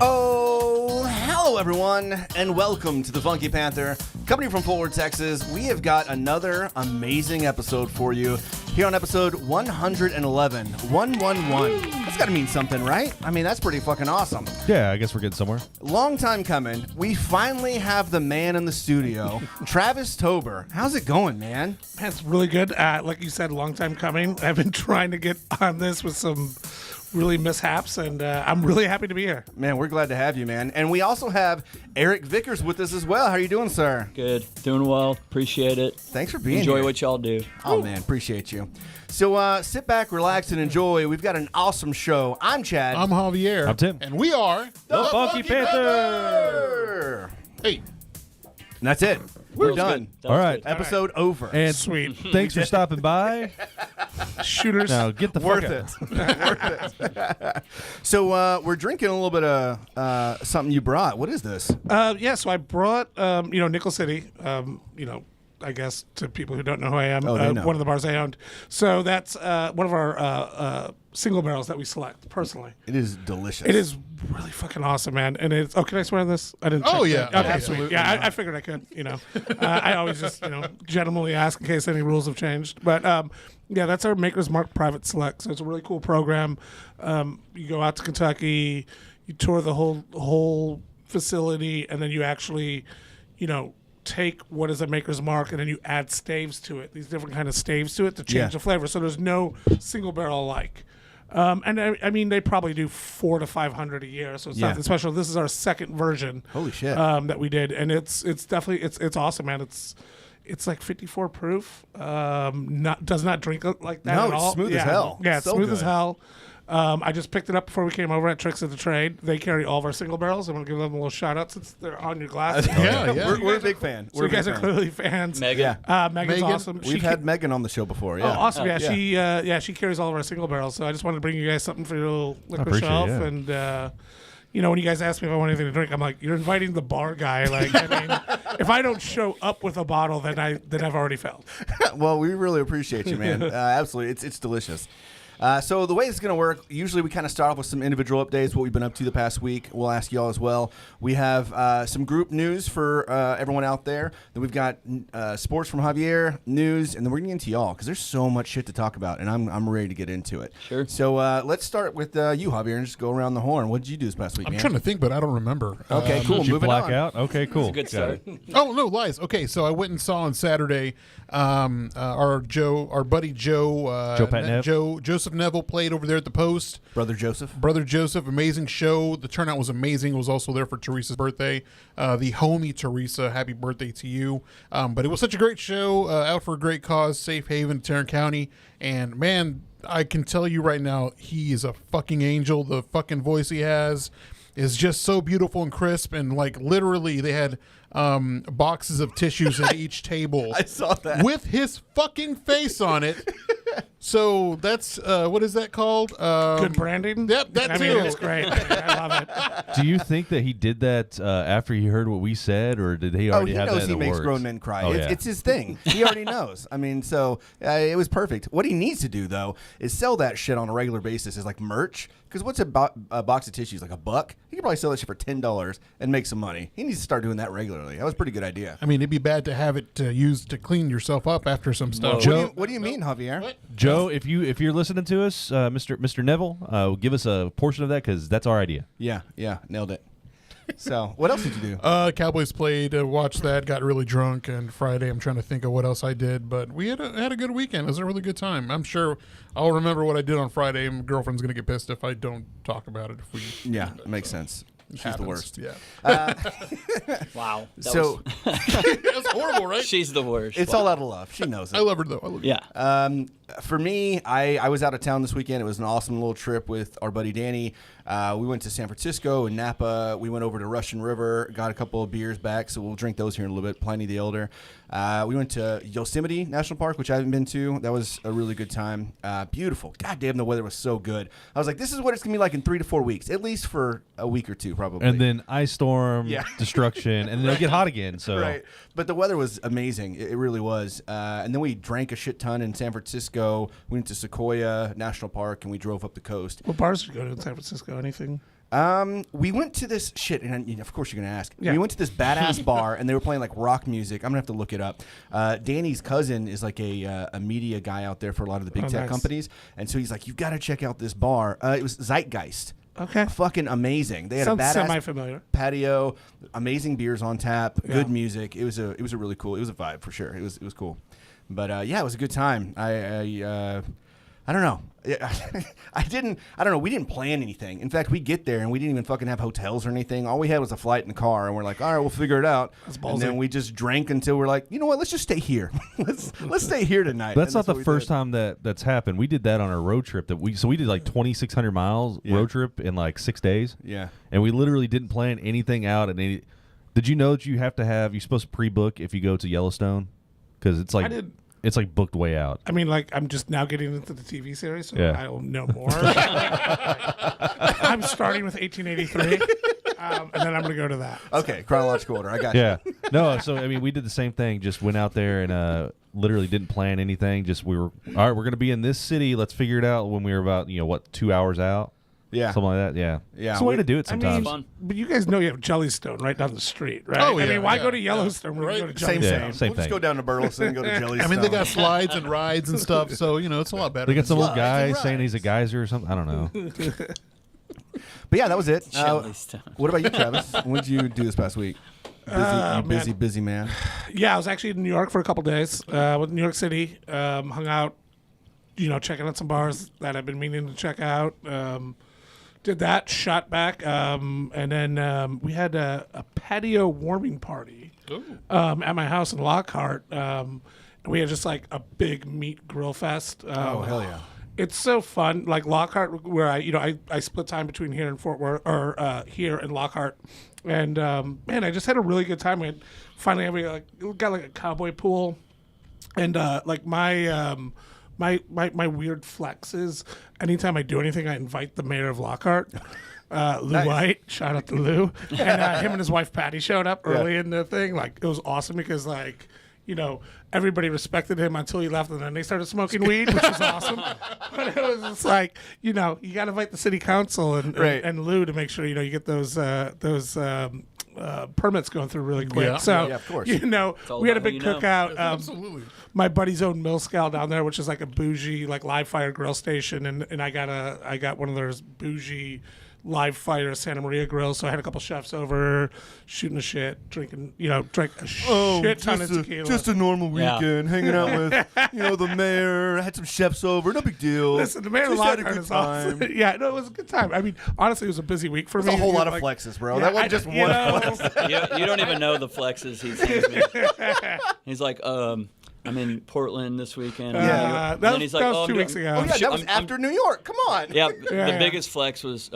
Oh, hello everyone, and welcome to the Funky Panther. Coming from Forward, Texas, we have got another amazing episode for you here on episode 111. 111. That's got to mean something, right? I mean, that's pretty fucking awesome. Yeah, I guess we're getting somewhere. Long time coming. We finally have the man in the studio, Travis Tober. How's it going, man? That's really good. Like you said, long time coming. I've been trying to get on this with some really mishaps, and I'm really happy to be here. Man, we're glad to have you, man. And we also have Eric Vickers with us as well. How are you doing, sir? Good. Doing well. Appreciate it. Thanks for being Enjoy here. what y'all do. Oh, man, appreciate you. So sit back, relax, and enjoy. We've got an awesome show. I'm Chad. I'm Javier. I'm Tim. And we are The Funky Panther. Hey, And that's it. We're That was done. good. That All was right. good. Episode over. And Sweet. thanks for stopping by. Shooters. Now get the Worth fuck it. out. Worth it. So we're drinking a little bit of something you brought. What is this? Yeah, so I brought, Nickel City, I guess to people who don't know who I am, they know. one of the bars I owned. So that's one of our single barrels that we select personally. It is delicious. It is really fucking awesome, man. And it's, can I swear on this? I didn't. Oh, check yeah. that. Okay, Absolutely sweet. Yeah, not. I figured I could, I always just, gentlemanly ask in case any rules have changed. But, yeah, that's our Maker's Mark Private Select. So it's a really cool program. You go out to Kentucky, you tour the whole facility, and then you actually, take what is a Maker's Mark and then you add staves to it, these different kind of staves to it to change the flavor. So there's no single barrel alike. And I mean, they probably do 400 to 500 a year, so it's nothing special. This is our second version. Holy shit. That we did, and it's definitely it's awesome, man. It's like 54 proof. Does not drink like that No, at it's all. smooth as hell. Yeah, it's So smooth as good. hell. I just picked it up before we came over at Tricks of the Trade. They carry all of our single barrels. I'm gonna give them a little shout out since they're on your glass. yeah, yeah. We're a big fan. So We're you guys a are big fan. clearly fans. Megan. Yeah. Megan's Megan, awesome. We've had Megan on the show before. Yeah. Oh, awesome! Yeah, yeah. she carries all of our single barrels. So I just wanted to bring you guys something for your little liquor appreciate it, shelf. yeah. And when you guys ask me if I want anything to drink, I'm like, you're inviting the bar guy. Like, I mean, if I don't show up with a bottle, then I've already failed. Well, we really appreciate you, man. Absolutely. It's delicious. So the way it's going to work, usually we kind of start off with some individual updates, what we've been up to the past week. We'll ask you all as well. We have some group news for everyone out there. Then we've got sports from Javier, news, and then we're going to get into y'all because there's so much shit to talk about, and I'm ready to get into it. Sure. So let's start with you, Javier, and just go around the horn. What did you do this past week, I'm man? trying to think, but I don't remember. Okay, cool. Did you Moving black on. out? Okay, cool. It's a good Got start. it. Oh no, lies. Okay, so I went and saw on Saturday. Our buddy Joe, Joe Patnev. Joseph Neville played over there at the Post. Brother Joseph. Brother Joseph, amazing show. The turnout was amazing. Was also there for Teresa's birthday. The homie Teresa, happy birthday to you. But it was such a great show. Out for a great cause, Safe Haven, Tarrant County, and man, I can tell you right now, he is a fucking angel. The fucking voice he has is just so beautiful and crisp, and like literally they had boxes of tissues at each table. I saw that. With his fucking face on it. So that's what is that called? Good branding. Yep, that I too. mean, it's great. I love it. Do you think that he did that after he heard what we said, or did he already he have knows that in he the makes works? grown men cry. Oh, It's his thing. He already knows. I mean, so it was perfect. What he needs to do, though, is sell that shit on a regular basis as like merch. Because what's a box of tissues? Like $1? He could probably sell that shit for $10 and make some money. He needs to start doing that regularly. That was a pretty good idea. I mean, it'd be bad to have it used to clean yourself up after some stuff. Joe- What do you mean, Javier? What? Joe, if you're listening to us, Mr. Neville, give us a portion of that because that's our idea. Yeah, nailed it. So, what else did you do? Cowboys played, watched that, got really drunk, and Friday I'm trying to think of what else I did, but we had a good weekend. It was a really good time. I'm sure I'll remember what I did on Friday. My girlfriend's going to get pissed if I don't talk about it. Yeah, makes sense. She's happens. the worst. Yeah. Wow. So, That's horrible, right? She's the worst. it's all out of love. She knows it. I love her, though. I love her. Yeah. For me, I was out of town this weekend. It was an awesome little trip with our buddy Danny. We went to San Francisco and Napa. We went over to Russian River, got a couple of beers back, so we'll drink those here in a little bit. Pliny the Elder. We went to Yosemite National Park, which I haven't been to. That was a really good time. Beautiful. God damn, the weather was so good. I was like, this is what it's going to be like in 3 to 4 weeks, at least for a week or two, probably. And then ice storm, Yeah. destruction, and then it'll get hot again. So Right. But the weather was amazing. It really was. And then we drank a shit ton in San Francisco. We went to Sequoia National Park, and we drove up the coast. What bars did you go to in San Francisco? Anything? We went to this shit, and of course you're gonna ask. Yeah. We went to this badass bar, and they were playing like rock music. I'm gonna have to look it up. Danny's cousin is like a media guy out there for a lot of the big tech nice. companies, and so he's like, "You've got to check out this bar." It was Zeitgeist. Okay. Fucking amazing. They had Sounds a badass semi-familiar. patio, amazing beers on tap, Yeah. good music. It was a really cool. It was a vibe for sure. It was cool. But yeah, it was a good time. I don't know. I don't know. We didn't plan anything. In fact, we get there and we didn't even fucking have hotels or anything. All we had was a flight in the car, and we're like, all right, we'll figure it out. That's And ballsy. then we just drank until we're like, you know what? Let's just stay here. let's stay here tonight. But that's And not the what we first did. time that's happened. We did that on our road trip. We did like 2,600 miles Yeah. road trip in like 6 days. Yeah. And we literally didn't plan anything out. And did you know that you're supposed to pre-book if you go to Yellowstone? Because it's like I did. it's like booked way out. I mean, like, I'm just now getting into the TV series, so Yeah. I'll know more. I'm starting with 1883, and then I'm going to go to that. Okay, chronological order. I got you. Yeah. No, so I mean, we did the same thing. Just went out there and literally didn't plan anything. Just we were all right. We're gonna be in this city. Let's figure it out when we were about 2 hours out. Yeah. Something like that. Yeah. Yeah, It's a way we- to do it sometimes. Fun. But you guys know you have Jellystone right down the street, right? Oh, I yeah, mean, why yeah, go to yeah. Yellowstone when you go to Same, Jellystone? Yeah, same We'll just thing. go down to Burleson and go to Jellystone. I mean, they got slides and rides and stuff, so it's a lot better. They got some than old guy slides and saying he's a rides. geyser or something. I don't know. But yeah, that was it. Jellystone. What about you, Travis? What did you do this past week? Busy man. Yeah, I was actually in New York for a couple days. With New York City, hung out, checking out some bars that I've been meaning to check out. Did that, shot back, and then we had a patio warming party at my house in Lockhart. And we had just like a big meat grill fest. Oh, hell yeah. It's so fun, like Lockhart, where I split time between here and Fort Worth, or here and Lockhart, and man, I just had a really good time. We finally got like a cowboy pool, and like my weird flex is anytime I do anything, I invite the mayor of Lockhart, Lou White. Shout out to Lou, and him and his wife Patty showed up early in the thing. Like it was awesome because everybody respected him until he left, and then they started smoking weed, which was awesome. But it was just like, you got to invite the city council and Lou to make sure you get those permits going through really quick. Yeah. So Yeah, of course. all we had a about big who you know. cookout. Absolutely. My buddy's own Mill Scout down there, which is like a bougie, like live fire grill station, and I got one of those bougie live fire Santa Maria grills. So I had a couple chefs over, shooting the shit, drinking, drank a shit ton of tequila. Just a normal Yeah. weekend, hanging out with, the mayor. Had some chefs over. No big deal. Listen, the mayor of Just had a Lockhart good is time. awesome. Yeah, no, it was a good time. I mean, honestly, it was a busy week for There's me. a whole lot of Like, flexes, bro. yeah, That wasn't just you one know, flex. You don't even know the flexes he sends me. He's like, I'm in Portland this weekend. Yeah. And that then was, he's like, that was oh, 2 I'm weeks doing- ago. Oh, yeah, that was I'm- after New York. Come on. Yeah, Yeah. the biggest flex was,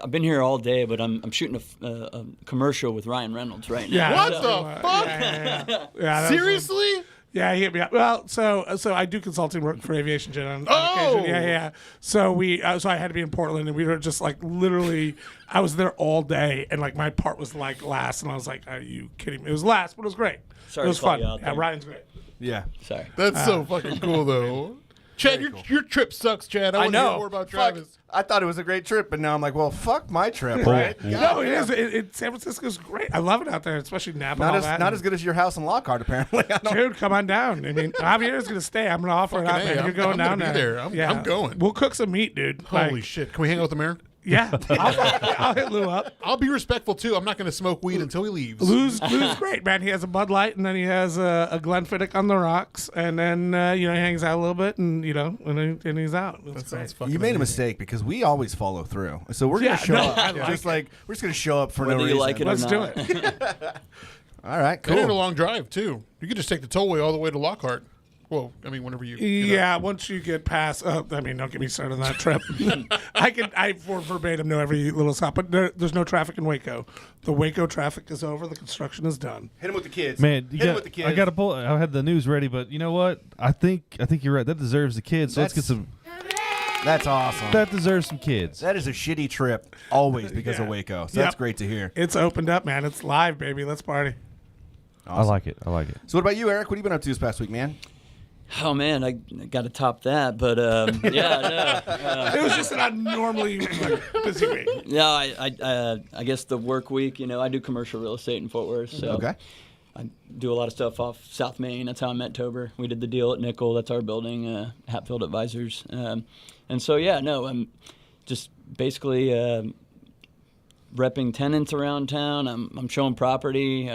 I've been here all day, but I'm shooting a commercial with Ryan Reynolds right now. Yeah. What So, the fuck? Yeah, that was- Seriously? Yeah, he hit me up. Well, so I do consulting work for Aviation Jet on Oh! occasion. Yeah. So so I had to be in Portland, and we were just like literally. I was there all day, and like my part was like last, and I was like, "Are you kidding me?" It was last, but it was great. Sorry it was to call fun. you out Yeah, there. Ryan's great. Yeah. Sorry. That's so fucking cool, though. Chad, your trip sucks, Chad. I want to hear more about Fuck. Travis. I thought it was a great trip, but now I'm like, well, fuck my trip, Oh, right? yeah. No, it is. San Francisco's great. I love it out there, especially Napa. Not and all as that. not as good as your house in Lockhart, apparently. I don't- Dude, come on down. I mean, Javier's gonna stay. I'm gonna offer it out, Fucking man. A, You're going I'm down gonna be there. I'm going. We'll cook some meat, dude. Holy Like, shit. Can we hang out with the mayor? yeah, I'll hit Lou up. I'll be respectful, too. I'm not going to smoke weed until he leaves. Lou's great, man. He has a Bud Light, and then he has a Glenfiddich on the rocks, and then he hangs out a little bit, and and he's out. It's That great. sounds fucking You made a amazing. mistake because we always follow through. So we're Yeah, gonna show no, up. I like just it. like we're just gonna show up for Whether no you reason. like it or Let's do not. it. All right, They did a cool. long drive, too. You could just take the tollway all the way to Lockhart. Well, I mean, whenever you. Yeah, once you get past, don't get me started on that trip. I for verbatim know every little stop, but there's no traffic in Waco. The Waco traffic is over. The construction is done. Hit him with the kids. Man, Hit him with the kids. I got to pull. I had the news ready, but you know what? I think you're right. That deserves the kids. So let's get some. That's awesome. That deserves some kids. That is a shitty trip always because of Waco. So that's great to hear. It's opened up, man. It's live, baby. Let's party. Awesome. I like it. So what about you, Eric? What have you been up to this past week, man? Oh man, I got to top that, but It was just an abnormally busy week. no, I guess the work week. I do commercial real estate in Fort Worth, so Okay. I do a lot of stuff off South Main. That's how I met Tober. We did the deal at Nickel. That's our building, Hatfield Advisors, and so I'm just basically repping tenants around town. I'm showing property.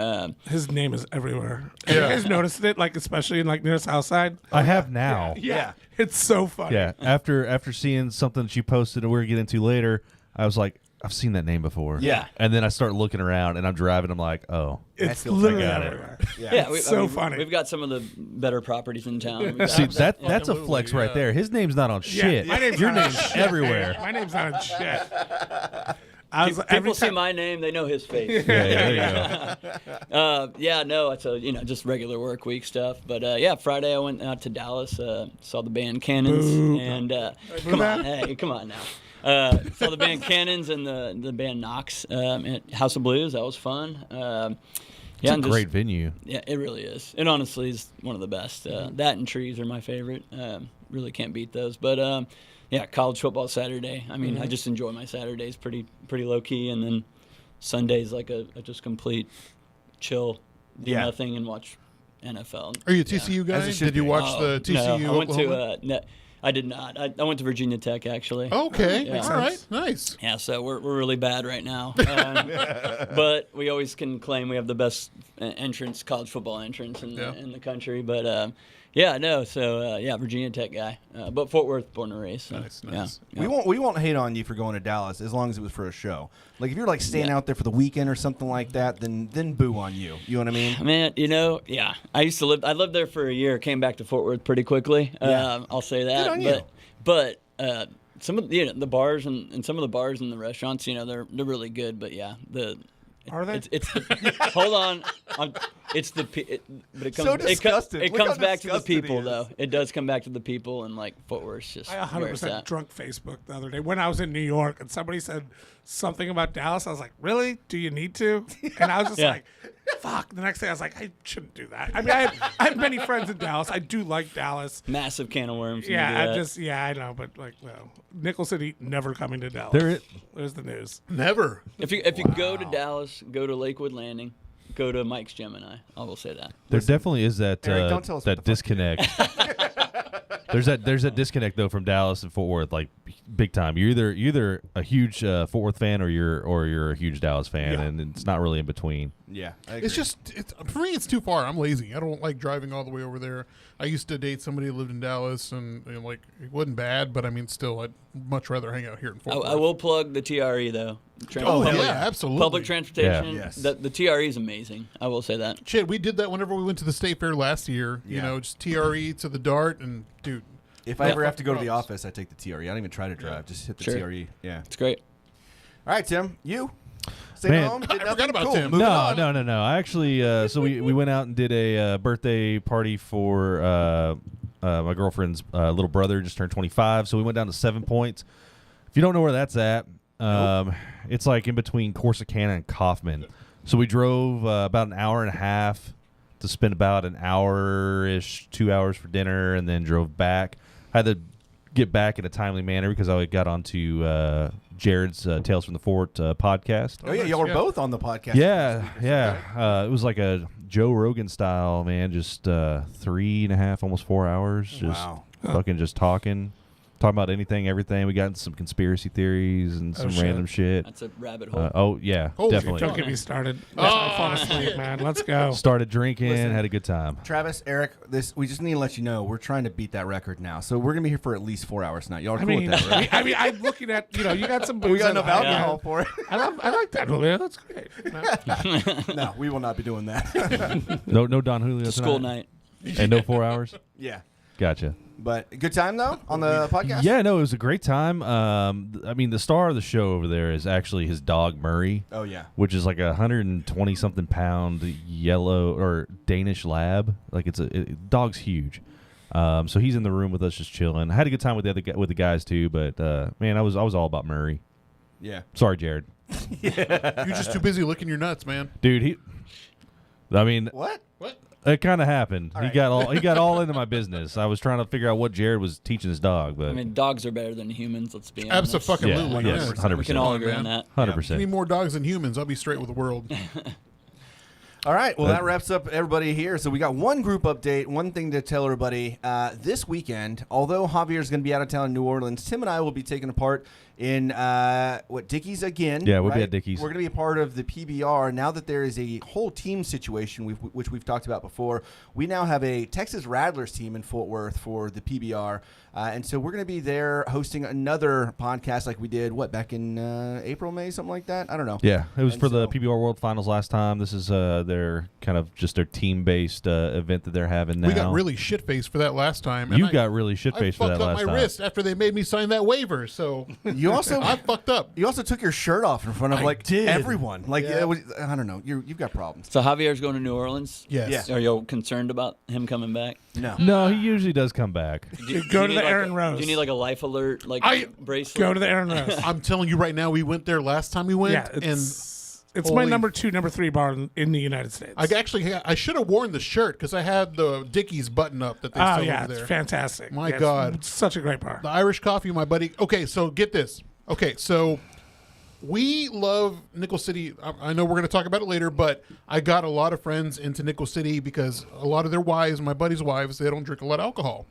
His name is everywhere. Have you guys noticed it? Like especially in near South Side. I have now. Yeah, it's so funny. Yeah. After seeing something that you posted and we're gonna get into later, I was like, I've seen that name before. Yeah. And then I start looking around and I'm driving. I'm like, oh. It's still literally got it. everywhere. Yeah, It's so funny. We've got some of the better properties in town. We've got- See, that's a Absolutely, flex right yeah. there. His name's not on shit. My name's Your not on name's shit, everywhere. man. My name's not on shit. People see my name, they know his face. Yeah, there you go. It's just regular work week stuff. But Friday I went out to Dallas, saw the band Cannons, and come on now. Saw the band Cannons and the band Knox at House of Blues. That was fun. It's a great venue. Yeah, it really is. It honestly is one of the best. That and Trees are my favorite. Really can't beat those. But college football Saturday. I mean, I just enjoy my Saturdays pretty low key, and then Sundays like a just complete chill, do nothing and watch NFL. Are you a TCU guy? Did you watch the TCU? No, I went Oklahoma? to. I did not. I went to Virginia Tech actually. Okay, Yeah. all right, nice. Yeah, so we're really bad right now, but we always can claim we have the best college football entrance in the country. But Virginia Tech guy, but Fort Worth born and raised. So, Nice. Yeah. We won't hate on you for going to Dallas as long as it was for a show. Like if you're like staying out there for the weekend or something like that, then boo on you. You know what I mean? Man, I used to live. I lived there for a year. Came back to Fort Worth pretty quickly. I'll say that. Good on you. But some of the bars and some of the bars and the restaurants, they're really good. But Are they? It's hold on. But it comes. So disgusted. It Look how comes back to the disgusted he people, is. though. It does come back to the people, and Fort Worth's just. I where it's 100% at. drunk Facebook the other day when I was in New York, and somebody said something about Dallas. I was like, really? Do you need to? And I was just like, fuck. The next day I was like, I shouldn't do that. I mean, I have many friends in Dallas. I do like Dallas. Massive can of worms. I know, but Nickel City never coming to Dallas. There's the news. Never. If you go to Dallas, go to Lakewood Landing, go to Mike's Gemini. I will say that. There definitely is that Eric, don't tell us what that the fuck disconnect. There's that disconnect though from Dallas and Fort Worth, like big time. You're either a huge Fort Worth fan or you're a huge Dallas fan, and it's not really in between. Yeah, I agree. For me, it's too far. I'm lazy. I don't like driving all the way over there. I used to date somebody who lived in Dallas, and it wasn't bad, but I mean, still, I'd much rather hang out here in Fort Worth. I will plug the TRE though. Absolutely. Public transportation. Yeah. Yes. The TRE is amazing. I will say that. Shit, we did that whenever we went to the state fair last year. Just TRE to the Dart, and dude. If I ever have to go to the Props. office, I take the TRE. I don't even try to drive. Just hit the Sure. TRE. Yeah. It's great. All right, Tim. You? Stay Man. home? Did I nothing? forgot about Cool. Tim. Moving on. No. I actually, so we went out and did a birthday party for my girlfriend's little brother. Just turned 25, so we went down to 7 Points. If you don't know where that's at, it's like in between Corsicana and Kaufman. So we drove about an hour and a half to spend about an hour-ish, 2 hours for dinner, and then drove back. I had to get back in a timely manner because I got onto Jared's Tales from the Fort podcast. Oh, yeah. Y'all were both on the podcast. Yeah. It was like a Joe Rogan style, man. Just 3.5, almost 4 hours. Just Wow. fucking just talking about anything, everything. We got into some conspiracy theories and some shit. random shit. That's a rabbit hole. Holy Definitely. Don't get me started. I fall asleep, man. Let's go. Started drinking, Listen. had a good time. Travis, Eric, we just need to let you know we're trying to beat that record now. So we're going to be here for at least 4 hours tonight. Y'all are cool with that, right? I'm looking at, you got some booze. We got in enough the house. alcohol for it. I like that, Julio. That's great. No, we will not be doing that. No Don Julio It's a school tonight? night. And no 4 hours? Yeah. Gotcha. But good time, though, on the podcast? Yeah, no, it was a great time. I mean, the star of the show over there is actually his dog, Murray. Oh, yeah. Which is like 120-something pound yellow or Danish lab. Like dog's huge. So he's in the room with us just chilling. I had a good time with the guys too, but man, I was all about Murray. Yeah. Sorry, Jared. You're just too busy licking your nuts, man. Dude, I mean, What? it kind of happened. All he right. got all into my business. I was trying to figure out what Jared was teaching his dog, but I mean, dogs are better than humans. Let's be honest. Absolutely. yes, 100%. We can all agree on that. 100%. Give me more dogs than humans. I'll be straight with the world. All right. Well, that wraps up everybody here. So we got one group update, one thing to tell everybody. This weekend, although Javier is going to be out of town in New Orleans, Tim and I will be taking a part in Dickies again. Yeah, we'll be right? at Dickies. We're going to be a part of the PBR. Now that there is a whole team situation, which we've talked about before, we now have a Texas Rattlers team in Fort Worth for the PBR. And so we're going to be there hosting another podcast like we did, back in April, May, something like that? I don't know. Yeah, it was And for the so- PBR World Finals last time. This is their kind of just their team-based event that they're having now. We got really shit-faced for that last time. and You I- got really shit-faced for that I fucked last up my time. wrist after they made me sign that waiver, so You also I fucked up. You also took your shirt off in front of I did. everyone. Like Yeah. it was, I don't know. You've got problems. So Javier's going to New Orleans. Yes. Yeah. Are you concerned about him coming back? No. No, he usually does come back. Go to need the like Aaron Rose. Do you need like a life alert bracelet? Go to the Aaron Rose. I'm telling you right now, we went there last time we went, Yeah, and it's my holy- number 2, number 3 bar in the United States. I should have worn the shirt because I had the Dickies button up that they Oh sell yeah, over it's there. fantastic. My Yeah, God. it's such a great bar. The Irish coffee, my buddy. Okay, so get this. Okay, so we love Nickel City. I know we're going to talk about it later, but I got a lot of friends into Nickel City because a lot of their wives, my buddies' wives, they don't drink a lot of alcohol.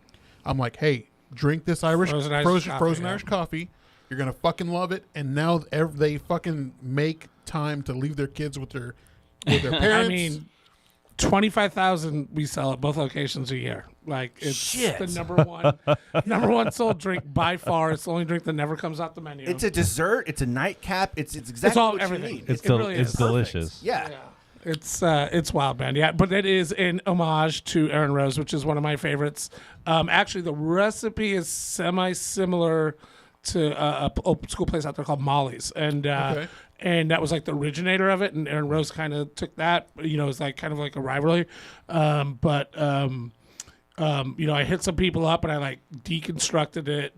I'm like, hey, drink this Frozen Irish coffee, yeah. Irish coffee. You're going to fucking love it. And now they fucking make time to leave their kids with their parents. I mean, 25,000 we sell at both locations a year. Like it's Shit. the number one sold drink by far. It's the only drink that never comes off the menu. It's a dessert. It's a nightcap. It's exactly all what everything. you need. It's It really it's is. delicious. Yeah. It's wild, man. Yeah, but it is in homage to Aaron Rose, which is one of my favorites. Actually, the recipe is semi-similar to a old school place out there called Molly's, and Okay. and that was like the originator of it. And Aaron Rose kind of took that. You know, it's like kind of like a rivalry. But you know, I hit some people up and I like deconstructed it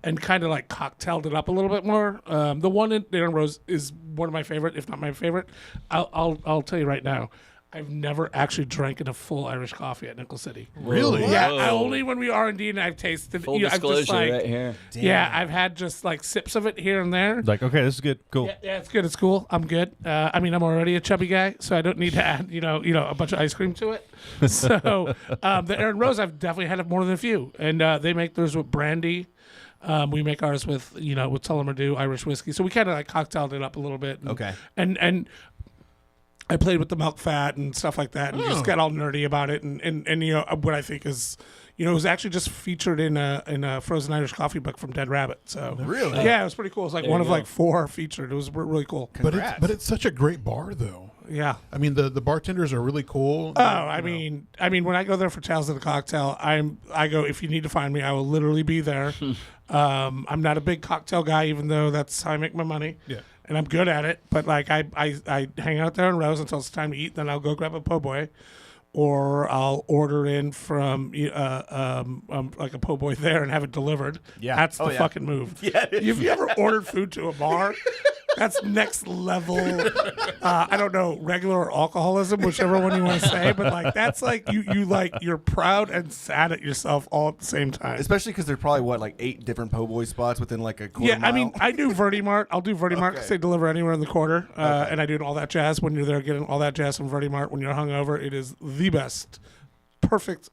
and kind of like cocktailed it up a little bit more. The one in Aaron Rose is one of my favorite, if not my favorite. I'll tell you right now, I've never actually drank in a full Irish coffee at Nickel City. Really? Yeah, Whoa. only when we R&D and I've tasted. Full you know, I've disclosure just, like, right here. Yeah, I've had just like sips of it here and there. Like, okay, this is good. Cool. Yeah, it's good. It's cool. I'm good. I mean, I'm already a chubby guy, so I don't need to add, you know, a bunch of ice cream to it. So the Aaron Rose, I've definitely had it more than a few, and they make theirs with brandy. We make ours with, you know, with Tullamore Irish whiskey. So we kind of like cocktailed it up a little bit. And, Okay. And I played with the milk fat and stuff like that, and just got all nerdy about it. And you know what I think is, you know, it was actually just featured in a Frozen Irish Coffee book from Dead Rabbit. So Really? yeah, it was pretty cool. It was like There one you of go. like 4 featured. It was really cool. Congrats. But it's such a great bar, though. Yeah. I mean, the bartenders are really cool. Oh, I mean, when I go there for Tales of the Cocktail, I go, if you need to find me, I will literally be there. I'm not a big cocktail guy, even though that's how I make my money. Yeah. And I'm good at it. But like I hang out there in rows until it's time to eat. Then I'll go grab a po' boy, or I'll order in from like a po' boy there and have it delivered. Yeah. That's the Oh, yeah. fucking move. Yeah, it is. Have you ever ordered food to a bar? That's next level. I don't know, regular or alcoholism, whichever one you want to say, but like that's like you're proud and sad at yourself all at the same time. Especially because there's probably like 8 different po' boy spots within like a quarter Yeah, mile. I mean, I do Verdi Mart. I'll do Verdi Mart because Okay. they deliver anywhere in the quarter, and I do all that jazz. When you're there getting all that jazz from Verdi Mart, when you're hungover, it is the best, perfect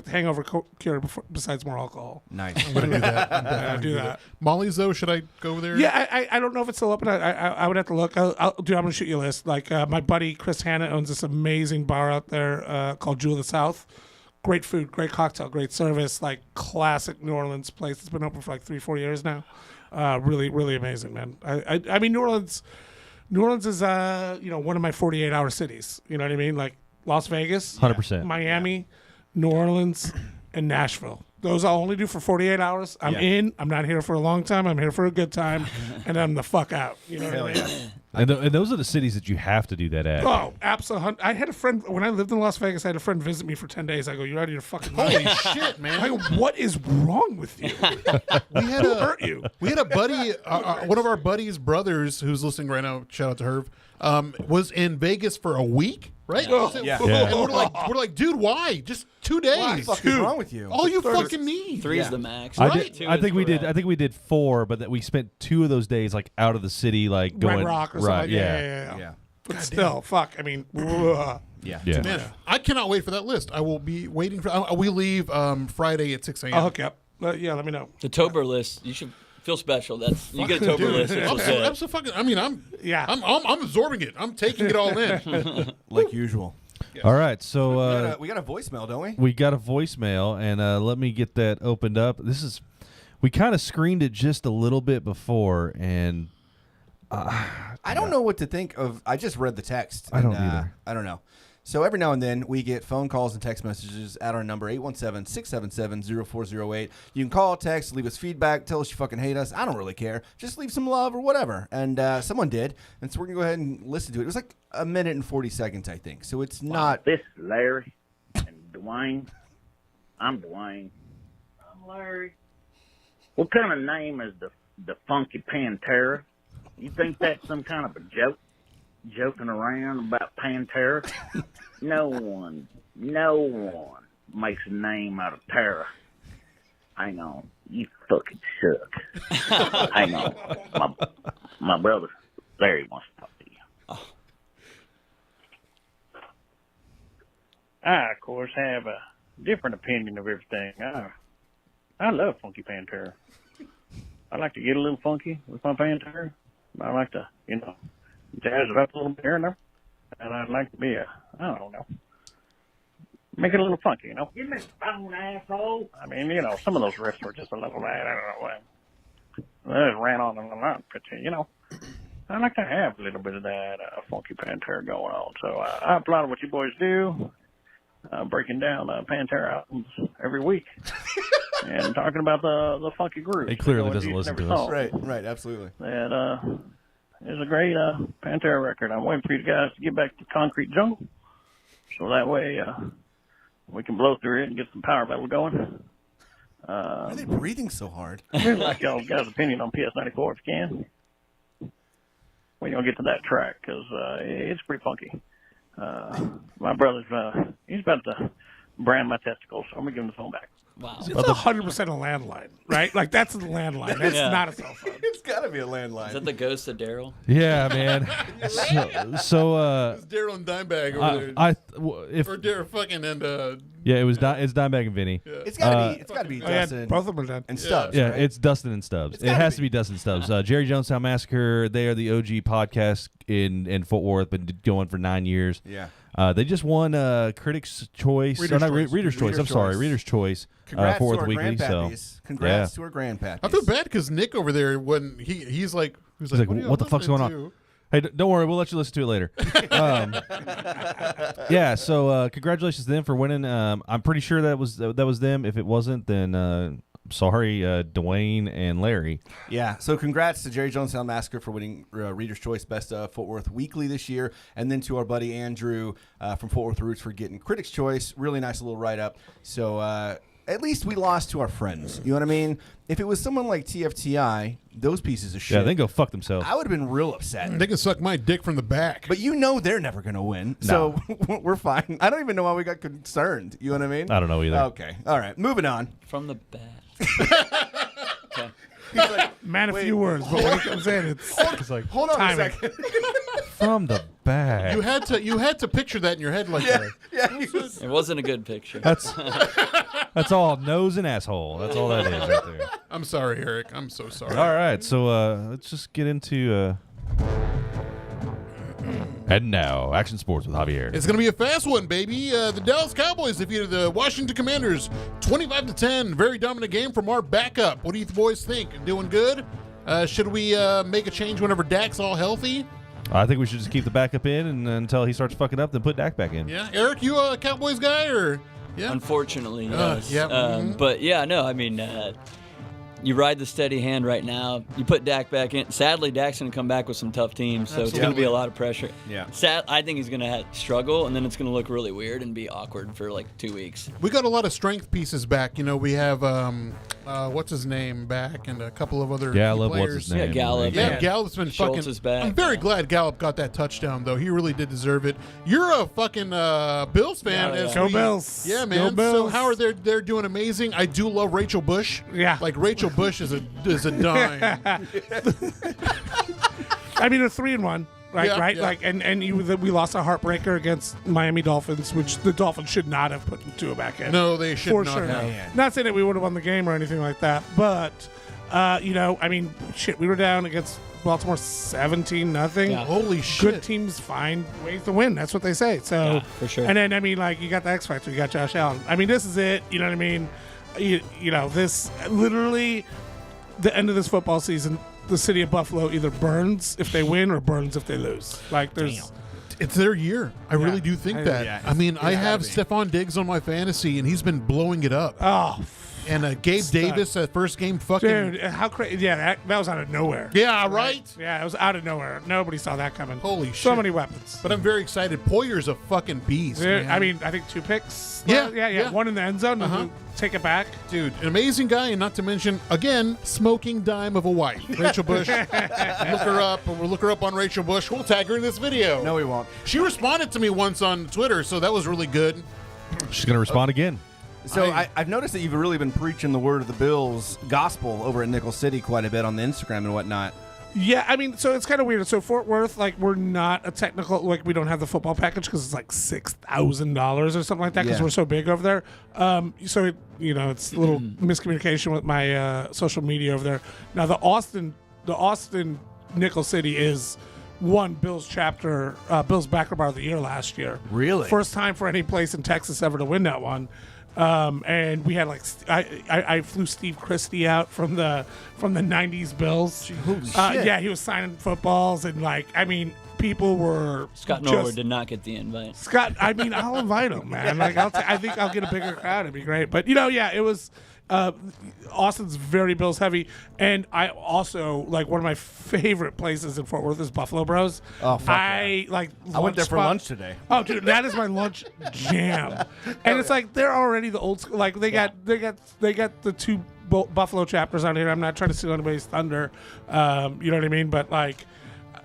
hangover cure besides more alcohol. nice. I'm gonna do that. I'm I definitely do gonna that. Molly's, though, should I go over there? Yeah, I don't know if it's still open. I would have to look. I'm gonna shoot you a list. Like my buddy Chris Hanna owns this amazing bar out there called Jewel of the South. Great food, great cocktail, great service. Like classic New Orleans place. It's been open for like 3-4 years now. Really, really amazing, man. I mean New Orleans is you know, one of my 48-hour cities. You know what I mean? Like Las Vegas, 100%. Miami, New Orleans, and Nashville. Those I'll only do for 48 hours. I'm in. I'm not here for a long time. I'm here for a good time, and I'm the fuck out. You know what I mean? And those are the cities that you have to do that at. Oh, absolutely. I had a friend, when I lived in Las Vegas, I had a friend visit me for 10 days. I go, you're out of your fucking mind. Holy shit, man! I go, what is wrong with you? Who hurt you? We had a buddy, one of our buddies' brothers, who's listening right now. Shout out to Herb. Was in Vegas for a week, right? Yeah. And we're like, dude, why? Just 2 days. What the fuck is wrong with you? All you fucking need. 3's the max. I Right? think we did 4, but that we spent 2 of those days like out of the city, like going Red Rock or something like that. Yeah. But still, fuck. I mean, Yeah. Man, I cannot wait for that list. I will be waiting for. We leave Friday at 6 a.m. I'll hook you up. Let me know. The Tober list, you should feel special. You get a Tober list. I'm so fucking. I mean, I'm absorbing it. I'm taking it all in. Like usual. All right, so We got a voicemail, don't we? we got a voicemail, and let me get that opened up. We kind of screened it just a little bit before, and I don't know what to think of. I just read the text. I don't either. I don't know. So every now and then we get phone calls and text messages at our number 817-677-0408. You can call, text, leave us feedback, tell us you fucking hate us. I don't really care. Just leave some love or whatever. And someone did, and so we're gonna go ahead and listen to it. It was like a minute and 40 seconds, I think. So it's not. This is Larry and Dwayne. I'm Dwayne. I'm Larry. What kind of name is the Funky Pantera? You think that's some kind of a joke? Joking around about Pantera? No one makes a name out of Tara. Hang on, you fucking suck. Hang on, my brother Larry wants to talk to you. I, of course, have a different opinion of everything. I love Funky Pantera. I like to get a little funky with my Pantera. I like to, jazz it up a little bit here and there. And I'd like to be I don't know, make it a little funky, Give me the phone, asshole. I mean, some of those riffs were just a little bad. I don't know why. They just ran on and on, but, I like to have a little bit of that Funky Pantera going on. So I applaud what you boys do, breaking down Pantera albums every week. And talking about the funky groove. he clearly doesn't listen to us. Right, absolutely. That is a great Pantera record. I'm waiting for you guys to get back to Concrete Jungle, so that way we can blow through it and get some power metal going. Why are they breathing so hard? I'd really like y'all guys' opinion on PS94 if you can. When you'll get to that track, because it's pretty funky. My brother's he's about to brand my testicles, so I'm gonna give him the phone back. Wow. It's 100% a landline, right? Like, that's a landline. That's not a cell phone. It's got to be a landline. Is that the ghost of Daryl? Yeah, man. so It's Daryl and Dimebag over there. Or Daryl fucking and it's Dimebag and Vinny. It's got to be Dustin. Both of them are done. And Stubbs. Yeah, right? it's Dustin and Stubbs. It has to be Dustin and Stubbs. Jerry Jonestown Massacre, they are the OG podcast in Fort Worth, been going for 9 years. Yeah. They just won Critics' Choice. Reader's Choice. I'm sorry, Reader's Choice. Congrats Fort to Worth our Weekly. grandpappies. Congrats to our grandpappies. I feel bad because Nick over there when he's like, what the fuck's going on? Hey, don't worry, we'll let you listen to it later. Yeah, so congratulations to them for winning. I'm pretty sure that was them. If it wasn't, then sorry, Dwayne and Larry. Yeah, so congrats to Jerry Jonestown Massacre for winning Reader's Choice Best of Fort Worth Weekly this year, and then to our buddy Andrew from Fort Worth Roots for getting Critics' Choice. Really nice little write-up. So at least we lost to our friends. You know what I mean? If it was someone like TFTI, those pieces of shit, Yeah, they can go fuck themselves. I would have been real upset. They can suck my dick from the back. But they're never going to win, so we're fine. I don't even know why we got concerned. You know what I mean? I don't know either. Okay, all right, moving on. From the back. Okay. He's like, Man, a few words, but when it comes in, it's like hold on timing. a second. from the back. You had to picture that in your head like that. Yeah, he was, It wasn't a good picture. That's all nose and asshole. That's all that is right there. I'm sorry, Eric. I'm so sorry. All right, so let's just get into and now action sports with Javier. It's going to be a fast one, baby. The Dallas Cowboys defeated the Washington Commanders 25-10. Very dominant game from our backup. What do you boys think? Doing good? Should we make a change whenever Dak's all healthy? I think we should just keep the backup in and until he starts fucking up, then put Dak back in. Yeah. Eric, you a Cowboys guy or? Yeah. Unfortunately, yes. Yep. But yeah, no, I mean, you ride the steady hand right now. You put Dak back in. Sadly, Dak's going to come back with some tough teams, so it's going to be a lot of pressure. Yeah. I think he's going to struggle, and then it's going to look really weird and be awkward for like 2 weeks. We got a lot of strength pieces back. You know, we have what's his name back, and a couple of other Gallup, key what's players. his name? Yeah, Gallup. Yeah, Yeah. Gallup's been Schultz fucking. is back. I'm very glad Gallup got that touchdown, though. He really did deserve it. You're a fucking Bills fan. Yeah, as Go we- Bills. Yeah, Go man. So Bills. how are they're doing amazing? I do love Rachel Bush. Yeah. like Rachel Bush is a dime. I mean, a 3-1. Right, Yeah, right, yeah. like, and we lost a heartbreaker against Miami Dolphins, which the Dolphins should not have put Tua back in. No, they should for not sure. have. Man. Not saying that we would have won the game or anything like that, but you know, I mean, shit, we were down against Baltimore 17-0. Yeah. Holy shit! Good teams find ways to win. That's what they say. So, Yeah, for sure. And then I mean, like, you got the X Factor, you got Josh Allen. I mean, this is it. You know what I mean? You know, this literally the end of this football season. The city of Buffalo either burns if they win or burns if they lose. Like, there's. It's their year. I really do think that. yeah, I mean, I it's have gotta be. Stephon Diggs on my fantasy, and he's been blowing it up. Oh, And Gabe Davis, that first game, fucking. dude, how crazy. Yeah, that was out of nowhere. Yeah, right? Yeah, it was out of nowhere. Nobody saw that coming. Holy So shit. many weapons. But I'm very excited. Poyer's a fucking beast. Dude, Man. I mean, I think 2 picks. Yeah, yeah. yeah. One in the end zone. Uh-huh. And take it back. Dude, an amazing guy, and not to mention, again, smoking dime of a wife. Rachel Bush. Look her up. We'll look her up on Rachel Bush. We'll tag her in this video. No, we won't. She responded to me once on Twitter, so that was really good. She's going to respond again. So I've noticed that you've really been preaching the word of the Bills gospel over at Nickel City quite a bit on the Instagram and whatnot. Yeah, I mean, so it's kind of weird. So Fort Worth, like, we're not a technical, like, we don't have the football package because it's like $6,000 or something like that because Yeah. we're so big over there. So it, you know, it's a little miscommunication with my social media over there. Now the Austin Nickel City is won Bills chapter, Bills backer bar of the year last year. Really? First time for any place in Texas ever to win that one. And we had like I flew Steve Christie out from the 90s Bills. Holy shit. Yeah, he was signing footballs and like I mean people were Scott just, Norwood did not get the invite. Scott, I mean I'll invite him, man. Like I think I'll get a bigger crowd. It'd be great. But you know, yeah, it was. Austin's very Bills heavy, and I also like one of my favorite places in Fort Worth is Buffalo Bros. Oh, fuck I like. I went there for spot- lunch today. Oh, dude, that is my lunch jam. And it's like they're already the old school. Like they got the 2 Buffalo chapters on here. I'm not trying to steal anybody's thunder. You know what I mean? But like,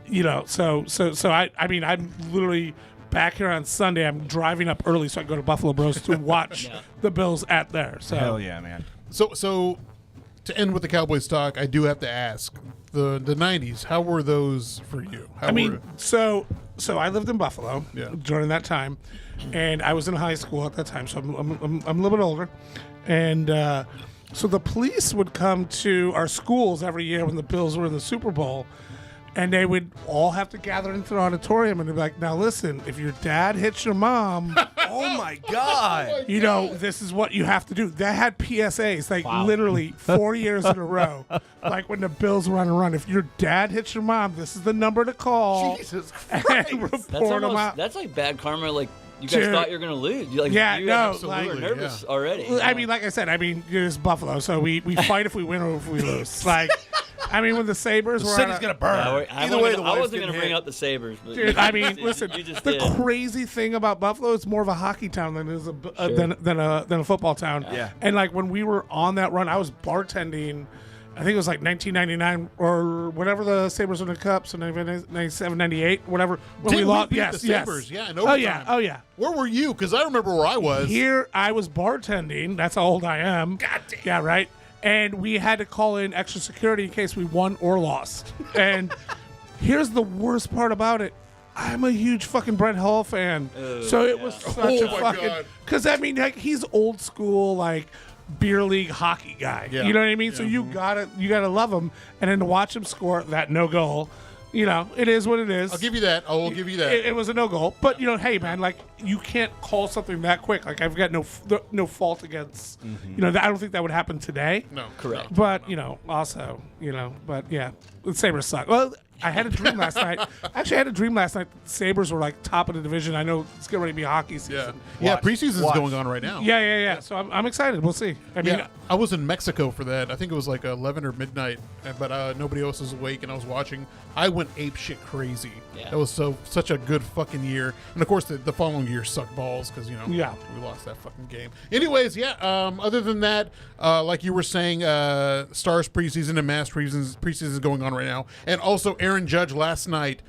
you know, so I mean, I'm literally back here on Sunday. I'm driving up early so I can go to Buffalo Bros to watch the Bills at there. So Hell yeah, man. So to end with the Cowboys talk, I do have to ask the 90s. How were those for you? How I mean, were- so I lived in Buffalo Yeah. during that time, and I was in high school at that time, so I'm a little bit older, and so the police would come to our schools every year when the Bills were in the Super Bowl, and they would all have to gather into the auditorium and they'd be like, "Now listen, if your dad hits your mom." Oh my God. You know, this is what you have to do. They had PSAs, like literally 4 years in a row. Like when the Bills were on a run. If your dad hits your mom, this is the number to call. Jesus And Christ. report That's them almost out. that's like bad karma. Like you guys Dude. thought you were gonna lose. Like, Yeah, you no, absolutely like- were nervous already. I mean, like I said, it's Buffalo, so we fight if we win or if we lose. Like, I mean, when the Sabres were City's on gonna burn. I wasn't gonna bring up the Sabres, but Dude, I mean, listen. you just The did. crazy thing about Buffalo, it's more of a hockey town than it is than a football town. Yeah. And like when we were on that run, I was bartending. I think it was like 1999 or whatever the Sabres won the Cup, so 97, 98, whatever. When Didn't we lost, beat yes, the yes. Sabres? Yeah, in Oh yeah, overtime. oh yeah. Where were you? Because I remember where I was. Here I was bartending. That's how old I am. God damn. Yeah, right. And we had to call in extra security in case we won or lost. And here's the worst part about it. I'm a huge fucking Brett Hull fan. So it was such Oh a my fucking... God. Because, I mean, like, he's old school, like, beer league hockey guy. Yeah. You know what I mean? So you gotta love him. And then to watch him score that no goal, you know, it is what it is. I'll give you that. I will give you that. It was a no goal, but you know, hey man, like you can't call something that quick. Like I've got no fault against, you know, I don't think that would happen today. no. Correct. But you know, also, you know, but yeah, the Sabres suck. Well, I had a dream last night. Actually, I had a dream last night. The Sabres were like top of the division. I know it's getting ready to be hockey season. Yeah, preseason's going on right now. Yeah. So I'm excited. We'll see. I mean, I was in Mexico for that. I think it was like 11 or midnight, but nobody else was awake, and I was watching. I went ape shit crazy. Yeah. That was such a good fucking year. And of course, the following year sucked balls because we lost that fucking game. Anyways, other than that, like you were saying, Stars preseason and Mass preseason is going on right now, and also Aaron Judge last night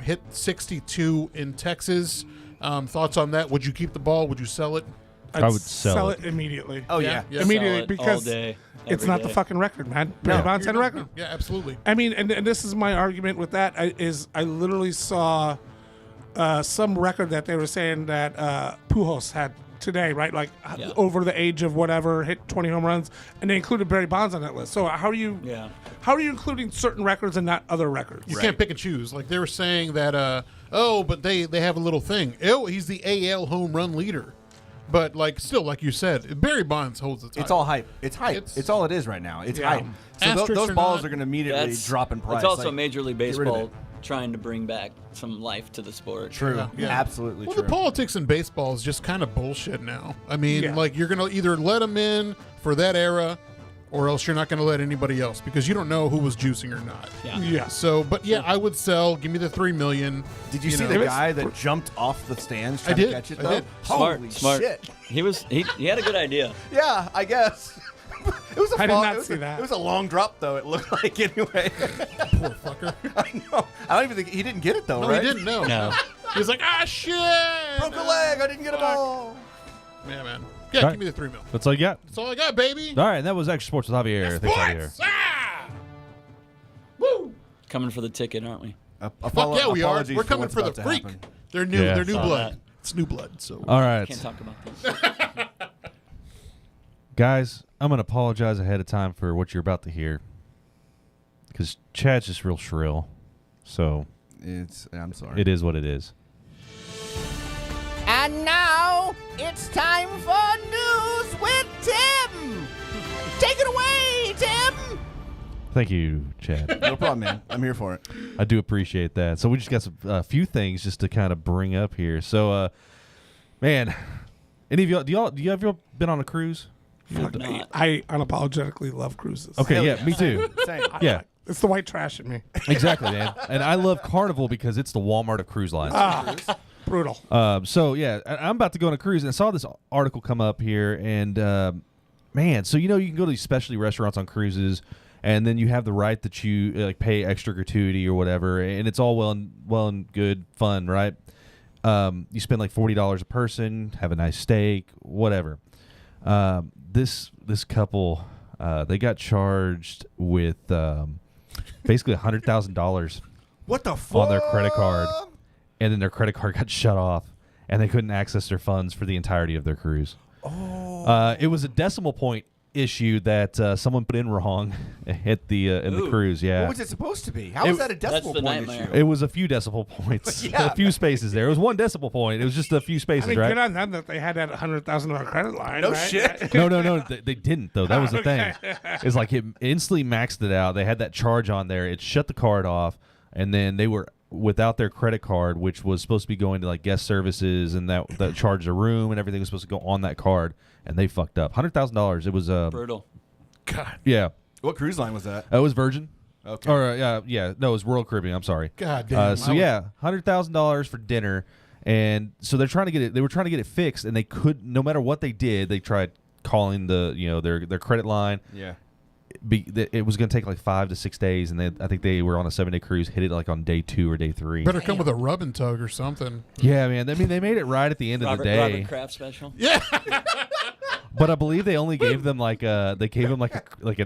hit 62 in Texas. Thoughts on that? Would you keep the ball? Would you sell it? I would sell it immediately. Oh yeah. Immediately, Sell it because all day, it's every not the day. fucking record, man. Barry Bonds had a record. Yeah, absolutely. I mean, and this is my argument with that is I literally saw some record that they were saying that Pujols had today, right? Like over the age of whatever, hit 20 home runs, and they included Barry Bonds on that list. So how are you including certain records and not other records? You can't pick and choose. Like they were saying that, but they have a little thing. Oh, he's the AL home run leader. But still, like you said, Barry Bonds holds the title. It's all hype. It's hype. It's all it is right now. It's hype. So those balls are going to immediately drop in price. It's also Like, Major League get rid of Baseball trying to bring back some life to the sport. True. Yeah. Absolutely Well, true. the politics in baseball is just kind of bullshit now. I mean, Yeah. you're going to either let them in for that era, or else you're not going to let anybody else because you don't know who was juicing or not. Yeah. So, but I would sell. Give me the $3 million. Did you see know. the guy that jumped off the stands trying did. to catch it? I Though? did. Holy Smart. shit! He had a good idea. Yeah, I guess. It was a I did fall- not it was see a- that. It was a long drop, though. It looked like anyway. Poor fucker. I know. I don't even think he didn't get it though. No, right? he didn't know. No. He was like, shit. Broke a leg. I didn't get a ball. Yeah, man. Yeah, All give me the $3 million. That's all you got. That's all I got, baby. All right, and that was Extra Sports with Javier. Thanks, Javier. Sports. Woo. Coming for the ticket, aren't we? Fuck yeah, we are. We're coming for the freak. They're new. Yeah. They're new Saw blood. that. It's new blood. So All right, Can't talk about this. guys, I'm going to apologize ahead of time for what you're about to hear because Chad's just real shrill. So I'm sorry. it is what it is. And now it's time for news with Tim. Take it away, Tim. Thank you, Chad. No problem, man. I'm here for it. I do appreciate that. So we just got a few things just to kind of bring up here. So, man, any of y'all, do you ever been on a cruise? Not. I unapologetically love cruises. Okay, Hell yeah, yeah. me too. Same. Yeah, It's the white trash in me. exactly, man. And I love Carnival because it's the Walmart of cruise lines. Brutal. So yeah, I'm about to go on a cruise, and I saw this article come up here, and man, so you can go to these specialty restaurants on cruises, and then you have the right that you pay extra gratuity or whatever, and it's all well and good fun, right? You spend like $40 a person, have a nice steak, whatever. This couple, they got charged with basically $100,000 What the fuck? on their credit card. And then their credit card got shut off, and they couldn't access their funds for the entirety of their cruise. Oh. It was a decimal point issue that someone put in wrong at the in the cruise. Yeah. What was it supposed to be? How was that a decimal the point nightmare. issue? It was a few decimal points, Yeah. a few spaces there. It was one decimal point. It was just a few spaces, I mean, right? good on them that they had that $100,000 credit line. No right? shit. No, they didn't though. That was the thing. It's like it instantly maxed it out. They had that charge on there. It shut the card off, and then they were without their credit card, which was supposed to be going to like guest services and that charged a room and everything was supposed to go on that card, and they fucked up. $100,000. It was Brutal. God, yeah. What cruise line was that? It was Virgin. Okay. Or no, it was Royal Caribbean. I'm sorry. God damn. So yeah, $100,000 for dinner, and so they're trying to get it. They were trying to get it fixed, and they could. No matter what they did, they tried calling their credit line. Yeah. It was going to take like 5 to 6 days, and I think they were on a 7-day cruise. Hit it like on day 2 or day 3. Better come with a rub and tug or something. Yeah, man. I mean, they made it right at the end of the day. Robert Kraft special. Yeah. But I believe they only gave them like an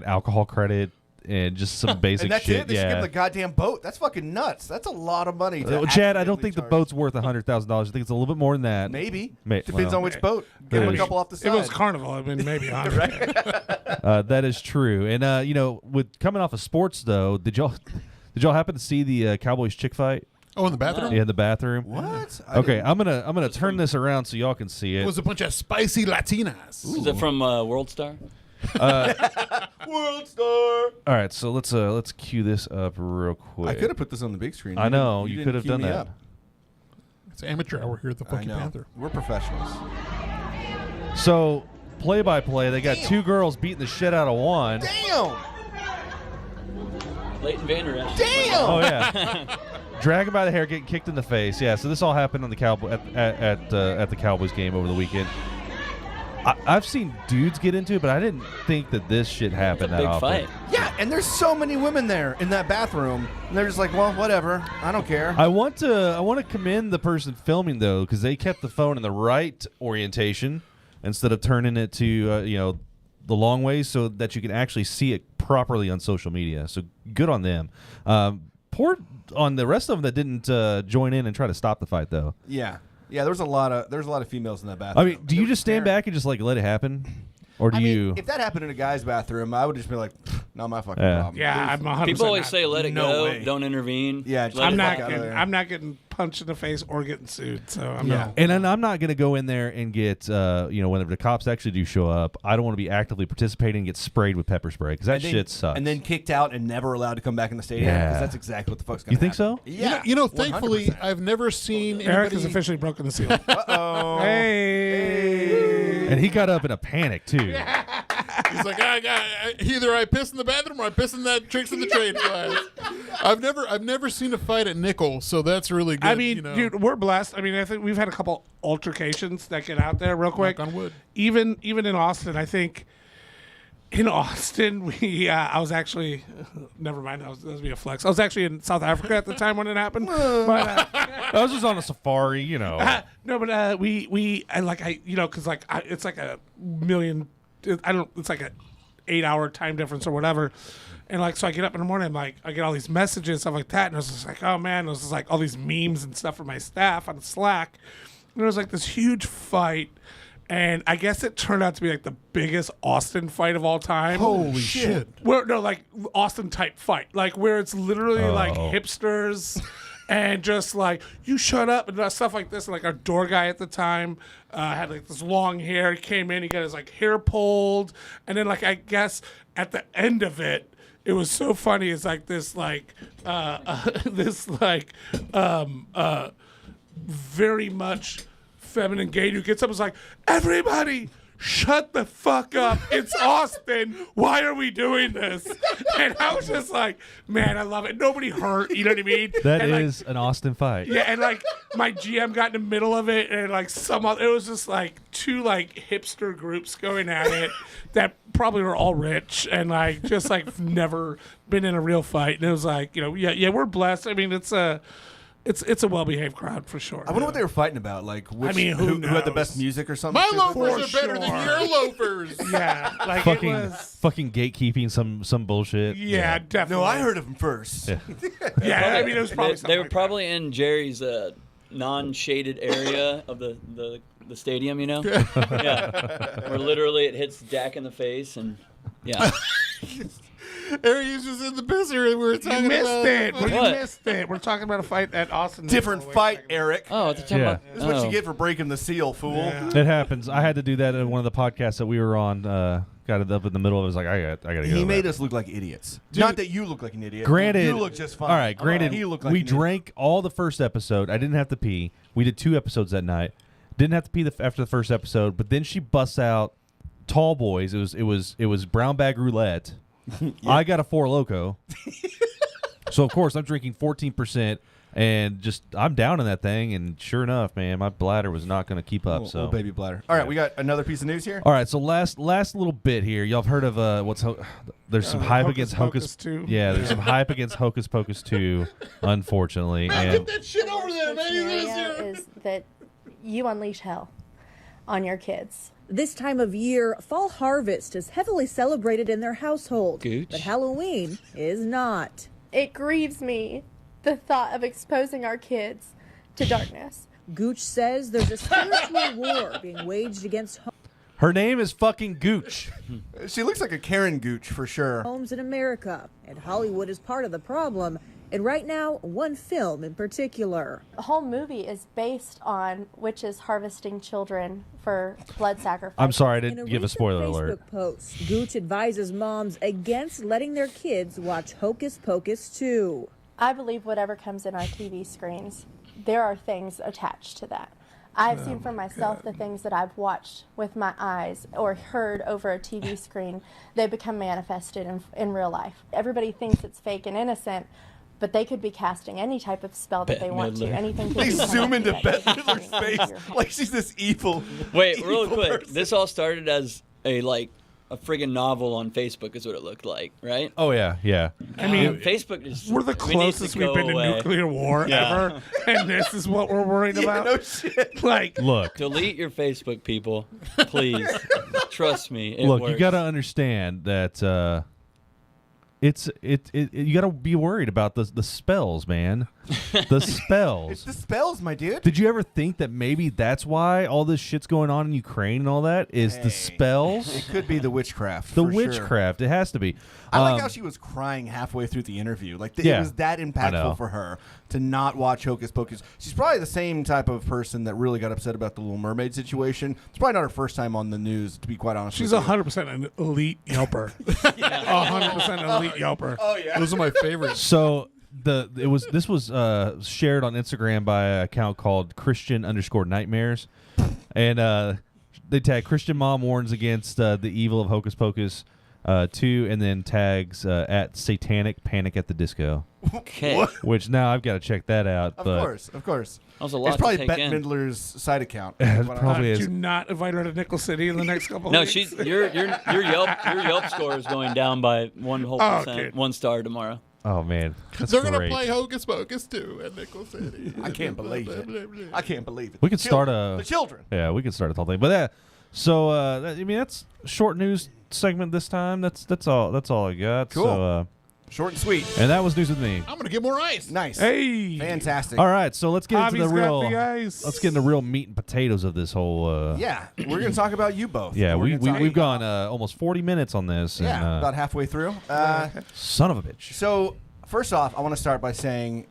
alcohol credit and just some basic And that's shit. it? They should give them the goddamn boat. That's fucking nuts. That's a lot of money. to Chad, I don't accidentally think the charge. boat's worth $100,000. I think it's a little bit more than that. Maybe. Depends Depends on which boat. Give them a Maybe. couple off the If side. it was Carnival, I mean, maybe. That is true. And with coming off of sports though, did y'all happen to see the Cowboys chick fight? Oh, in the bathroom? Yeah, in the bathroom. What? Okay, I'm gonna turn this around so y'all can see It it. was a bunch of spicy Latinas. Is it from World Star? World star. All right, so let's cue this up real quick. I could have put this on the big screen. I know You you didn't could have cue done me that. up. It's amateur hour here at the I Funky know. Panther. We're professionals. So play by play, they got two girls beating the shit out of one. Damn. Leighton Vander Esch. Damn. Oh yeah, drag him by the hair, getting kicked in the face. Yeah, so this all happened on the at the Cowboys game over the weekend. I've seen dudes get into it, but I didn't think that this shit happened that Big often. fight. Yeah, and there's so many women there in that bathroom, and they're just like, well, whatever. I don't care. I want to commend the person filming though, because they kept the phone in the right orientation instead of turning it to the long ways, so that you can actually see it properly on social media. So good on them. Poor on the rest of them that didn't join in and try to stop the fight though. Yeah. Yeah, there's a lot of females in that bathroom. I mean, do you just stand back and just like let it happen, or do you? If that happened in a guy's bathroom, I would just be like, not my fucking Yeah. problem. Yeah, I'm 100%. People always not. say, "Let it No go, way. don't intervene." Yeah, just Let I'm it not fuck out of getting. there. I'm not getting punched in the face or getting sued. So I'm Yeah. not. And then I'm not going to go in there and get, whenever the cops actually do show up, I don't want to be actively participating and get sprayed with pepper spray because that shit sucks. And then kicked out and never allowed to come back in the stadium because Yeah. that's exactly what the fuck's going to You think happen. so? Yeah. You know, thankfully, 100%. I've never seen Eric anybody. has officially broken the seal. Uh-oh. Hey. And he got up in a panic too. He's like, either I piss in the bathroom or I piss in that Tricks in the Trade class. I've never seen a fight at Nickel, so that's really good. I mean, dude, we're blessed. I mean, I think we've had a couple altercations that get out there real quick. Knock on wood. Even in Austin, I think. In Austin, I was actually, never mind, that was be a flex. I was actually in South Africa at the time when it happened. But, I was just on a safari, no, but because it's like a million, it's like a 8-hour time difference or whatever. And so I get up in the morning, I get all these messages, stuff like that. And I was just like, oh man, it was just like all these memes and stuff from my staff on Slack. And there was like this huge fight. And I guess it turned out to be like the biggest Austin fight of all time. holy shit. Austin type fight, where it's literally like hipsters and just like you shut up and stuff like this. And our door guy at the time had this long hair. He came in, he got his hair pulled, and then I guess at the end of it, it was so funny. It's very much feminine gay dude gets up and is like, everybody shut the fuck up. It's Austin. Why are we doing this? And I was just like, man, I love it. Nobody hurt. You know what I mean? That and is an Austin fight. yeah, and my GM got in the middle of it, and it was just two hipster groups going at it that probably were all rich and just never been in a real fight. And it was we're blessed. I mean, it's a well-behaved crowd for sure. I wonder what they were fighting about. who Who had the knows? best music or something? My stupid? loafers are better sure. than your loafers. Yeah, Fucking, it was. fucking gatekeeping some bullshit. Yeah, definitely. No, I heard of him first. Yeah. Yeah, I mean, it was probably They were something probably in Jerry's non-shaded area of the stadium, yeah, where literally it hits Dak in the face, and yeah. Eric was just in the pisser and we were talking You missed about it. What? You missed it. We're talking about a fight at Austin. Different Wait a fight, second. Eric. Oh, it's talking Yeah. about. This is what you get for breaking the seal, fool. Yeah. It happens. I had to do that in one of the podcasts that we were on. Got it up in the middle. I was like, I gotta go. He to made that. us look like idiots. Not that you look like an idiot. Granted, you look just fine. All right, granted, he looked like we an idiot. drank all the first episode. I didn't have to pee. We did 2 episodes that night. Didn't have to pee after the first episode. But then she busts out Tall Boys. It was brown bag roulette. I got a 4 Loko. So of course I'm drinking 14%, and just I'm down in that thing. And sure enough, man, my bladder was not going to keep up. Little baby bladder. All right, we got another piece of news here. All right, so last little bit here. Y'all have heard of there's some hype Hocus against Pocus Hocus 2. Yeah, there's some hype against Hocus Pocus 2, unfortunately. Get And that shit over there, man. Scenario is that you unleash hell on your kids. This time of year, fall harvest is heavily celebrated in their household. Gooch. But Halloween is not. It grieves me, the thought of exposing our kids to darkness. Gooch says there's a spiritual war being waged against her name is fucking Gooch. She looks like a Karen Gooch for sure. homes in America, and Hollywood is part of the problem, and right now, one film in particular. The whole movie is based on witches harvesting children for blood sacrifice. I'm sorry, I In didn't give a recent spoiler Facebook alert. post, Gooch advises moms against letting their kids watch Hocus Pocus 2. I believe whatever comes in our TV screens, there are things attached to that. I've seen for myself the things that I've watched with my eyes or heard over a TV screen, they become manifested in real life. Everybody thinks it's fake and innocent, but they could be casting any type of spell that they want to. Anything could They be zoom into connected to Bette that Midler's TV face screen. like she's this evil. Wait, real evil quick. person. This all started as a friggin' novel on Facebook is what it looked like, right? Oh yeah, yeah. I mean, Facebook is we're the closest we've been to nuclear war ever, and this is what we're worried about. No shit. Like, Look, Delete your Facebook, people. Please. Trust me. It look. works. You got to understand that you got to be worried about the spells, man. The spells. It's the spells, my dude. Did you ever think that maybe that's why all this shit's going on in Ukraine and all that is the spells? It could be the witchcraft. The for sure. witchcraft. It has to be. I like how she was crying halfway through the interview. Like it Yeah, was that I know. impactful for her to not watch Hocus Pocus. She's probably the same type of person that really got upset about the Little Mermaid situation. It's probably not her first time on the news, to be quite honest. she's with you. 100% an elite Yelper. 100% elite Yelper. Oh yeah. Those are my favorites. So this was shared on Instagram by an account called Christian_nightmares, and they tag Christian mom warns against the evil of Hocus Pocus 2, and then tags at Satanic Panic at the Disco. Okay. Which now I've got to check that out. Of but course. That was a lot It's probably to take Bette in. Midler's side account. It But, probably is. Do not invite her to Nickel City in the next couple No, of weeks. she's your Yelp score is going down by 1%, dude. 1 star tomorrow. Oh man, that's They're great. gonna play Hocus Pocus 2 at Nickel City. I can't believe it. I can't believe it. We could start The children. Yeah, we could start a whole thing. But that's short news segment this time. That's all I got. Cool. So, Short and sweet. and that was news with me. I'm gonna get more ice. Nice. Hey. Fantastic. All right, so let's get into Bobby's the real. got the ice. Let's get into the real meat and potatoes of this whole. Yeah, we're going to talk about you both. Yeah, We're gonna talk we've gone almost 40 minutes on this. Yeah, and, about halfway through. son of a bitch. So, first off, I want to start by saying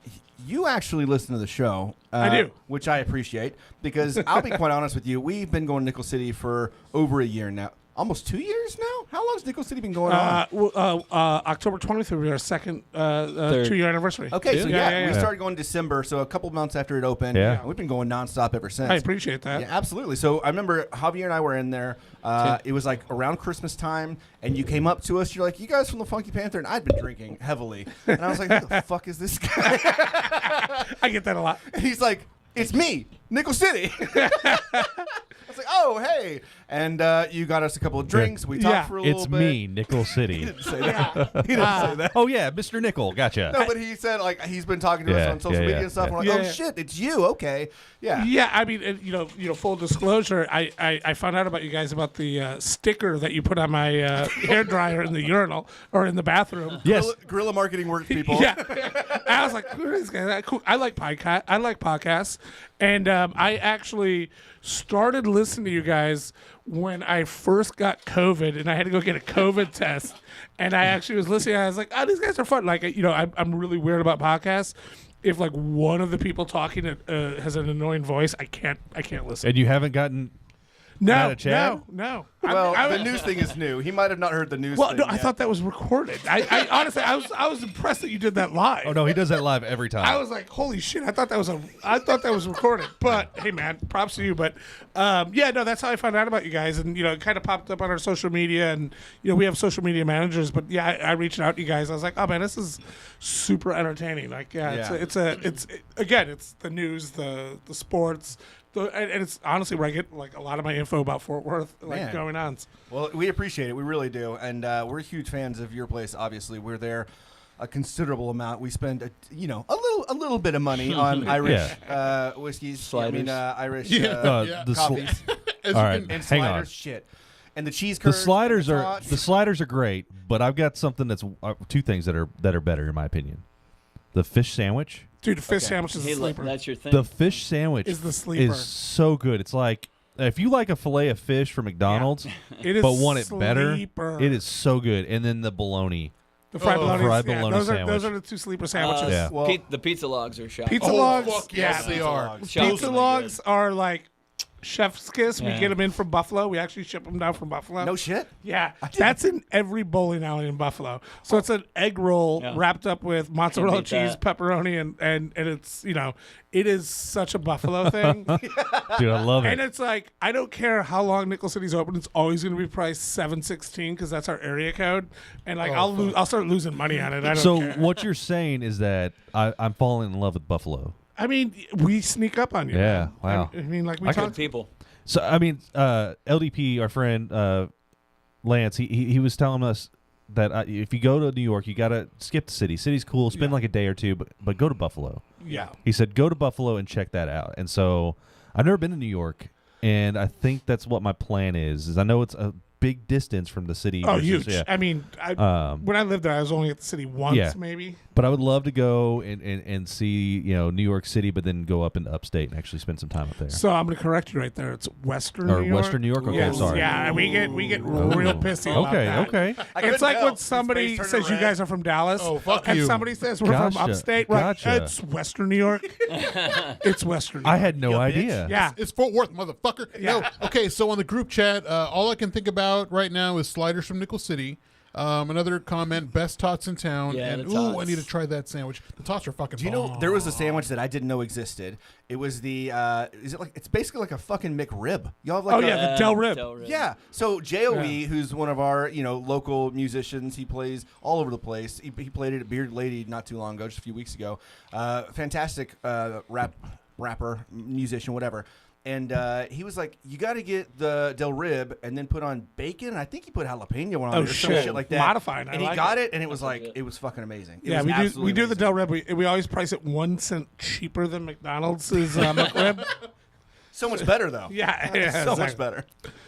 you actually listen to the show. I do. Which I appreciate because I'll be quite honest with you. We've been going to Nickel City for over a year now. Almost 2 years now? How long has Nickel City been going on? October 20th will be our second 2-year anniversary. Okay, so Yeah. we started going December, so a couple months after it opened. Yeah. And we've been going nonstop ever since. I appreciate that. Yeah, absolutely. So I remember Javier and I were in there. It was like around Christmas time, and you came up to us. You're like, "You guys from the Funky Panther?" And I'd been drinking heavily, and I was like, "Who the fuck is this guy?" I get that a lot. And he's like, "It's me, Nickel City." I was like, "Oh, hey!" And you got us a couple of drinks. We talked for a little It's bit. me, Nickel City. He didn't say that. He didn't say that. Oh yeah, Mr. Nickel. Gotcha. No, but he said like he's been talking to us Yeah, on social yeah, media yeah, and stuff. yeah. We're like, Yeah. "Oh shit, it's you." Okay, yeah. Yeah, I mean, and, you know, full disclosure, I found out about you guys about the sticker that you put on my hair dryer in the urinal or in the bathroom. Yes. Guerrilla marketing works, people. Yeah, I was like, who is this guy? Cool. I like podcast. I like podcasts, and I actually started listening to you guys when I first got COVID, and I had to go get a COVID test. And I actually was listening. And I was like, oh, these guys are fun. Like, I'm really weird about podcasts. If like one of the people talking has an annoying voice, I can't listen. And you haven't gotten No, a chat? no. Well, I the news thing is new. He might have not heard the news. Well, thing no, I yet. thought that was recorded. I honestly, I was impressed that you did that live. Oh no, he does that live every time. I was like, holy shit! I thought that was recorded. But hey, man, props to you. But yeah, no, that's how I found out about you guys, and it kind of popped up on our social media, and we have social media managers. But yeah, I reached out to you guys. I was like, oh man, this is super entertaining. Like, it's the news, the sports. And it's honestly where I get like a lot of my info about Fort Worth going on. Well, we appreciate it. We really do, and we're huge fans of your place. Obviously, we're there a considerable amount. We spend a little bit of money on Irish whiskeys. Sliders. Irish the coffees All right, and hang sliders. on. Shit, and the cheese The curds. sliders and are tots. great, but I've got something that's two things that are better in my opinion. The fish sandwich. Dude, the fish sandwich is the Hey, look, sleeper. that's your thing. The fish sandwich Is the sleeper. is so good. It's like if you like a fillet of fish from McDonald's, It is but want it better, sleeper. it is so good. And then the bologna. The fried bologna. fried Yeah, bologna those sandwich. are the two sleeper sandwiches. Yeah. Well, the pizza logs are shot. Pizza Oh, logs. fuck yes, they are. logs. Pizza logs are like chef's kiss. We Yeah. get them in from Buffalo. We actually ship them down from Buffalo. no shit. Yeah, that's in every bowling alley in Buffalo. So it's an egg roll Yeah. wrapped up with mozzarella beat cheese, that. pepperoni, and it's it is such a Buffalo thing. Dude, I love And it. it's like, I don't care how long Nickel City's open, it's always going to be priced $7.16 because that's our area code. And like, I'll start losing money on it. I don't So care. what you're saying is that I'm falling in love with Buffalo. I mean, we sneak up on you. Yeah, man. wow. I mean, like we Good talked. people. So I mean, LDP, our friend Lance, he was telling us that if you go to New York, you gotta skip the city. City's cool, spend like a day or two, but go to Buffalo. Yeah. He said go to Buffalo and check that out. And so I've never been to New York, and I think that's what my plan is. I know it's a big distance from the city. Oh, versus- huge. Yeah. I mean, when I lived there, I was only at the city once, Yeah. maybe. But I would love to go and see New York City, but then go up into upstate and actually spend some time up there. So I'm going to correct you right there. It's Western Or New York. Western New York? Okay, Yes. sorry. Yeah, we get real pissy about Okay, that. okay. It's like when somebody says you guys are from Dallas, Oh, fuck and you. somebody says we're from Gotcha, upstate. Right? gotcha. It's Western New York. It's Western New I York. had no idea. Yeah. It's Fort Worth, motherfucker. Yeah. No. Okay, so on the group chat, all I can think about right now is sliders from Nickel City. Another comment: best tots in town. Yeah, and the tots. I need to try that sandwich. The tots are fucking. Do you know bomb. there was a sandwich that I didn't know existed? It was the it's basically like a fucking McRib. Y'all have like Oh, a, yeah, the Del Rib. Yeah. So Joe, who's one of our local musicians, he plays all over the place. He played it at Bearded Lady not too long ago, just a few weeks ago. Fantastic rapper, musician, whatever. And he was like, "You got to get the Del Rib and then put on bacon." I think he put jalapeno on it or some shit like that. Modified. And he got it, and it was like it was fucking amazing. It Yeah, was we absolutely do the amazing. Del Rib. We always price it 1 cent cheaper than McDonald's McRib. So much better though. Yeah, so much exactly. better.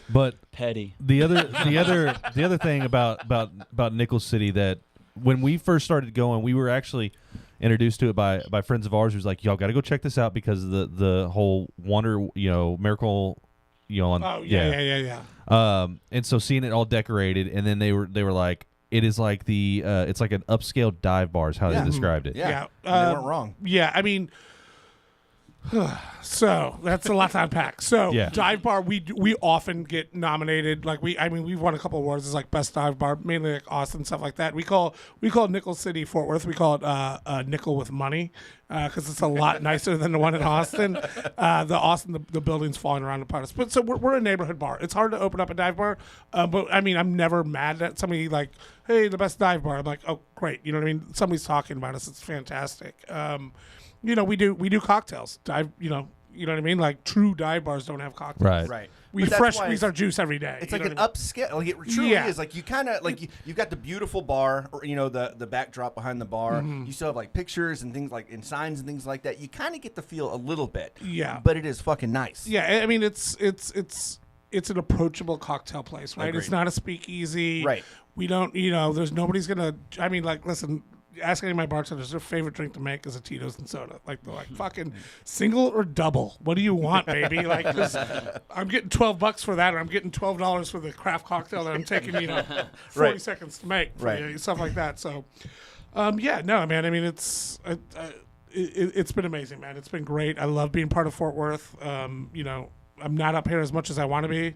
But Petty. the other thing about Nickel City, that when we first started going, we were actually introduced to it by friends of ours who's like, y'all got to go check this out because of the whole wonder, miracle, on Oh yeah. and so seeing it all decorated, and then they were like, it is like it's like an upscale dive bar is how Yeah. they described it. Yeah, Yeah, and they weren't wrong. Yeah, I mean, so that's a lot to unpack. So Yeah. dive bar, we often get nominated. Like we've won a couple awards as like best dive bar, mainly like Austin, stuff like that. We call Nickel City Fort Worth. We call it Nickel with money because it's a lot nicer than the one in Austin. The Austin, the building's falling around upon us. But so we're a neighborhood bar. It's hard to open up a dive bar, but I mean, I'm never mad at somebody like, hey, the best dive bar. I'm like, oh, great. You know what I mean? Somebody's talking about us. It's fantastic. We do cocktails. Dive, you know what I mean? Like true dive bars don't have cocktails. Right. We But that's fresh why squeeze our juice every day. It's you like know an what upscale. Like it truly Yeah. is. Like you kind of like you've got the beautiful bar, or the backdrop behind the bar. Mm-hmm. You still have like pictures and things like and signs and things like that. You kind of get the feel a little bit. Yeah. But it is fucking nice. Yeah, I mean it's an approachable cocktail place, right? Agreed. It's not a speakeasy. Right. We don't, there's nobody's gonna. I mean, like, listen. Ask any of my bartenders, their favorite drink to make is a Tito's and soda. Like they're like, fucking single or double. What do you want, baby? Like, I'm getting $12 for that, or I'm getting $12 for the craft cocktail that I'm taking, 40 Right. seconds to make, for Right. you, stuff like that. So, no, man. I mean, it's been amazing, man. It's been great. I love being part of Fort Worth. I'm not up here as much as I want to be.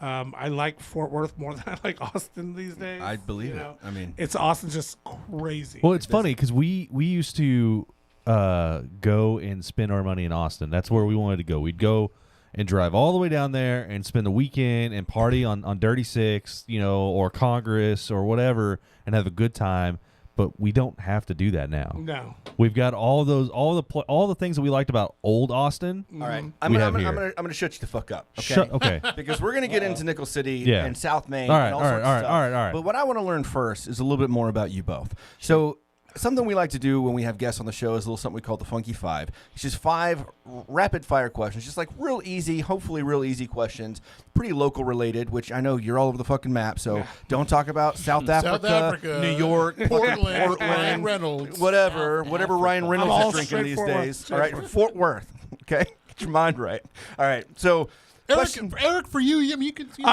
I like Fort Worth more than I like Austin these days. I believe it. I mean, It's Austin's just crazy. Well, it's funny because we used to go and spend our money in Austin. That's where we wanted to go. We'd go and drive all the way down there and spend the weekend and party on Dirty Six, or Congress or whatever, and have a good time. But we don't have to do that now. No. We've got all the things that we liked about old Austin. all right. We I'm have gonna, here. I'm gonna shut you the fuck up. Okay. Okay. Because we're gonna get into Nickel City Yeah. and South Main. All right, and all all right, sorts of all right, stuff. all right, all right. But what I want to learn first is a little bit more about you both. So. Something we like to do when we have guests on the show is a little something we call the Funky Five. It's just 5 rapid fire questions, just like real easy, hopefully real easy questions, pretty local related, which I know you're all over the fucking map, so don't talk about South Africa, New York, Portland, Ryan Portland, Reynolds. whatever Ryan Reynolds all is drinking straight these Fort Worth, days. straight All right, Fort Worth. Okay, get your mind right. All right, so Eric, for you, I mean, you can see.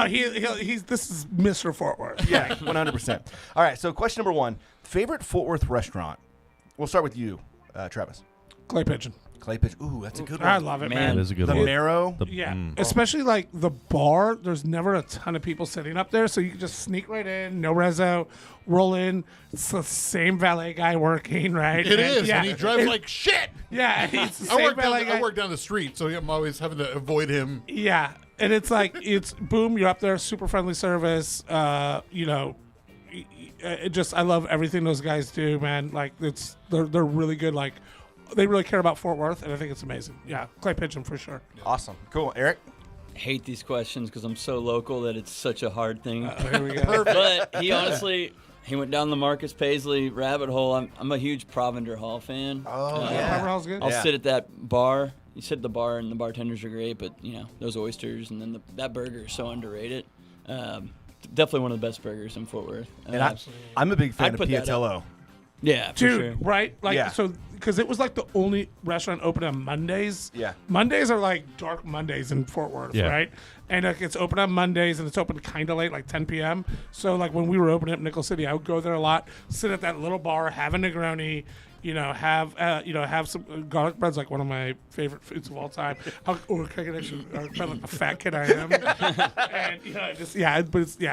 He's this is Mr. Fort Worth. Yeah, 100%. All right, so question number 1. Favorite Fort Worth restaurant? We'll start with you, Travis. Clay pigeon. Clay Pigeon. Ooh, that's a good one. I love it, man. That is a good The one. marrow. Especially like the bar. There's never a ton of people sitting up there, so you can just sneak right in, no rezo, roll in. It's the same valet guy working, right? It is, and he drives like shit. Yeah, he's the I same valet guy. I work down the street, so I'm always having to avoid him. Yeah, and it's like it's boom. You're up there, super friendly service. You know, it just I love everything those guys do, man. Like they're really good. Like they really care about Fort Worth, and I think it's amazing. Yeah, Clay Pigeon for sure. Awesome. Cool. Eric? Hate these questions because I'm so local that it's such a hard thing. Here we go. But he honestly, he went down the Marcus Paisley rabbit hole. I'm a huge Provender Hall fan. Pepper Hall's good. I'll sit at that bar. You sit at the bar, and the bartenders are great, but you know those oysters, and then that burger is so underrated. Definitely one of the best burgers in Fort Worth. And I'm a big fan I'd of put that Piatello. Yeah, for Dude, sure. right? Like, Yeah. so, because it was like the only restaurant open on Mondays. Yeah. Mondays are like dark Mondays in Fort Worth, Yeah. right? And like, it's open on Mondays and it's open kind of late, like 10 p.m. So, like, when we were opening up Nickel City, I would go there a lot, sit at that little bar, have a Negroni, have some garlic bread's like one of my favorite foods of all time. Or can I actually, like the fat kid I am. And,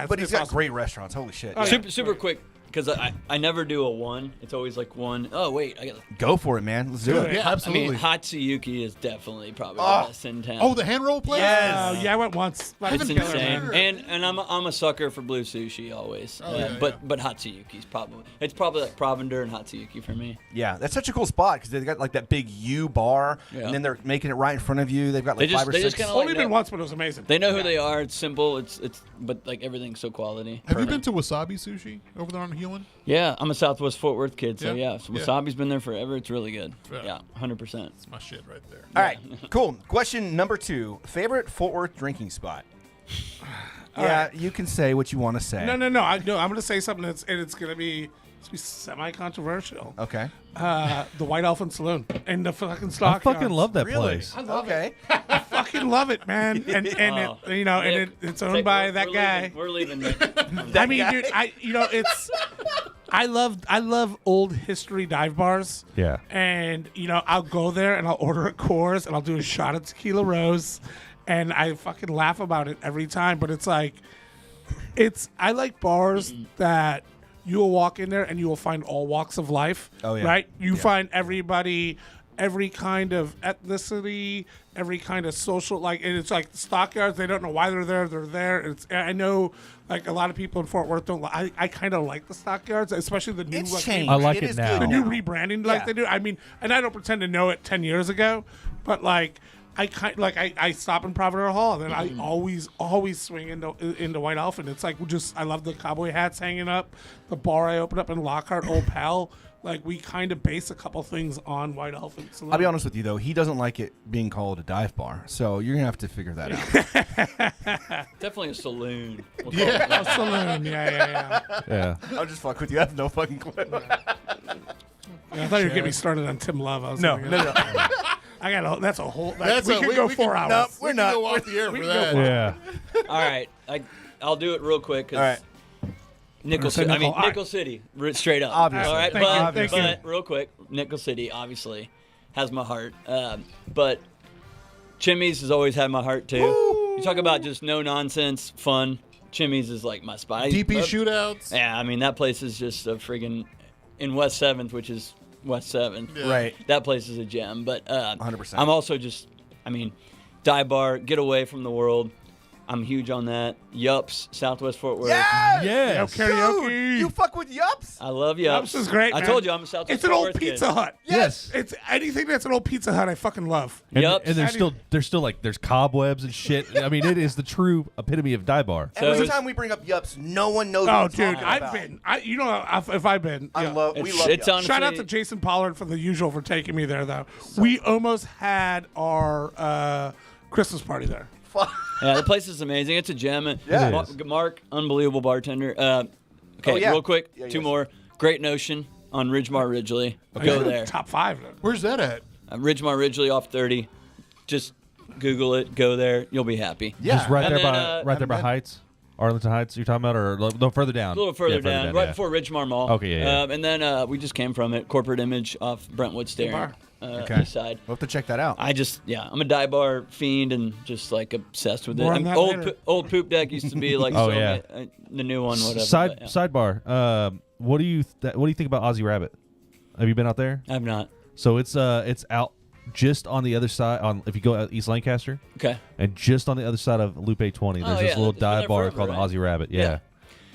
But he's got great restaurants. Holy shit. Super quick, because I never do a one. It's always like one. Oh, wait. I got Go for it, man. Let's do it. Yeah, I absolutely. mean, Hatsuyuki is definitely probably the best in town. Oh, the hand roll place? Yes. Yeah, I went once. It's Killer, insane, man. and I'm a sucker for blue sushi always. But Hatsuyuki's probably like Provender and Hatsuyuki for me. Yeah, that's such a cool spot because they've got like that big U bar, and then they're making it right in front of you. They've got like They just- 5 or they 6. just kinda Only like been that. once, but it was amazing. They know who they are. It's simple. But like everything's so quality. Have you been to Wasabi Sushi over there on Hewlin? Yeah, I'm a Southwest Fort Worth kid, so Yeah. yeah. So Wasabi's been there forever. It's really good. Yeah. Yeah, 100%. It's my shit right there. All right, cool. Question number 2. Favorite Fort Worth drinking spot? Yeah, you can say what you want to say. No. I'm going to say something it's going to be semi-controversial. Okay. The White Elephant Saloon and the fucking I stock. fucking love that place. I love Okay. it. I fucking love it, man. And it's owned by that guy. We're leaving. Nick. I mean, dude, I love old history dive bars. Yeah. And I'll go there and I'll order a Coors and I'll do a shot of tequila rose, and I fucking laugh about it every time. But it's like, I like bars that you will walk in there and you will find all walks of life. Oh, yeah. Right? You find everybody, every kind of ethnicity, every kind of social, like, and it's like the stockyards, they don't know why they're there. They're there. I know, like, a lot of people in Fort Worth don't. I kind of like the stockyards, especially the new. It's like, changed. I like It it is now. good the new rebranding like Yeah. they do. I mean, and I don't pretend to know it 10 years ago, but like I stop in Providence Hall, and then I always swing into White Elephant. It's like I love the cowboy hats hanging up. The bar I opened up in Lockhart, Old Pal. Like, we kind of base a couple things on White Elephant Saloon. I'll be honest with you, though. He doesn't like it being called a dive bar. So you're going to have to figure that out. Definitely a saloon. We'll call Yeah. it that. Saloon, yeah. Yeah. I'll just fuck with you. I have no fucking clue. I thought you were getting me started on Tim Love. I was No. I got that's a whole. That's we a- could we- go we 4 can- hours. No, We we're can not. go off the air we for can go that. for it. Yeah. All right, I'll do it real quick. 'Cause All right. Nickel say City. Nickel. All right. Nickel City, straight up. Obviously. All right, Thank you. but real quick, Nickel City obviously has my heart. But Chimmy's has always had my heart too. You talk about just no nonsense fun. Chimmy's is like my spot. DP shootouts. Yeah, I mean that place is just a friggin' in West 7th, which is West 7th. Yeah. Right. That place is a gem. But 100%. I'm also just, dive bar, get away from the world. I'm huge on that. Yups, Southwest Fort Worth. Yes! Yes. Yo, karaoke. Dude, you fuck with Yups? I love Yups. Yups is great. I man. told you I'm a Southwest It's an Fort old Worth Pizza kid. Hut. Yes. It's anything that's an old Pizza Hut. I fucking love. And, Yup. and there's still like there's cobwebs and shit. I mean, it is the true epitome of dive bar. So Every it's- time we bring up Yups, no one knows what Oh, we're dude, talking I've about. been. If I've been. We yeah. love it's Yups. honestly, Shout out to Jason Pollard from The Usual for taking me there, though. We almost had our Christmas party there. Yeah, the place is amazing. It's a gem. Yeah. It Mark, unbelievable bartender. Okay, yeah. real quick, Yeah, two yes. more. Great Notion on Ridgemar Ridgely. Go there. Top 5. Where's that at? Ridgemar Ridgely off 30. Just Google it, go there, you'll be happy. Yeah. Just right And there then, by right there by then- Heights, Arlington Heights. You're talking about, or no further down? A little further Yeah, down, right yeah. before Ridgemar Mall. Okay, yeah. And then we just came from it, Corporate Image off Brentwood Staring, Okay. east side. We'll have to check that out. I'm a dive bar fiend and just like obsessed with it. More on that later. Old Poop Deck used to be like Oh, yeah. the new one, whatever. Side but, yeah. Sidebar. What do you think about Aussie Rabbit? Have you been out there? I've not. So it's out just on the other side. On if you go out East Lancaster, Okay. and just on the other side of Loop 820, there's Oh, this yeah, little it's been dive there bar forever, called the right? Aussie Rabbit. Yeah.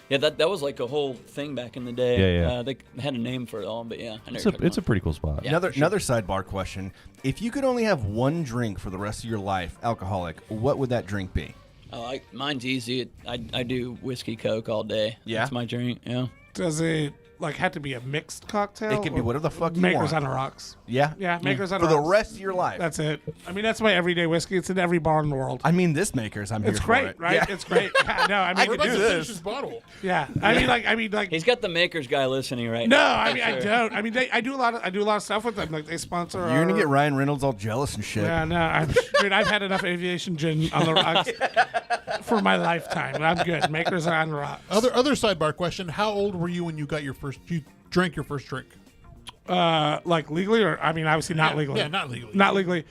Yeah, that was like a whole thing back in the day. Yeah, yeah. They had a name for it all, but yeah, I know It's you're a talking about. pretty cool spot. Yeah, another for sure. another sidebar question: if you could only have one drink for the rest of your life, alcoholic, what would that drink be? Oh, mine's easy. I do whiskey Coke all day. Yeah? That's my drink. Yeah. Does it like have to be a mixed cocktail? It can be or whatever the fuck you Makers want. on the rocks. Yeah. Yeah, Makers on For the the rocks. rest of your life. That's it. I mean, that's my everyday whiskey. It's in every bar in the world. I mean, this Makers. I'm It's here great, for it. right? Yeah. It's great. Yeah, no, I mean, We're about do to this. finish this bottle. yeah. I mean, like. He's got the Makers guy listening right No, now. I mean, I don't. I mean, I do a lot of stuff with them. Like they sponsor. You're gonna get Ryan Reynolds all jealous and shit. Yeah, no, dude, I've had enough aviation gin on the rocks for my lifetime. I'm good. Makers are on the rocks. Other sidebar question: how old were you when you drank your first drink? Like legally, or I mean, obviously not legally. Yeah, not legally. Not legally.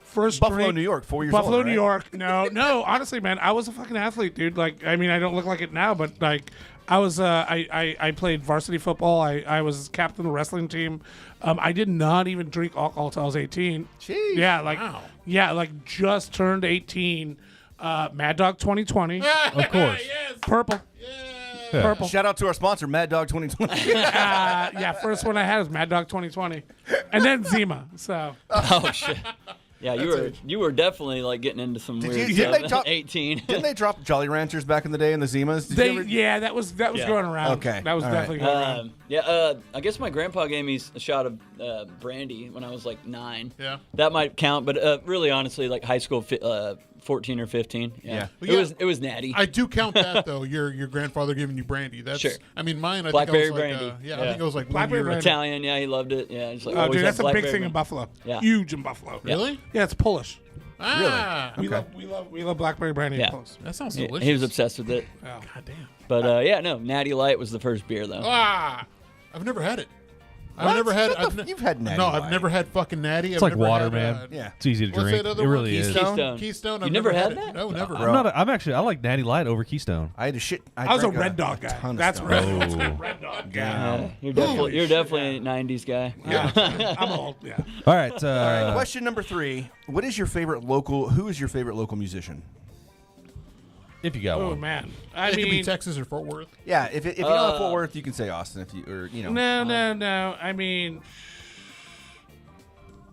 First Buffalo, drink, New York, 4 years Buffalo, old. New right? York. No. Honestly, man, I was a fucking athlete, dude. Like, I mean, I don't look like it now, but like, I was. I played varsity football. I was captain of the wrestling team. I did not even drink alcohol till I was 18. Jeez. Yeah, like, Wow. yeah, like just turned 18. Mad Dog 2020. Of course. Purple. Yeah. Purple. Shout out to our sponsor, Mad Dog 2020. Yeah, first one I had was Mad Dog 2020, and then Zima. So Oh shit. Yeah, you were definitely like getting into some weird didn't stuff. they drop- 18. Didn't they drop Jolly Ranchers back in the day in the Zimas? Did you ever- yeah, that was Yeah. going around. Okay, that was all right. definitely going around. I guess my grandpa gave me a shot of brandy when I was like 9. Yeah. That might count, but really, honestly, like high school, 14 or 15. Yeah. Well, It was natty. I do count that though. Your grandfather giving you brandy. That's. Sure. I mean, mine. I Blackberry think I was like, brandy. I Yeah. think it was like Blackberry 1 year. brandy. Italian, yeah, he loved it. Yeah, he's like, Oh, always dude, had that's a big blackberry thing in brandy. Buffalo. Yeah. Huge in Buffalo. Really? Yeah, it's Polish. Ah, We love blackberry brandy. Yeah. In Polish. that sounds He delicious. was obsessed with it. Yeah. God damn. But yeah, no, Natty Light was the first beer though. Ah, I've never had it. What? I've never had. What the you've had Natty No, Light. I've never had fucking Natty. It's like water, man. Yeah. It's easy to What's drink. that other It one? really is. Keystone. Keystone. You I've never had it. that? No, never. I'm a Natty Light over Keystone. I had to shit. I was a drank Red Dog guy. ton of That's stuff. Red, Oh. that's a Red Dog guy. You're definitely a 90s guy. I'm old. Yeah. All right. All right, question number 3. Who is your favorite local musician? If you got Oh one. man. I It could be mean, Texas or Fort Worth. Yeah, if you don't have Fort Worth, you can say Austin. If you or you know. no. I mean,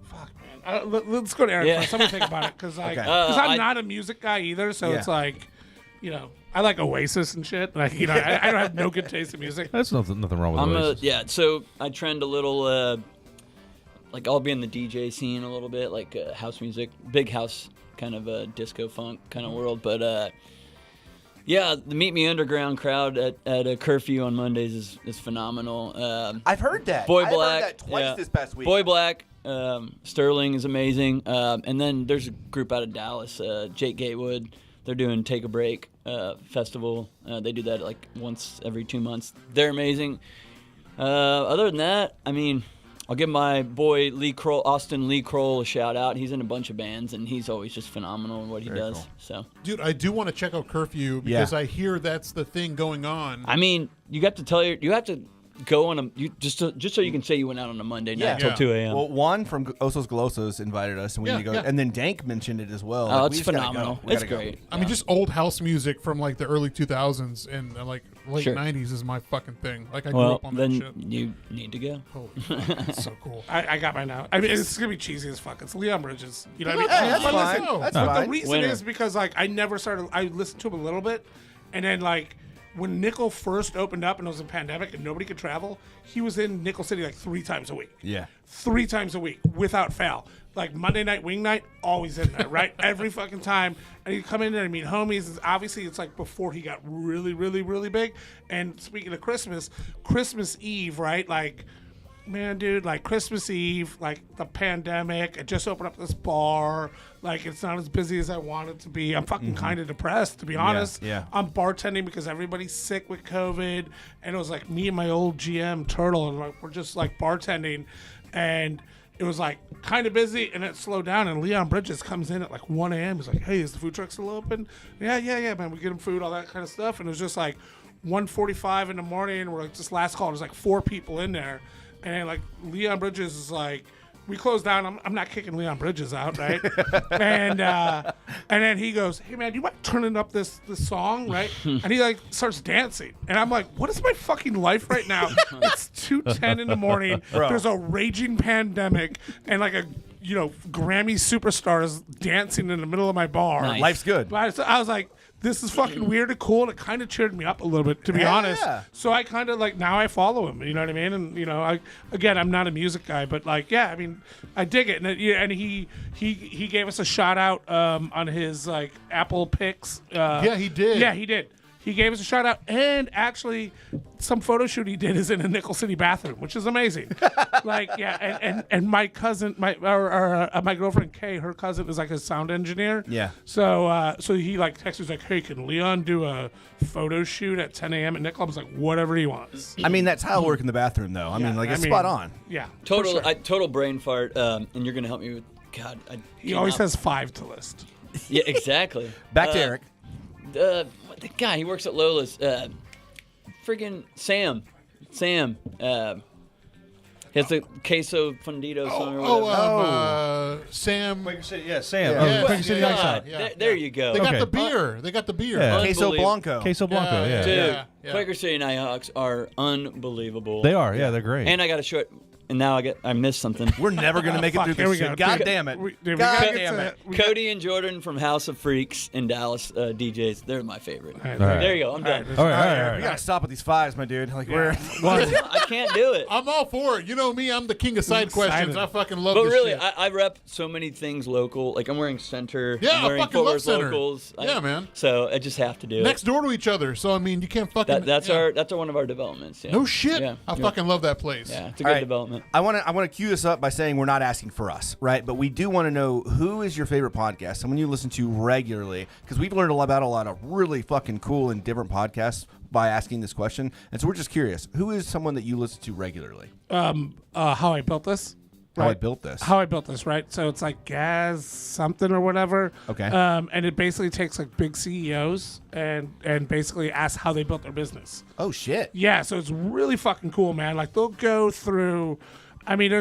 fuck, man. Let's go to Eric Yeah. first. I'm gonna think about it because Okay. I'm not a music guy either. So Yeah. it's like, I like Oasis and shit. Like, I don't have no good taste in music. That's nothing wrong with Oasis. So I trend a little, like I'll be in the DJ scene a little bit, like house music, big house kind of disco funk kind of world. But yeah, the Meet Me Underground crowd at a curfew on Mondays is phenomenal. I've heard that. Boy I've Black, heard that twice yeah. this past week. Boy Black, Sterling is amazing, and then there's a group out of Dallas, Jake Gatewood. They're doing Take a Break festival. They do that like once every 2 months. They're amazing. Other than that, I mean, I'll give my boy Austin Lee Kroll, a shout out. He's in a bunch of bands, and he's always just phenomenal in what he does. cool. So, Dude, I do want to check out Curfew because I hear that's the thing going on. I mean, you have to go on just so you can say you went out on a Monday night Yeah. until 2 a.m. Well, Juan from Osos Golosos invited us, and we need to go. Yeah. And then Dank mentioned it as well. Oh, Like, it's we just gotta phenomenal. go. We It's gotta go. great. I mean, just old house music from like the early 2000s and like late Sure. 90s is my fucking thing. Like I grew Well, up on that then shit. you need to go. Holy fuck, it's so cool. I got mine now. I mean, it's gonna be cheesy as fuck. It's Leon Bridges. You know what I mean? Yeah, that's But fine. listen, That's but the fine. reason Winner. is because like I never started. I listened to him a little bit, and then like when Nickel first opened up and it was a pandemic and nobody could travel, he was in Nickel City like 3 times a week. Yeah. 3 times a week without fail. Like Monday night wing night, always in there, right? Every fucking time. And he'd come in there and meet homies. Obviously, it's like before he got really, really, really big. And speaking of Christmas Eve, right? Like man, dude, like Christmas Eve, like the pandemic, I just opened up this bar. Like, it's not as busy as I want it to be. I'm fucking kind of depressed, to be honest. yeah. I'm bartending because everybody's sick with COVID. And it was like me and my old GM, Turtle, and like, we're just like bartending. And it was like kind of busy, and it slowed down. And Leon Bridges comes in at like 1 a.m. He's like, hey, is the food truck still open? Yeah, man. We get him food, all that kind of stuff. And it was just like 1:45 in the morning. We're like, this last call, there's like 4 people in there. And then, like, Leon Bridges is like, we closed down. I'm not kicking Leon Bridges out, right? and then he goes, hey, man, do you mind turning up this song, right? And he, like, starts dancing. And I'm like, what is my fucking life right now? It's 2:10 in the morning. Bro. There's a raging pandemic. And, like, a, Grammy superstar is dancing in the middle of my bar. Nice. Life's good. But I was like, this is fucking weird and cool, and it kind of cheered me up a little bit, to be Yeah. honest. So I kind of like, now I follow him, you know what I mean? And I'm not a music guy, but like, yeah, I mean, I dig it. And he gave us a shout out on his like Apple Picks. Yeah, he did. Yeah, he did. He gave us a shout out, and actually, some photo shoot he did is in a Nickel City bathroom, which is amazing. Like, yeah, and my cousin, my girlfriend Kay, her cousin is like a sound engineer. Yeah. So he like texted me, like, hey, can Leon do a photo shoot at 10 a.m. at Nickel? I was like, whatever he wants. I mean, that's how I work in the bathroom, though. I mean, like, it's spot on. Yeah. Total, for sure. total brain fart. And you're gonna help me with God. He always has 5 to list. Yeah, exactly. Back to Eric. The guy, he works at Lola's. Friggin' Sam. He has the queso fundido song or whatever. Sam. Quaker City, yeah, Sam. Yeah. Oh, Quaker City Yeah. Outside. Yeah. There you go. They got Okay. the beer. They got the beer. Yeah. Queso Unbelievable. Blanco. Queso Blanco, yeah. Dude, Yeah. Quaker City Nighthawks are unbelievable. They are, yeah, they're great. And I got a short. And now I missed something. We're never going to make it Fuck, through here we this shit. go. God damn it. We God gotta get damn to it. we got- Cody and Jordan from House of Freaks in Dallas DJs. They're my favorite. All right, All right. There you go. I'm done. all right. We got to stop with these 5s, my dude. Like, we're. I can't do it. I'm all for it. You know me. I'm the king of side questions. I fucking love But this really, shit. I rep so many things local. Like I'm wearing Center. Yeah, I'm I wearing fucking love Tober's Center. locals. Yeah, man. So I just have to do Next it. door to each other. So, I mean, you can't fucking. That's yeah. our one of our developments. Yeah. No shit. Yeah. I Yeah. fucking love that place. Yeah, it's a All good right. development. I want to cue this up by saying we're not asking for us, right? But we do want to know who is your favorite podcast, someone you listen to regularly, because we've learned about a lot of really fucking cool and different podcasts by asking this question. And so we're just curious, who is someone that you listen to regularly? How I built this. How I built this. How I built this, right? So it's like Gaz something or whatever. Okay. And it basically takes like big CEOs and basically asks how they built their business. Oh shit. Yeah, so it's really fucking cool, man. Like they'll go through. I mean,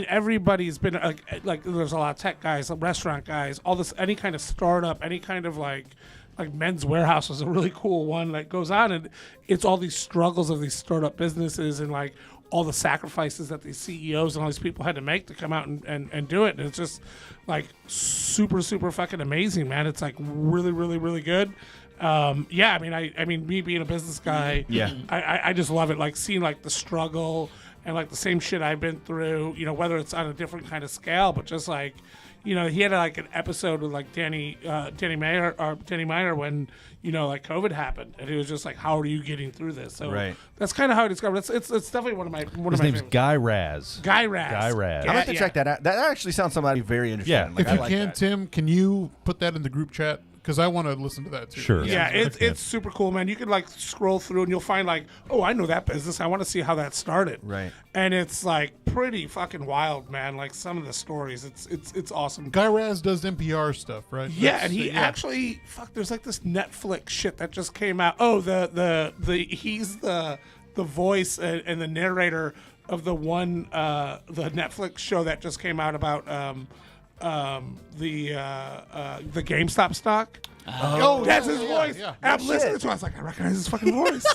everybody's been like there's a lot of tech guys, restaurant guys, all this, any kind of startup, any kind of like Men's Warehouse was a really cool one that goes on, and it's all these struggles of these startup businesses and like all the sacrifices that these CEOs and all these people had to make to come out and do it. And it's just like super, super fucking amazing, man. It's like really, really, really good. Yeah, I mean, me being a business guy, Yeah. I just love it. Like seeing like the struggle and like the same shit I've been through, whether it's on a different kind of scale, but just like, he had like an episode with like Danny Meyer when, like COVID happened, and he was just like, how are you getting through this? So Right. that's kind of how I discovered it. It's definitely one of my His my name's favorites. Guy Raz. Guy Raz. Guy Raz. I'd like to Yeah. check that out. That actually sounds somebody very interesting. Yeah. Like, If I you like can, that. Tim, can you put that in the group chat? Because I want to listen to that too. Sure. Yeah, it's super cool, man. You can like scroll through and you'll find like, oh, I know that business. I want to see how that started. Right. And it's like pretty fucking wild, man. Like some of the stories, it's awesome. Guy Raz does NPR stuff, right? Yeah, That's- and he actually there's like this Netflix shit that just came out. Oh, he's the voice and the narrator of the Netflix show that just came out about the GameStop stock. Oh, That's yeah, his yeah, voice. yeah. And I'm listening to it. I was like, I recognize his fucking voice.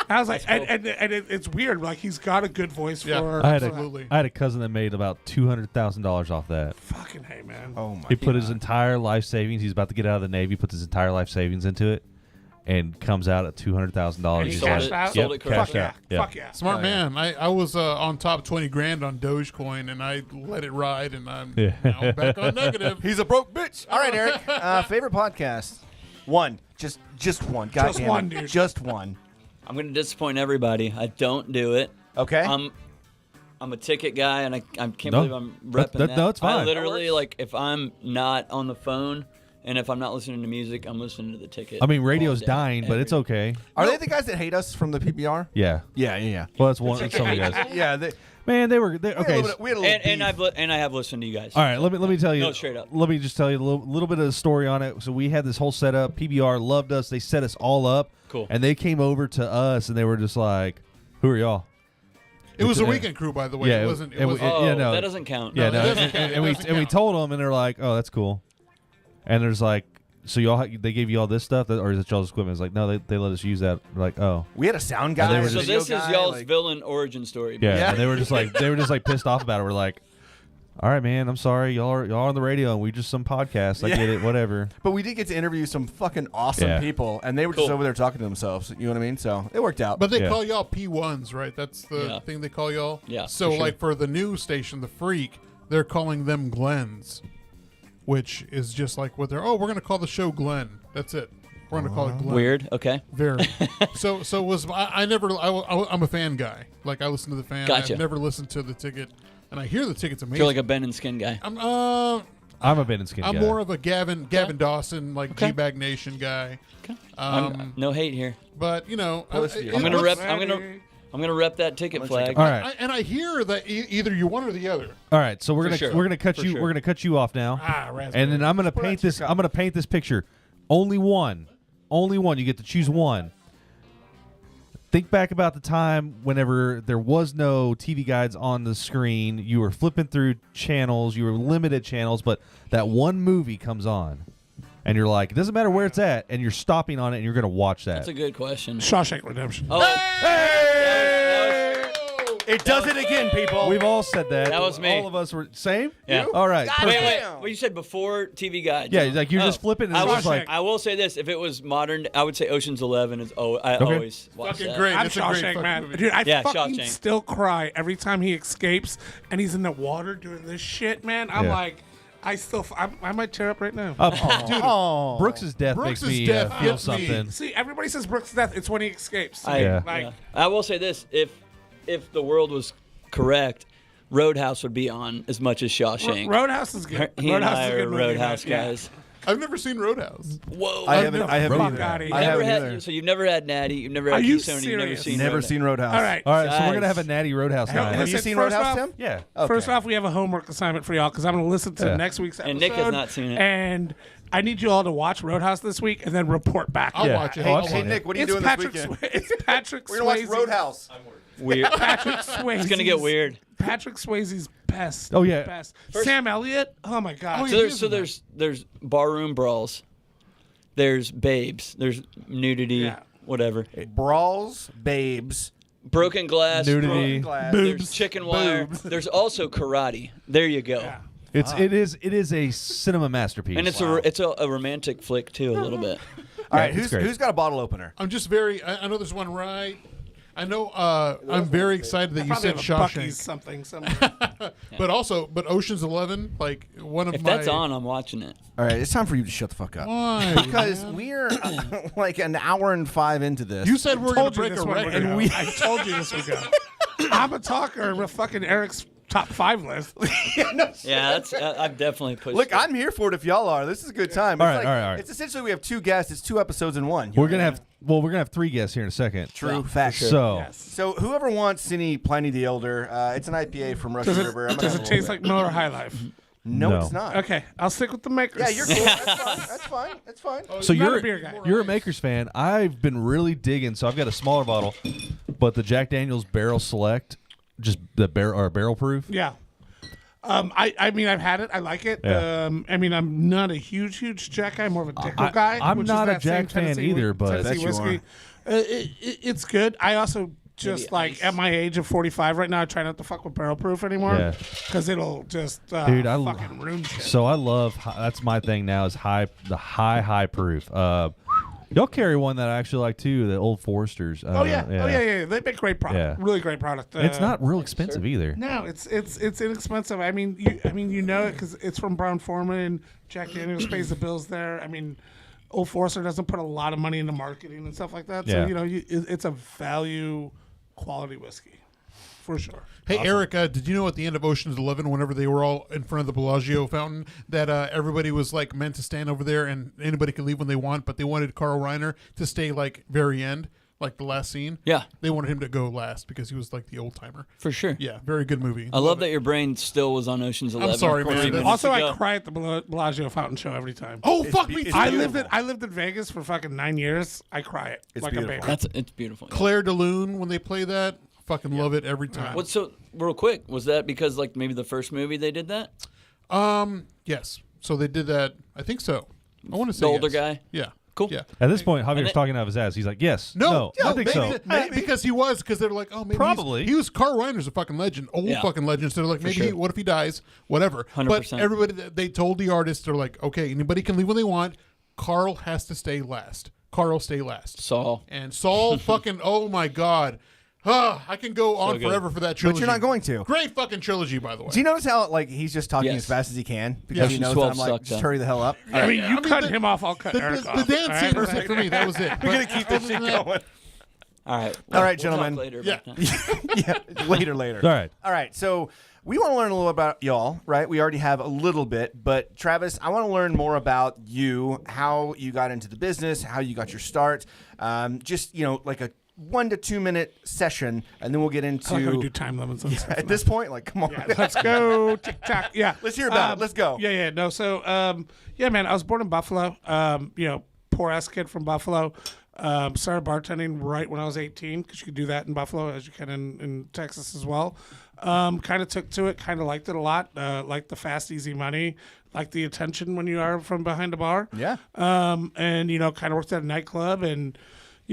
I was like, and it's weird. Like he's got a good voice Yeah. for. I had Absolutely. a cousin that made about $200,000 off that. Fucking hey, man. Oh my. He put his entire life savings. He's about to get out of the Navy. Puts his entire life savings into it, and comes out at $200,000. And he He's cashed like, out? Yep, Sold it cashed Fuck yeah. out. Yeah. Fuck yeah. Smart Oh, yeah. man. I was on top 20 grand on Dogecoin, and I let it ride, and I'm Yeah. now back on negative. He's a broke bitch. All right, Eric. Favorite podcast? One. Just one. God Just damn one, it. dude. Just one. I'm going to disappoint everybody. I don't do it. Okay. I'm I'm a ticket guy, and I can't believe I'm repping that. No, it's fine. I literally, like, if I'm not on the phone and if I'm not listening to music, I'm listening to the ticket. I mean, radio's all day, dying, but it's okay. Are they the guys that hate us from the PBR? Yeah. Yeah. Well, that's one. Some of you guys. Yeah. Man, okay. We had a little and I have listened to you guys. All right, let me tell you. No, straight up. Let me just tell you a little bit of the story on it. So we had this whole setup. PBR loved us. They set us all up. Cool. And they came over to us, and they were just like, "Who are y'all?" It was a weekend crew, by the way. Yeah, It wasn't. no. That doesn't count. Yeah, no. doesn't count. And we Doesn't count. told them, and they're like, "Oh, that's cool." And there's like, so they gave you all this stuff, or is it y'all's equipment? It's like, no, they let us use that. We're like, oh, We had a sound guy. they were So just- this is guy, y'all's like- villain origin story. yeah. And they were just like pissed off about it. We're like, all right, man, I'm sorry, y'all are on the radio, and we just some podcast. I get it, whatever. But we did get to interview some fucking awesome Yeah. people, and they were just Cool. over there talking to themselves. You know what I mean? So it worked out. But they Yeah. call y'all P1s, right? That's the Yeah. thing they call y'all? Yeah, So, for sure. like, for the news station, The Freak, they're calling them Glens, which is just like what they're, we're going to call the show Glenn. That's it. We're going to call it Glenn. Weird. Okay. Very. So was I'm a fan guy. Like, I listen to the fan. Gotcha. I've never listened to the ticket, and I hear the ticket's amazing. You're like a Ben and Skin guy. I'm I'm a Ben and Skin I'm guy. more of a Gavin Dawson, like Okay. G-Bag Nation guy. No hate here. But you know, Publicity. I'm gonna let's- rep. I'm gonna rep that ticket flag. all right. and I hear that either you one or the other. All right, so we're For gonna sure. cut For you. sure. We're gonna cut you off now, Raspberry. and then I'm gonna paint this. I'm gonna paint this picture. Only one. You get to choose one. Think back about the time whenever there was no TV guides on the screen. You were flipping through channels. You were limited channels, but that one movie comes on, and you're like, it doesn't matter where it's at, and you're stopping on it, and you're gonna watch that. That's a good question. Shawshank Redemption. Oh, it does it again, people. We've all said that. That was me. All of us were same. Yeah. All right. God perfect. wait. Damn. What you said before TV Guide? Yeah, like you're just flipping, and I it's will, just like, I will say this: if it was modern, I would say Ocean's 11 is. I Okay. always watch Fucking that. great. I'm It's a great Shawshank, fucking man. movie. Dude, I Yeah, fucking Shawshank. still cry every time he escapes and he's in the water doing this shit, man. I'm Yeah. like, I might tear up right now. Oh, Brooks's death Brooks's makes me death feel gets me. something. See, everybody says Brooks' death. It's when he escapes. Yeah. Like, I will say this: if the world was correct, Roadhouse would be on as much as Shawshank. Roadhouse is good. He and Roadhouse I is a are good movie, Roadhouse man. guys. I've never seen Roadhouse. Whoa! I haven't Fuck either. outta here. I Never haven't had, either. so you've never had Natty, you've never Are had you Keystone, you've never serious? seen Never Roadhouse. seen Roadhouse. All right. All right, so we're Guys. gonna have a natty roadhouse Hell, night. Have you Listen, seen first Roadhouse, off- Tim? Yeah. Okay. First off, we have a homework assignment for y'all because I'm going to listen to Yeah. next week's episode. And Nick has not seen it. And I need you all to watch Roadhouse this week and then report back. I'll Yeah. watch it. Oh, I've I'll seen watch it. Nick, what are you It's doing Patrick. this weekend? It's Patrick We're gonna watch Swayze. Roadhouse. Weird. Patrick Swayze. It's gonna get weird. Patrick Swayze's best. Oh, yeah. Best. Sam Elliott. Oh my God. Oh, yeah. There's barroom brawls. There's babes. There's nudity. Yeah. Whatever. Brawls, babes, Broken glass. Nudity. glass. There's chicken wire. There's also karate. There you go. Yeah. It is a cinema masterpiece. And it's a romantic flick too, a little bit. All right, it's great. who's got a bottle opener? I'm just very. I know there's one right. I know. I'm very excited that you Probably said have a Buc-ee's Shawshank, somewhere. but Ocean's 11, like one of If my. that's on, I'm watching it. All right, it's time for you to shut the fuck up. Why? Because we're like an hour and 5 into this. You said we're going to Told you break this a one record. would go. I told you this would go. I'm a talker with fucking Eric's top 5 list. Yeah, that's I've definitely pushed. Look, it. I'm here for it if y'all are. This is a good time. All It's right, like- all right, all right. It's essentially we have 2 guests. It's 2 episodes in one. we're gonna have 3 guests here in a second. True fact. So Yes. So whoever wants any Pliny the Elder, it's an IPA from Russian River. I'm gonna Does have it a taste little like Miller High Life? bit. No, No. it's not. Okay, I'll stick with the makers. Yeah, you're cool. That's fine. That's fine. That's fine. so not you're a beer guy. you're a Makers fan. I've been really digging. So I've got a smaller bottle, but the Jack Daniel's Barrel Select, just the barrel proof. Yeah. I mean, I've had it. I like it. Yeah. I mean, I'm not a huge Jack guy. I'm more of a Dickel guy. I'm which not is a that same Jack fan Tennessee either, but- Tennessee Bet you whiskey. It's good. I also just Maybe like ice. at my age of 45 right now, I try not to fuck with barrel proof anymore. Yeah. Because it'll just Dude, I fucking ruin shit. So I love that's my thing now is the high proof. Y'all carry one that I actually like too, the Old Foresters. Oh yeah. They make great product. Yeah. Really great product. It's not real expensive either. No, it's inexpensive. I mean, you know it because it's from Brown Forman. Jack Daniels pays the bills there. I mean, Old Forester doesn't put a lot of money into marketing and stuff like that. So Yeah. it's a value quality whiskey. For sure. Hey, Eric, did you know at the end of Ocean's 11, whenever they were all in front of the Bellagio fountain, that everybody was like meant to stand over there and anybody could leave when they want, but they wanted Carl Reiner to stay like very end, like the last scene? Yeah. They wanted him to go last because he was like the old timer. For sure. Yeah, very good movie. I love that your brain still was on Ocean's 11. sorry, man. 3 minutes Also, ago. I cry at the Bellagio fountain show every time. Oh, fuck me. it's I beautiful. lived in Vegas for fucking 9 years. I cry it It's like beautiful. a baby. It's beautiful. Yeah. Claire de Lune, when they play that, fucking love it every time. What? So real quick, was that because like maybe the first movie they did that? Yes. So they did that. I think so. I want to say The older yes. guy? Yeah. Cool. Yeah. At this point, Javier's it- talking out of his ass. He's like, yes. No, I think so. maybe because they're like, oh, maybe Probably. he was Carl Reiner's a fucking legend, old Yeah. fucking legend. So they're like, maybe sure. what if he dies? Whatever. 100%. But everybody, they told the artists, they're like, okay, anybody can leave when they want. Carl has to stay last. Carl stay last. Saul. And Saul fucking, oh my god, I can go on good. forever for that trilogy. But you're not going to. Great fucking trilogy, by the way. Do you notice how like he's just talking Yes. as fast as he can because he Ocean's knows 12 that I'm like, sucked, just huh? hurry the hell up. I mean, you cut the- him off, I'll cut Eric off. the dance All scene right? was it for me. That was it. We're gonna keep this shit going. All right. All right, We'll gentlemen. talk later Yeah. about that. Yeah, later. All right. So we want to learn a little about y'all, right? We already have a little bit, but Travis, I want to learn more about you, how you got into the business, how you got your start. Just like a 1 to 2 minute session, and then we'll get into. I like how we do time limits and stuff. at this point, like, come on. Yeah, let's go. Tick tock. Yeah. Let's hear about it. Let's go. Yeah. No. So, yeah, man, I was born in Buffalo. Poor ass kid from Buffalo. Started bartending right when I was 18 because you could do that in Buffalo as you can in Texas as well. Kind of took to it. Kind of liked it a lot. Liked the fast, easy money. Liked the attention when you are from behind a bar. Yeah. And kind of worked at a nightclub and.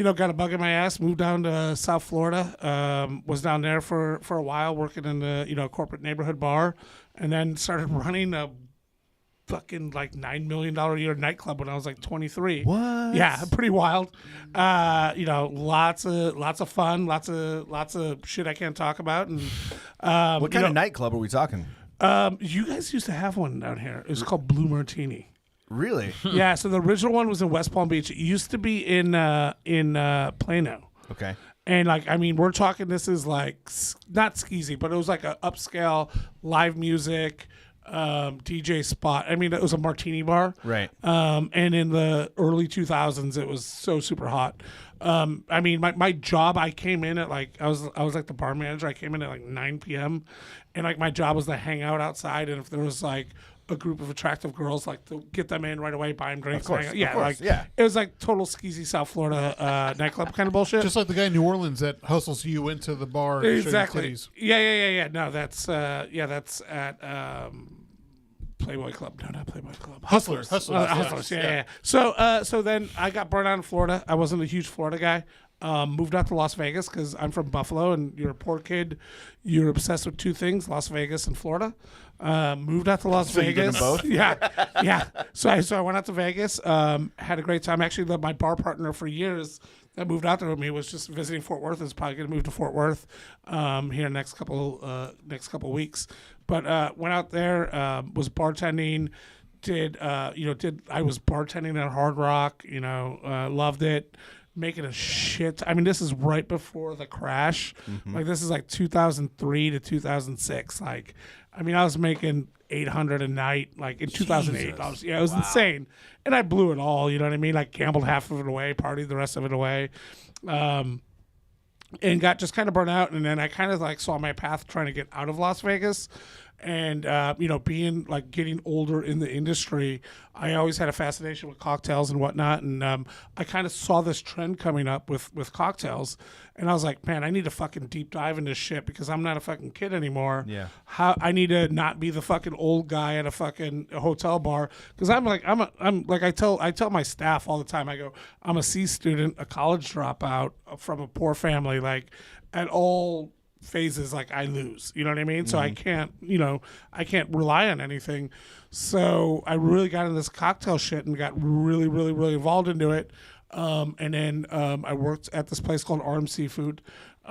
Got a bug in my ass, moved down to South Florida, was down there for a while working in the, corporate neighborhood bar, and then started running a fucking like $9 million a year nightclub when I was like 23. What? Yeah, pretty wild. Lots of fun, lots of shit I can't talk about. And What kind of nightclub are we talking? you guys used to have one down here. It was called Blue Martini. Really? Yeah, so the original one was in West Palm Beach. It used to be in Plano. Okay. And we're talking. This is like not skeezy, but it was like a upscale live music DJ spot. It was a martini bar, Right. And in the early 2000s, it was so super hot. My job, I came in at I was like the bar manager. I came in at like 9 p.m. and like my job was to hang out outside, and if there was like a group of attractive girls, like to get them in right away, buy them drinks. Of course, hang out. of course, yeah. It was like total skeezy South Florida nightclub kind of bullshit. Just like the guy in New Orleans that hustles you into the bar. And Exactly. shows Yeah. No, that's that's at Playboy Club. No, not Playboy Club. Hustlers. Hustlers. Yeah. So then I got burned out in Florida. I wasn't a huge Florida guy. Moved out to Las Vegas because I'm from Buffalo, and you're a poor kid. You're obsessed with two things: Las Vegas and Florida. Moved out to Las So you did Vegas. them both? Yeah. So I went out to Vegas. Had a great time. Actually, my bar partner for years that moved out there with me was just visiting Fort Worth. Is probably going to move to Fort Worth here next couple weeks. But went out there, was bartending. I was bartending at Hard Rock. Loved it. Making a shit. This is right before the crash. Like this is like 2003 to 2006. Like, I was making $800 a night. Like in 2008, it was insane. And I blew it all. You know what I mean? Like gambled half of it away, partied the rest of it away, and got just kind of burned out. And then I kind of like saw my path trying to get out of Las Vegas. And, being like getting older in the industry, I always had a fascination with cocktails and whatnot. And I kind of saw this trend coming up with cocktails. And I was like, man, I need to fucking deep dive into shit because I'm not a fucking kid anymore. Yeah. I need to not be the fucking old guy at a fucking hotel bar. Because I tell my staff all the time, I go, I'm a C student, a college dropout from a poor family. Like at all phases, like I lose, you know what I mean? So I can't rely on anything. So I really got into this cocktail shit and got really, really, really involved into it. And then I worked at this place called RM Seafood.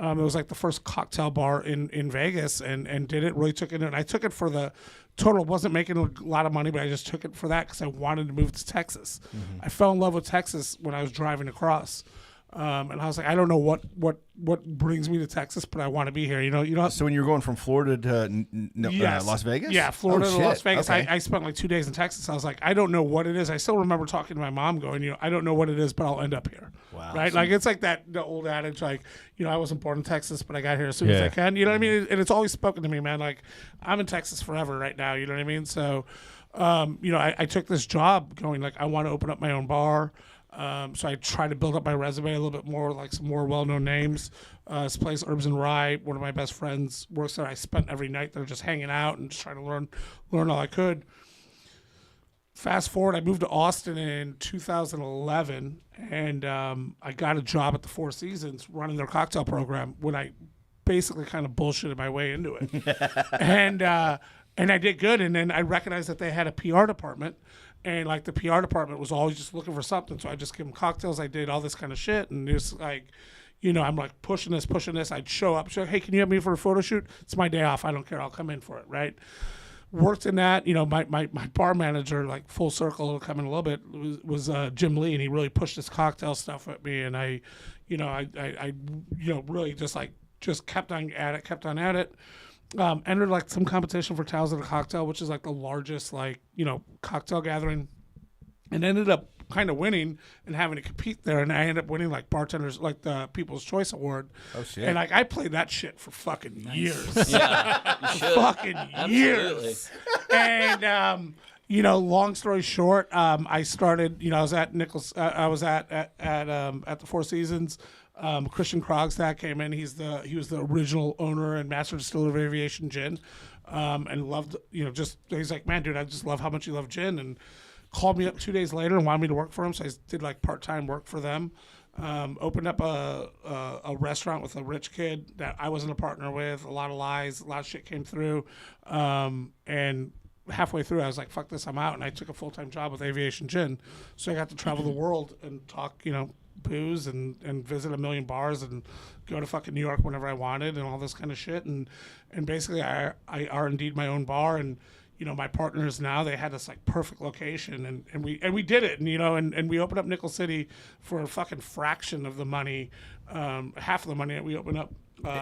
It was like the first cocktail bar in Vegas, and did it, really took it in. And I took it for the total, wasn't making a lot of money, but I just took it for that because I wanted to move to Texas. I fell in love with Texas when I was driving across. And I was like, I don't know what brings me to Texas, but I want to be here. You know. So when you were going from Florida to Las Vegas? Yeah, Florida to shit. Las Vegas. Okay. I spent like 2 days in Texas. I was like, I don't know what it is. I still remember talking to my mom going, I don't know what it is, but I'll end up here. Wow. Right? Like, it's like the old adage, like, I wasn't born in Texas, but I got here as soon as I can. You know what I mean? And it's always spoken to me, man. Like, I'm in Texas forever right now. You know what I mean? So, I took this job going, like, I want to open up my own bar. So I tried to build up my resume a little bit more, like some more well-known names. This place, Herbs and Rye, one of my best friends works there. I spent every night there just hanging out and just trying to learn all I could. Fast forward, I moved to Austin in 2011, and I got a job at the Four Seasons running their cocktail program when I basically kind of bullshitted my way into it. And I did good, and then I recognized that they had a PR department. And, like, the PR department was always just looking for something. So I just give them cocktails. I did all this kind of shit. And it's like, I'm like pushing this. I'd show up. Hey, can you have me for a photo shoot? It's my day off. I don't care. I'll come in for it, right? Worked in that. My bar manager, like, full circle, it'll come in a little bit, was Jim Lee. And he really pushed this cocktail stuff at me. And I really just kept on at it. Entered like some competition for Tales of the Cocktail, which is like the largest cocktail gathering, and ended up kind of winning and having to compete there. And I ended up winning like bartenders, like the People's Choice Award. Oh shit! And like I played that shit for fucking years. Yeah, you should. Fucking years. And long story short, I started. I was at Nichols. I was at the Four Seasons. Christian Krogstad came in. He was the original owner and master distiller of Aviation Gin, and loved, he's like, man, dude, I just love how much you love gin, and called me up 2 days later and wanted me to work for him. So I did like part-time work for them. Opened up a restaurant with a rich kid that I wasn't a partner with. A lot of lies, a lot of shit came through, and halfway through I was like, fuck this, I'm out. And I took a full-time job with Aviation Gin, so I got to travel the world and talk, booze and visit a million bars and go to fucking New York whenever I wanted and all this kind of shit. And basically I R&D'd my own bar, and my partners now, they had this like perfect location, and we did it, and we opened up Nickel City for a fucking fraction of the money, half of the money that we opened up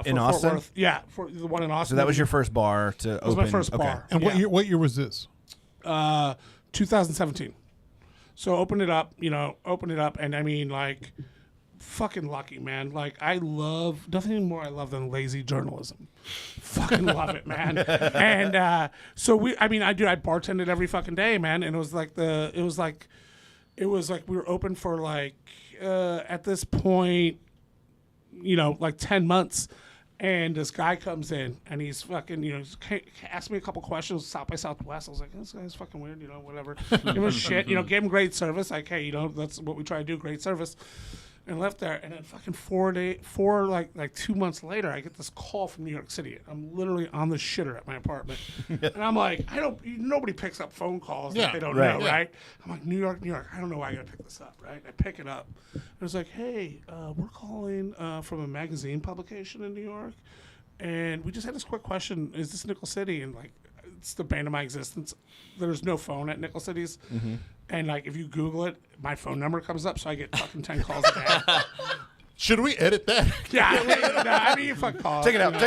in for Austin. Fort Worth. Yeah, for the one in Austin. So that was your first bar to open? It was my first bar. And what year was this? 2017. So opened it up, and I mean, like, fucking lucky, man. Like, I love nothing more I love than lazy journalism. Fucking love it, man. And I bartended every fucking day, man. And it was like we were open for like at this point, like 10 months. And this guy comes in, and he's fucking, asked me a couple questions, South by Southwest. I was like, this guy's fucking weird, whatever. Give him a shit, gave him great service. Like, hey, that's what we try to do, great service. And left there, and then fucking 2 months later, I get this call from New York City. I'm literally on the shitter at my apartment. And I'm like, nobody picks up phone calls that they don't know, right? I'm like, New York, I don't know why I gotta pick this up, right? I pick it up. And it's like, hey, we're calling from a magazine publication in New York, and we just had this quick question: is this Nickel City? And like, it's the bane of my existence. There's no phone at Nickel Cities. Mm-hmm. And like, if you Google it, my phone number comes up, so I get fucking 10 calls a day. Should we edit that? Yeah, I mean, you fuck call. Take it out.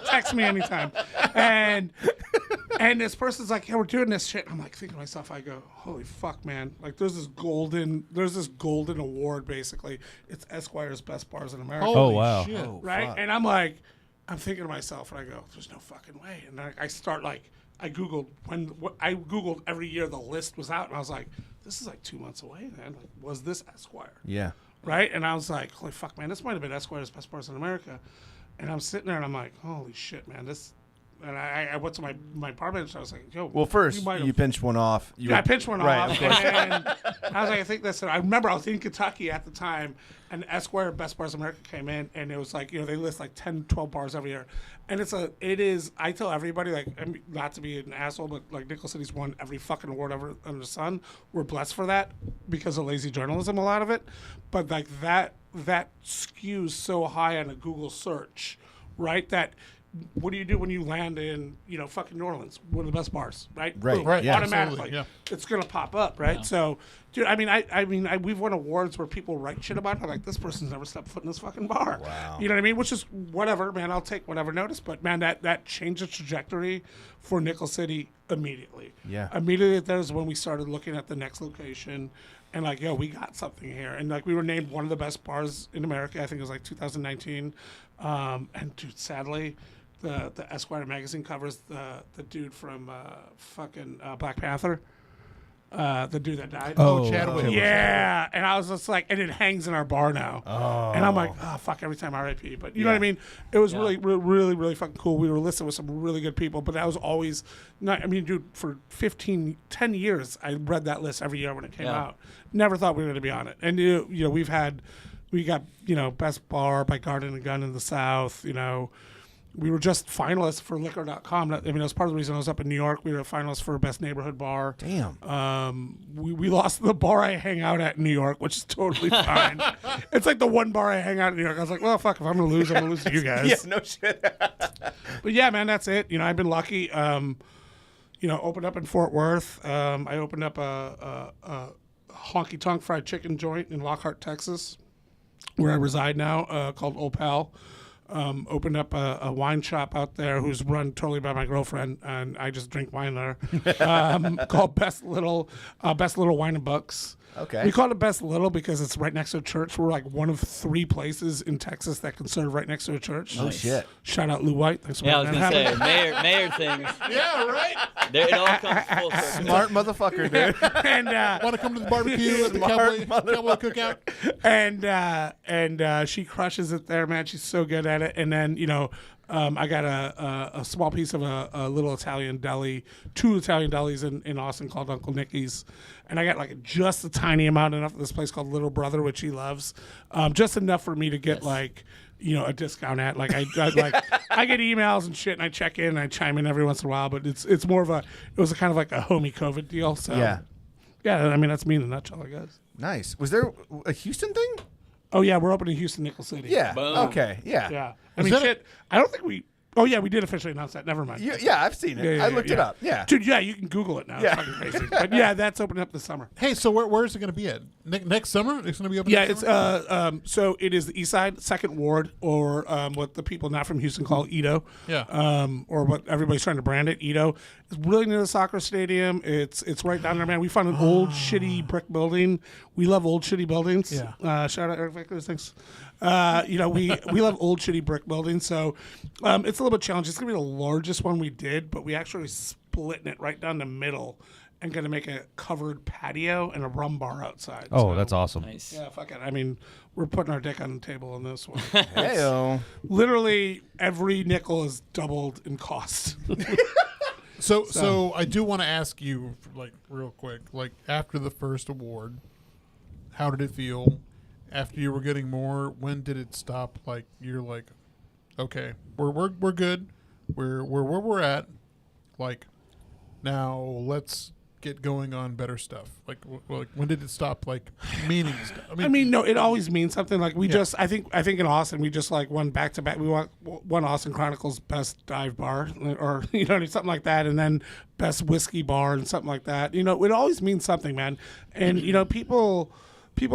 Text me anytime. And this person's like, yeah, we're doing this shit. I'm like, thinking to myself, I go, holy fuck, man. Like, there's this golden award, basically. It's Esquire's Best Bars in America. Oh, wow. Shit. Right? And I'm thinking to myself, and I go, there's no fucking way. And I start like, I Googled every year the list was out, and I was like, this is like 2 months away, man. Like, was this Esquire? Yeah. Right? And I was like, holy fuck, man, this might have been Esquire's Best Bars in America. And I'm sitting there, and I'm like, holy shit, man, this. And I went to my apartment, and I was like, yo. Well, first, you pinched one off. I pinched one right, off. And I was like, I think that's it. I remember I was in Kentucky at the time, and Esquire Best Bars America came in, and it was like, they list like 10, 12 bars every year. And it is, I tell everybody, like, not to be an asshole, but like Nickel City's won every fucking award ever under the sun. We're blessed for that because of lazy journalism, a lot of it. But like that skews so high on a Google search, right? That what do you do when you land in, fucking New Orleans? One of the best bars, right? Right, Boom, right, yeah, automatically, absolutely, it's gonna pop up, right? Yeah. So, dude, we've won awards where people write shit about it. I'm like, this person's never stepped foot in this fucking bar. Wow. You know what I mean? Which is whatever, man. I'll take whatever notice. But man, that changed the trajectory for Nickel City immediately. Yeah. Immediately, that was when we started looking at the next location. And like, yo, we got something here. And like, we were named one of the best bars in America. I think it was like 2019. And dude, sadly, the Esquire magazine covers the dude from fucking Black Panther. The dude that died. Oh, Chadwick. Yeah. And I was just like, and it hangs in our bar now. Oh. And I'm like, oh, fuck, every time RIP. But you know what I mean? It was really, really, really fucking cool. We were listed with some really good people, but that was always not, I mean, dude, for 10 years, I read that list every year when it came out. Never thought we were going to be on it. And, we got, Best Bar by Garden and Gun in the South, We were just finalists for liquor.com. I mean, that was part of the reason I was up in New York. We were finalists for Best Neighborhood Bar. Damn. We lost the bar I hang out at in New York, which is totally fine. It's like the one bar I hang out in New York. I was like, well, fuck, if I'm going to lose, I'm going to lose to you guys. Yeah, no shit. But yeah, man, that's it. I've been lucky. Opened up in Fort Worth. I opened up a honky tonk fried chicken joint in Lockhart, Texas, where I reside now, called Old Pal. Opened up a wine shop out there who's run totally by my girlfriend, and I just drink wine there. Called Best Little Wine and Books. Okay. We call it Best Little because it's right next to a church. We're like one of 3 places in Texas that can serve right next to a church. Oh shit. Shout out Lou White. Thanks for Yeah, I was making gonna that say happen. mayor things. Yeah, right. It all comes full circle. Smart motherfucker, dude. And Want to come to the barbecue at the Smart cowboy cookout? and she crushes it there, man. She's so good at it. And then I got a small piece of a little Italian deli, 2 Italian delis in Austin called Uncle Nicky's, and I got like just a tiny amount enough of this place called Little Brother, which he loves, just enough for me to get a discount at. Like I get emails and shit, and I check in and I chime in every once in a while, but it's more of it was a kind of like a homie COVID deal. So yeah, I mean that's me in a nutshell, I guess. Nice. Was there a Houston thing? Oh yeah, we're opening Houston, Nickel City. Yeah. Boom. Okay. Yeah. Yeah. I mean, shit. I don't think we. Oh yeah, we did officially announce that. Never mind. Yeah, I've seen it. I looked it up. Yeah. Dude, yeah, you can Google it now. Yeah. It's fucking crazy. But yeah, that's opening up this summer. Hey, so where's it going to be at? Next summer? It's going to be open. Yeah, next it's summer? so it is the East Side, Second Ward, or what the people not from Houston call Edo. Yeah. Or what everybody's trying to brand it, Edo. It's really near the soccer stadium. It's right down there, man. We found an old shitty brick building. We love old shitty buildings. Yeah. Shout out Eric Vickers, thanks. We love old shitty brick buildings, so it's a little bit challenging. It's gonna be the largest one we did, but we actually splitting it right down the middle and gonna make a covered patio and a rum bar outside. Oh, So, that's awesome. Nice. yeah, fuck it. I mean, we're putting our dick on the table on this one. Heyo. Literally every nickel is doubled in cost. So I do want to ask you, like, real quick, like, after the first award, how did it feel? After you were getting more, when did it stop? Like, you're like, okay, we're good, we're where we're at. Like, now let's get going on better stuff. Like when did it stop? Like, meaning stuff. I mean, no, it always means something. Like we just, I think in Austin, we just like won back to back. We won Austin Chronicles Best Dive Bar, or something like that, and then Best Whiskey Bar and something like that. It always means something, man. And people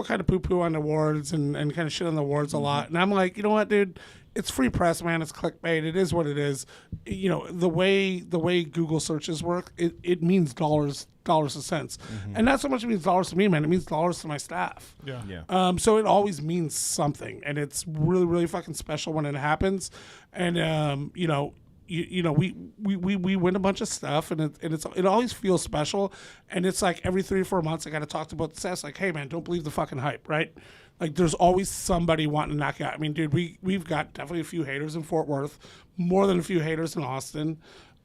kind of poo-poo on the awards and kind of shit on the awards a lot. And I'm like, you know what, dude? It's free press, man. It's clickbait. It is what it is. The way Google searches work, it means dollars and cents. And not so much it means dollars to me, man. It means dollars to my staff. Yeah. So it always means something. And it's really, really fucking special when it happens. And, we win a bunch of stuff, and it always feels special. And it's like every 3 or 4 months, I got to talk to both the staffs. Like, hey man, don't believe the fucking hype, right? Like, there's always somebody wanting to knock you out. I mean, dude, we've got definitely a few haters in Fort Worth, more than a few haters in Austin.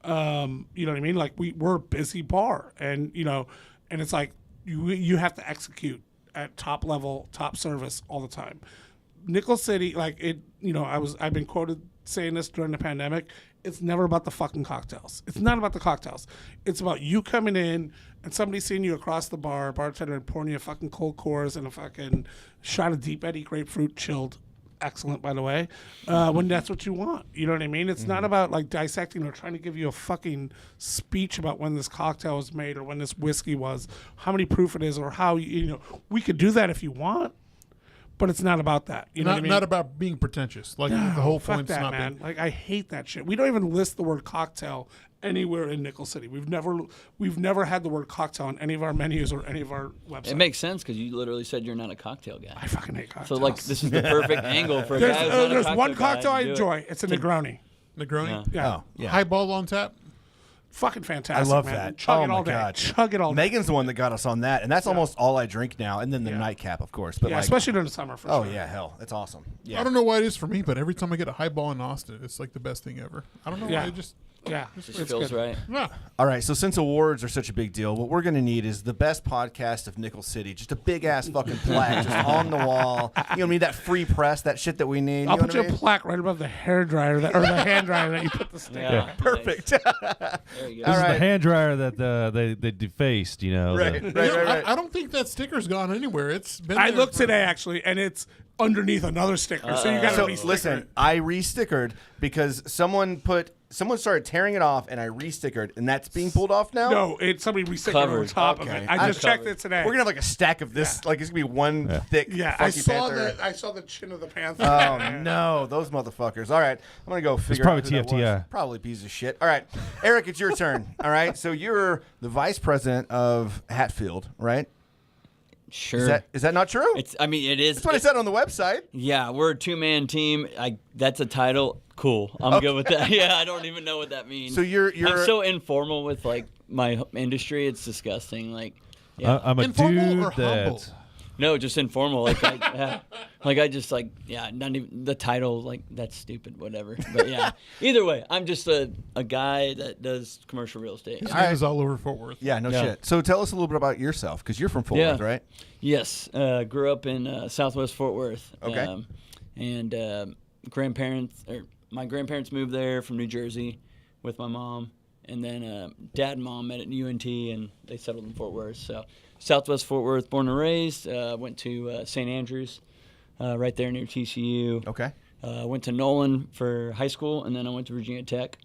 You know what I mean? Like, we're a busy bar, and and it's like you have to execute at top level, top service all the time. Nickel City, like it, I've been quoted saying this during the pandemic. It's never about the fucking cocktails. It's not about the cocktails. It's about you coming in and somebody seeing you across the bar, bartender, and pouring you a fucking cold Coors and a fucking shot of Deep Eddy grapefruit chilled excellent, by the way, when that's what you want. You know what I mean? It's not about like dissecting or trying to give you a fucking speech about when this cocktail was made or when this whiskey was, how many proof it is, or how, you know, we could do that if you want. But it's not about that. You know what I mean? Not about being pretentious. Like, the whole point's that, not man. being... Like, I hate that shit. We don't even list the word cocktail anywhere in Nickel City. We've never had the word cocktail on any of our menus or any of our websites. It makes sense because you literally said you're not a cocktail guy. I fucking hate cocktails. So like this is the perfect angle for a guy who's not a There's cocktail one guy cocktail to I do it. enjoy. It's a Negroni. Negroni? Yeah. Oh, yeah. Highball on tap? Fucking fantastic. I love man. that. Chug oh it my all day. god, Chug it all day. Megan's the one that got us on that, and that's almost all I drink now. And then the nightcap, of course. But Yeah, like, especially during the summer. For oh sure. yeah, hell, that's awesome. Yeah, I don't know why it is for me, but every time I get a highball in Austin, it's like the best thing ever. I don't know Yeah. why. It just... Yeah, Just it's feels good. right. Yeah. All right, so since awards are such a big deal, what we're going to need is the best podcast of Nickel City. Just a big-ass fucking plaque just on the wall. You know, we need that free press, that shit that we need. I'll you know put you what I a mean? plaque right above the hair dryer or the hand dryer that you put the stick Yeah. on. Perfect. There you go. All This is right. the hand dryer that they defaced, you know. Right, the- right. I don't think that sticker's gone anywhere. It's been I there looked for- today, actually, and it's underneath another sticker. So you got to So re-sticker listen, it. I re-stickered because someone started tearing it off, and I re-stickered, and that's being pulled off now. No, somebody re-stickered over Covered. top of Okay. it. I just checked covered. it today. We're gonna have like a stack of this. Like it's gonna be one thick. Yeah, I Funky saw Panther. that. I saw the chin of the panther. Oh no, those motherfuckers! All right, I'm gonna go figure probably out who that TFTI. was. Probably piece of shit. All right, Eric, it's your turn. All right, so you're the vice president of Hatfield, right? Sure. Is that not true? I mean, it is. That's what I said on the website. Yeah, we're a two-man team. That's a title. Cool. I'm good with that. Yeah, I don't even know what that means. So you're I'm so informal with like my industry. It's disgusting. Like, yeah. I'm a Informal dude or humble? that. No, just informal. Like, not even the title. Like, that's stupid. Whatever. But yeah, either way, I'm just a guy that does commercial real estate. His name is all over Fort Worth. Yeah, no Yeah. shit. So tell us a little bit about yourself, because you're from Fort Yeah. Worth, right? Yes, grew up in Southwest Fort Worth. Okay. And my grandparents moved there from New Jersey with my mom, and then dad and mom met at UNT, and they settled in Fort Worth. So Southwest Fort Worth, born and raised. Went to St. Andrews, right there near TCU. Okay. Went to Nolan for high school, and then I went to Virginia Tech.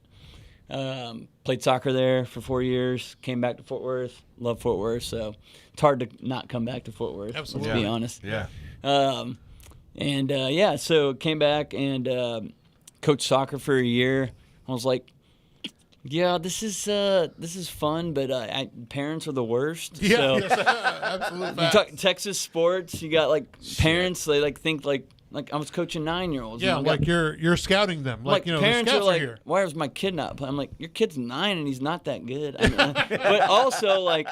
Played soccer there for 4 years. Came back to Fort Worth. Love Fort Worth, so it's hard to not come back to Fort Worth. Absolutely. Let's be honest. Yeah. So came back and coached soccer for a year. I was like, yeah, this is fun, but parents are the worst. Yeah, So yes, absolute you facts. talk Texas sports, you got like parents. They like think like I was coaching 9-year-olds. Yeah, and I like got- you're scouting them. Like, you know, the parents scouts are like, here. why is my kid not playing? I'm like, your kid's 9 and he's not that good. I mean, but also like,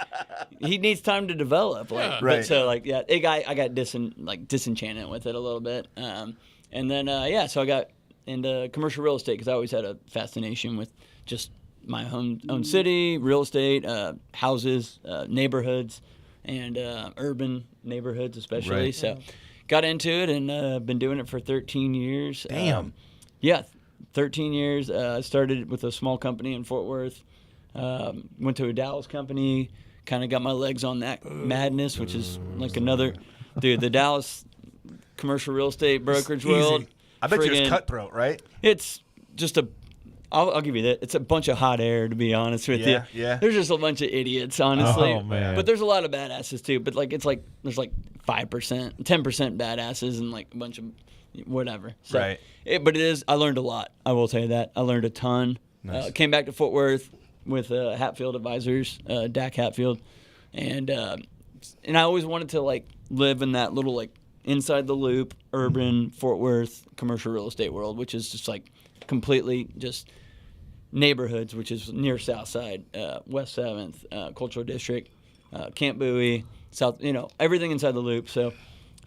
he needs time to develop. Like, Yeah. Right. But so like, yeah, I got disenchanted with it a little bit. And then so I got into commercial real estate because I always had a fascination with just my own city, real estate, houses, neighborhoods, and urban neighborhoods especially. Right. So. Got into it and been doing it for 13 years. Damn. 13 years. I started with a small company in Fort Worth. Went to a Dallas company. Kind of got my legs on that madness, which is like another, dude. The Dallas commercial real estate brokerage world. I bet you it's friggin- cutthroat, right? It's just I'll give you that. It's a bunch of hot air, to be honest with Yeah, you. yeah. There's just a bunch of idiots, honestly. Oh, man. But there's a lot of badasses too. But like, it's like there's like 5%, 10% badasses, and like a bunch of whatever. So, Right. But it is. I learned a lot. I will tell you that. I learned a ton. Nice. Came back to Fort Worth with Hatfield Advisors, Dak Hatfield, and I always wanted to like live in that little like inside the loop urban Fort Worth commercial real estate world, which is just like completely just neighborhoods, which is near South Side, West 7th, Cultural District, Camp Bowie, South, everything inside the loop. So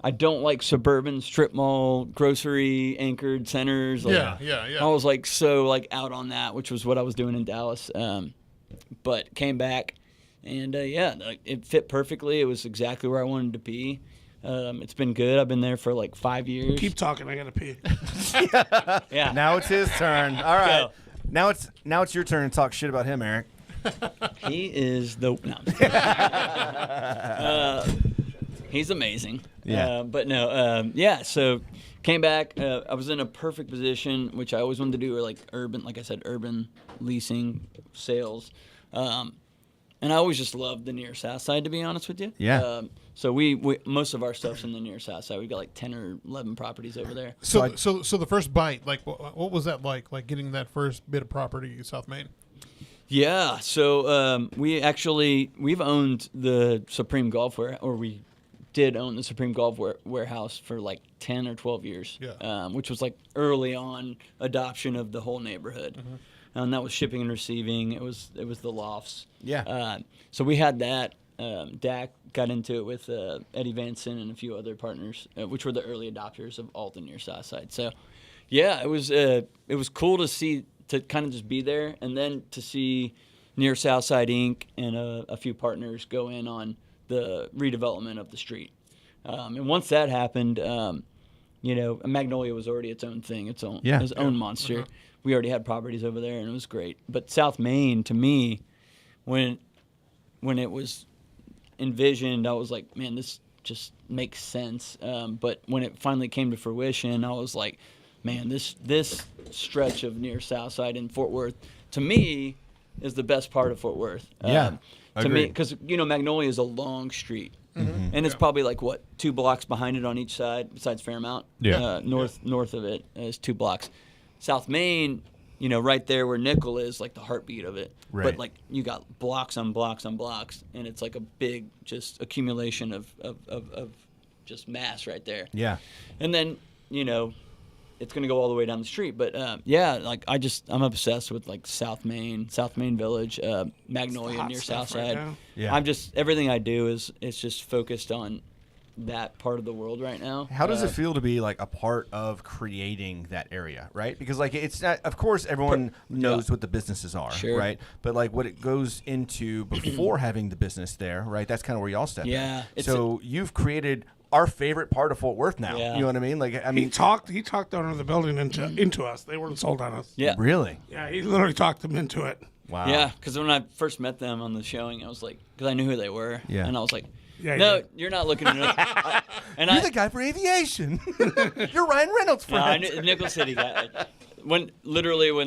I don't like suburban strip mall, grocery anchored centers. Like, Yeah. I was like so like out on that, which was what I was doing in Dallas. But came back and it fit perfectly. It was exactly where I wanted to be. It's been good. I've been there for like 5 years. Keep talking. I gotta pee. Yeah. Now it's his turn. All right. Go. Now it's your turn to talk shit about him, Eric. He is the. No. He's amazing. Yeah. But no. So came back. I was in a perfect position, which I always wanted to do, like urban, like I said, urban leasing, sales. And I always just loved the near south side, to be honest with you. Yeah. So we most of our stuff's in the near south side. We've got like 10 or 11 properties over there. So the first bite, like, what was that like? Like getting that first bit of property in South Main? Yeah. So we've owned the Supreme Golf we did own the Supreme Golf Warehouse for like 10 or 12 years. Yeah. Which was like early on adoption of the whole neighborhood. Mm-hmm. And that was shipping and receiving. It was the lofts. Yeah. So we had that. Dak got into it with Eddie Vanson and a few other partners, which were the early adopters of all the near south side. So, yeah, it was cool to see, to kind of just be there, and then to see Near South Side Inc. and a few partners go in on the redevelopment of the street. And once that happened, Magnolia was already its own thing, its own monster. Uh-huh. We already had properties over there, and it was great. But South Main, to me, when it was envisioned, I was like, man, this just makes sense. But when it finally came to fruition, I was like, man, this stretch of near South Side in Fort Worth, to me, is the best part of Fort Worth. To me, because Magnolia is a long street, and it's probably like 2 blocks behind it on each side, besides Fairmount. North of it is 2 blocks. South Main, right there where Nickel is, like the heartbeat of it. Right. But like you got blocks on blocks on blocks, and it's like a big just accumulation of just mass right there. Yeah. And then it's gonna go all the way down the street. But I'm obsessed with like South Main Village, Magnolia near Southside. Right Yeah. I'm just everything I do is just focused on that part of the world right now. How does it feel to be like a part of creating that area, right? Because like it's not, of course, everyone knows what the businesses are, Sure. right? But like what it goes into before having the business there, right? That's kind of where y'all step Yeah, in. So you've created our favorite part of Fort Worth now. Yeah. You know what I mean? Like I mean, He talked the owner of the building into us. They weren't sold on us. Yeah. really? Yeah, he literally talked them into it. Wow. Yeah, because when I first met them on the showing, I was like, because I knew who they were. Yeah. And I was like, Yeah, no, you're not looking at it. And You're the guy for aviation. You're Ryan Reynolds' No, I friend. knew Nickel City guy. When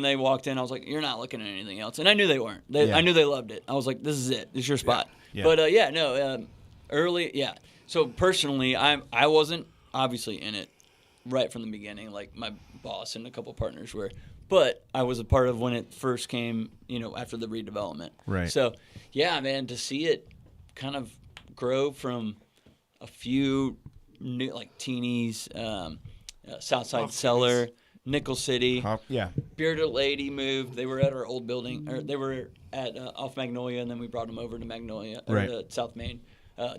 they walked in, I was like, "You're not looking at anything else," and I knew they weren't. I knew they loved it. I was like, "This is it. This is your spot." Yeah. But early, yeah. So personally, I wasn't obviously in it right from the beginning, like my boss and a couple partners were. But I was a part of when it first came, after the redevelopment. Right. So, yeah, man, to see it kind of grow from a few new, like Teeny's, Southside Cellar, Nickel City. Yeah. Bearded Lady moved. They were at our old building, or they were at off Magnolia, and then we brought them over to Magnolia, or Right. to South Main.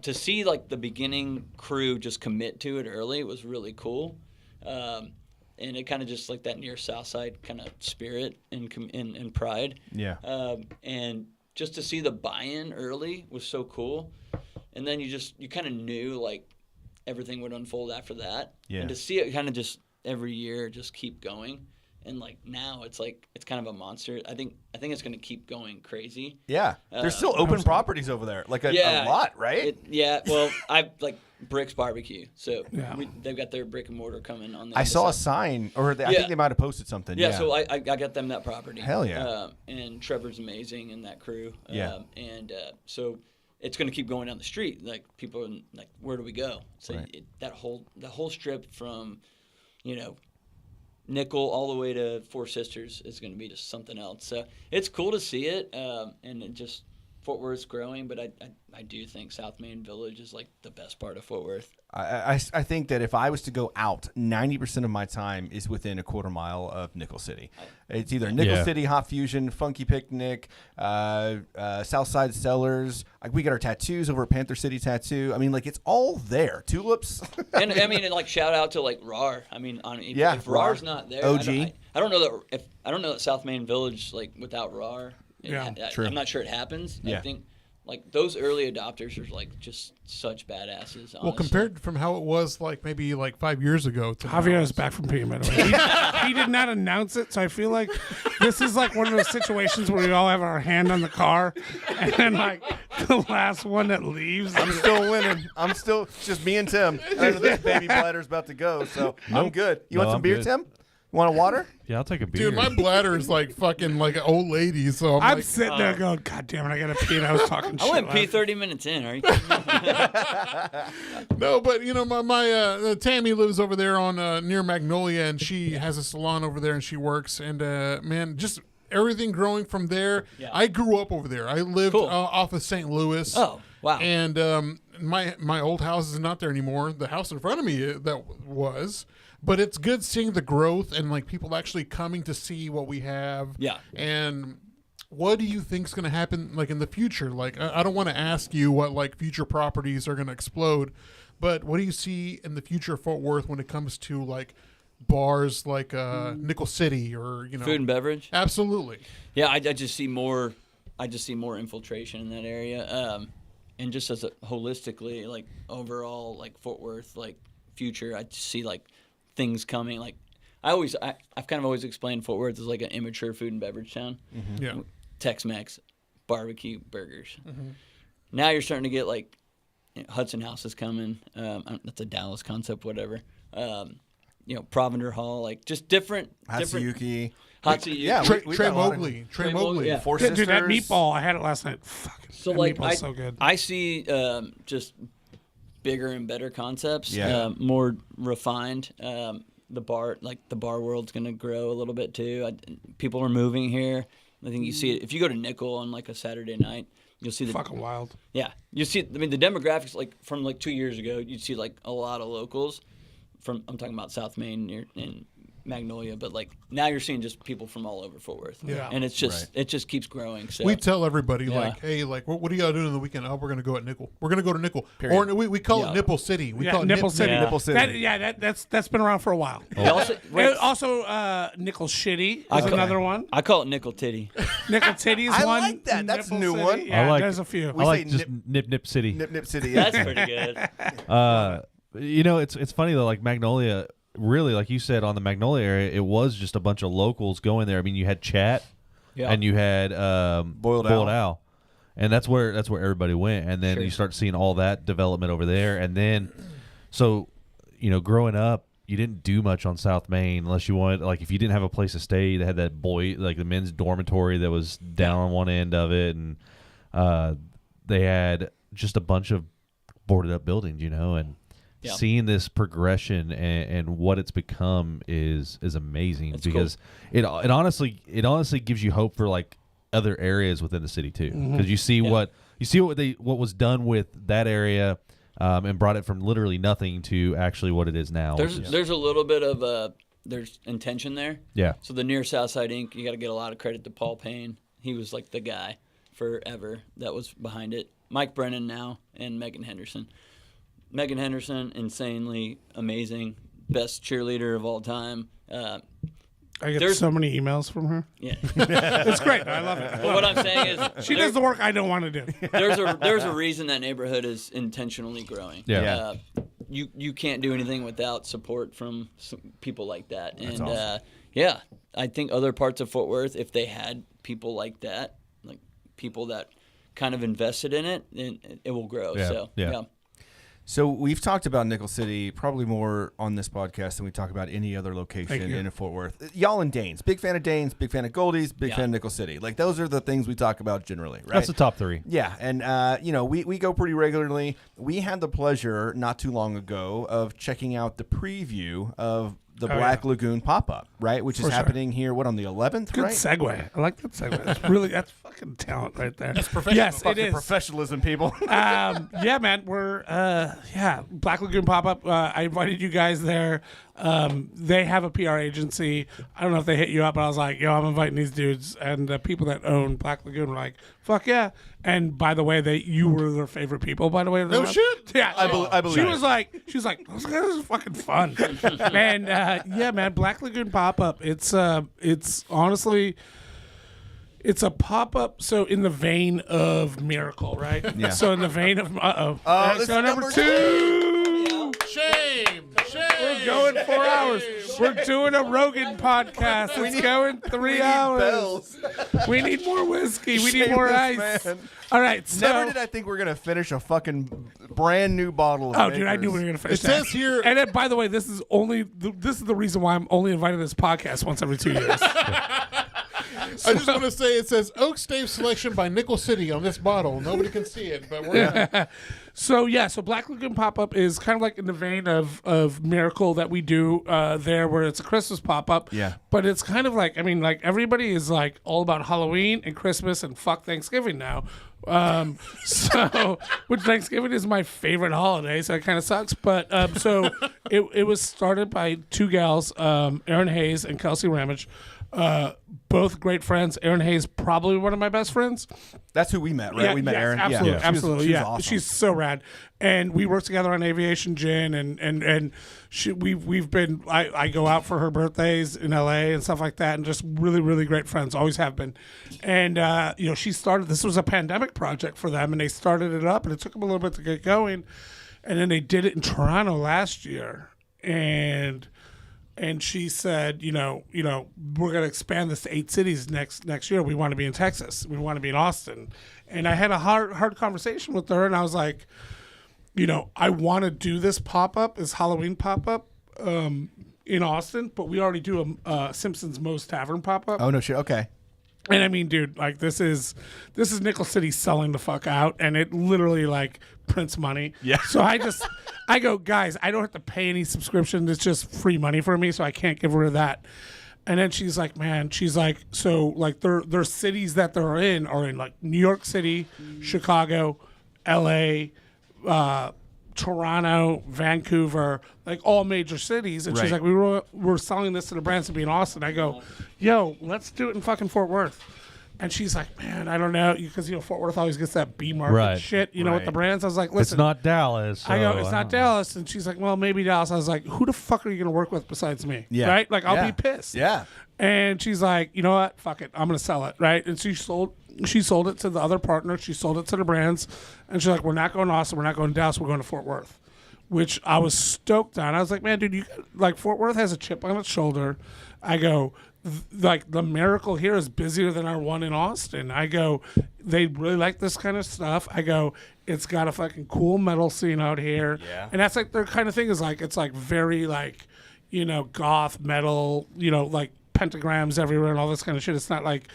To see like the beginning crew just commit to it early was really cool. And it kind of just like that near South Side kind of spirit and pride. Yeah. And just to see the buy-in early was so cool. And then you kind of knew like everything would unfold after that. Yeah. And to see it kind of just every year just keep going. And like now it's like it's kind of a monster. I think it's going to keep going crazy. Yeah. There's still open properties over there, like a lot, right? Well, I like Brick's Barbecue, so Yeah. they've got their brick and mortar coming on. The I other saw a side. sign, or I think they might have posted something. Yeah, so I got them that property. Hell yeah. And Trevor's amazing and that crew. Yeah. So it's going to keep going down the street. Like people are like, where do we go? So Right. that whole strip from, Nickel all the way to Four Sisters is going to be just something else. So it's cool to see it, and it just Fort Worth's growing. But I do think South Main Village is like the best part of Fort Worth. I think that if I was to go out, 90% of my time is within a quarter mile of Nickel City. It's either Nickel City, Hot Fusion, Funky Picnic, Southside Cellars. Like we get our tattoos over at Panther City Tattoo. I mean, like it's all there. Tulips. And I mean, and like shout out to like RAR. I mean, if RAR's not there, OG. I don't know that South Main Village like without RAR. Yeah, true. I'm not sure it happens. Yeah. I think like those early adopters are like just such badasses. Honestly. Well, compared from how it was like maybe like 5 years ago to Javier now, is back from peeing, by the way. He did not announce it, so I feel like this is like one of those situations where we all have our hand on the car, and then like the last one that leaves. I'm still winning. I'm still it's just me and Tim. I know this baby bladder's about to go, so I'm good. You want some I'm beer, good. Tim? You want a water? Yeah, I'll take a beer. Dude, my bladder is like fucking like an old lady, so I'm like, sitting there going, God damn it, I gotta pee. And I was talking I shit. went pee last- 30 minutes in. Are you kidding me? no, but you know, my Tammy lives over there on near Magnolia, and she has a salon over there, and she works. And man, just everything growing from there. Yeah. I grew up over there. I lived Cool. off of St. Louis. Oh, wow. And my old house is not there anymore. The house in front of me that was. But it's good seeing the growth and like people actually coming to see what we have. Yeah. And what do you think is going to happen like in the future? Like I don't want to ask you what like future properties are going to explode, but what do you see in the future of Fort Worth when it comes to like bars like Nickel City or Food and beverage. Absolutely. Yeah, I just see more. I just see more infiltration in that area, and just as a holistically, like overall, like Fort Worth, like future, I just see like things coming. Like I've kind of always explained Fort Worth as like an immature food and beverage town. Mm-hmm. Yeah. Tex-Mex, barbecue, burgers. Mm-hmm. Now you're starting to get like Hudson House is coming. That's a Dallas concept, whatever. Provender Hall, like just different. Hatsuyuki. Hatsuyuki. Yeah, we Trey got a lot of- Mowgli. Trey Mowgli, yeah. Four Dude, that Sisters. meatball, I had it last night. Fucking So that like meatball's so good. I see just bigger and better concepts, Yeah. more refined. The bar world's gonna grow a little bit too. People are moving here. I think you see it if you go to Nickel on like a Saturday night. You'll see the Fucking wild. yeah. You see, I mean, the demographics like from like 2 years ago. You'd see like a lot of locals from. I'm talking about South Main near in Magnolia, but like now you're seeing just people from all over Fort Worth. Yeah. and it's just it just keeps growing. So We tell everybody Yeah. like, hey, like, what are y'all doing on the weekend? Oh, we're gonna go at Nickel. We're gonna go to Nickel, or we call Yeah. it Nipple City. We Yeah, call it Nipple City. Yeah. Nipple City. That's been around for a while. They also, And also, Nickel Shitty is Okay. another one. I call it Nickel Titty. Nickel Titty is I one. like that. That's a Nipple new City. one. Yeah, I like there's it. a few. We I like say just Nip City. Nip City. Yeah. That's pretty good. It's funny though. Like Magnolia, really, like you said, on the Magnolia area, it was just a bunch of locals going there. I mean, you had Chat, Yeah. and you had Boiled Owl, and that's where everybody went. And then Sure. you start seeing all that development over there. And then, so growing up, you didn't do much on South Main unless you wanted, like, if you didn't have a place to stay, they had that the men's dormitory that was down on one end of it, and they had just a bunch of boarded up buildings, and Yeah. seeing this progression and what it's become is amazing. That's because it honestly gives you hope for like other areas within the city too, because you see what was done with that area. And brought it from literally nothing to actually what it is now. There's a little bit of there's intention there. Yeah. So the Near Southside Inc. You got to get a lot of credit to Paul Payne. He was like the guy forever that was behind it. Mike Brennan now and Megan Henderson. Megan Henderson, insanely amazing, best cheerleader of all time. I get there's- so many emails from her. Yeah. It's great. I love it. But what I'm saying is She does the work I don't want to do. there's a reason that neighborhood is intentionally growing. Yeah. You can't do anything without support from people like that. That's And awesome. I think other parts of Fort Worth, if they had people like that, like people that kind of invested in it, then it will grow. Yeah. So Yeah. So we've talked about Nickel City probably more on this podcast than we talk about any other location in Fort Worth. Y'all and Danes, big fan of Danes, big fan of Goldie's, big fan of Nickel City. Like those are the things we talk about generally, right? That's the top three. Yeah, and we go pretty regularly. We had the pleasure not too long ago of checking out the preview of the Black Lagoon pop-up, right? Which is happening here, on the 11th, Good right? segue. I like that segue. That's fucking talent right there. That's professional. Yes, it Fucking is. professionalism, people. Yeah, man. We're Black Lagoon pop-up. I invited you guys there. They have a PR agency. I don't know if they hit you up, but I was like, yo, I'm inviting these dudes. And the people that own Black Lagoon were like, fuck yeah. And by the way, you were their favorite people, by the way. No shit. Yeah. I believe She it. was like, those guys are fucking fun. And yeah, man, Black Lagoon pop-up. It's honestly, It's a pop-up, so in the vein of Miracle, right? Yeah. So in the vein of this so is number 2. Shame. We're going 4 hours. We're doing a Rogan podcast. It's going 3 hours. We need more whiskey. We need more ice. Man. All right. So, Never did I think we were gonna finish a fucking brand new bottle of. Oh, dude, I Vickers. knew we were gonna finish It that. says here. And then, by the way, this is the reason why I'm only invited to this podcast once every 2 years. I just want to say it says Oak Stave selection by Nickel City on this bottle. Nobody can see it, but we're So Black Lagoon pop-up is kind of like in the vein of Miracle that we do there, where it's a Christmas pop-up. Yeah. But it's kind of like, I mean, like everybody is like all about Halloween and Christmas and fuck Thanksgiving now. So which Thanksgiving is my favorite holiday, so it kind of sucks. But so it was started by two gals, Erin Hayes and Kelsey Ramage. Both great friends. Erin Hayes, probably one of my best friends. That's who we met, right? We met yes, Erin. Absolutely, Yeah. absolutely. She was Yeah, awesome. she's so rad. And we work together on Aviation Gin, and we've been. I go out for her birthdays in LA and stuff like that, and just really, really great friends. Always have been. And she started. This was a pandemic project for them, and they started it up, and it took them a little bit to get going, and then they did it in Toronto last year, and she said, we're going to expand this to 8 cities next year. We want to be in Texas. We want to be in Austin. And I had a hard conversation with her, and I was like, I want to do this pop-up, this Halloween pop-up in Austin, but we already do a Simpsons Moe's Tavern pop-up. Oh no shit. Okay. And I mean, dude, like this is Nickel City selling the fuck out, and it literally like prints money. Yeah. So I go, guys, I don't have to pay any subscription. It's just free money for me, so I can't give her that. And then she's like, so like their cities that they're in are in like New York City, Chicago, L.A., Toronto, Vancouver, like all major cities. And she's Right. like, we're selling this to the brands to be in Austin. I go, yo, let's do it in fucking Fort Worth. And she's like, man, I don't know, because Fort Worth always gets that B market Right. shit, with Right. the brands. I was like, It's listen, not Dallas. I go, so it's I not don't know. Dallas. And she's like, well, maybe Dallas. I was like, who the fuck are you going to work with besides me? Yeah. Right? Like, I'll Yeah. be pissed. Yeah. And she's like, you know what? Fuck it. I'm going to sell it. Right? And she sold it to the other partner. She sold it to the brands. And she's like, we're not going to Austin. We're not going to Dallas. We're going to Fort Worth, which I was stoked on. I was like, man, dude, Fort Worth has a chip on its shoulder. I go, like the Miracle here is busier than our one in Austin. I go, they really like this kind of stuff. I go, it's got a fucking cool metal scene out here. Yeah. And that's like their kind of thing is like, it's like very like, goth metal, like pentagrams everywhere and all this kind of shit. It's not like,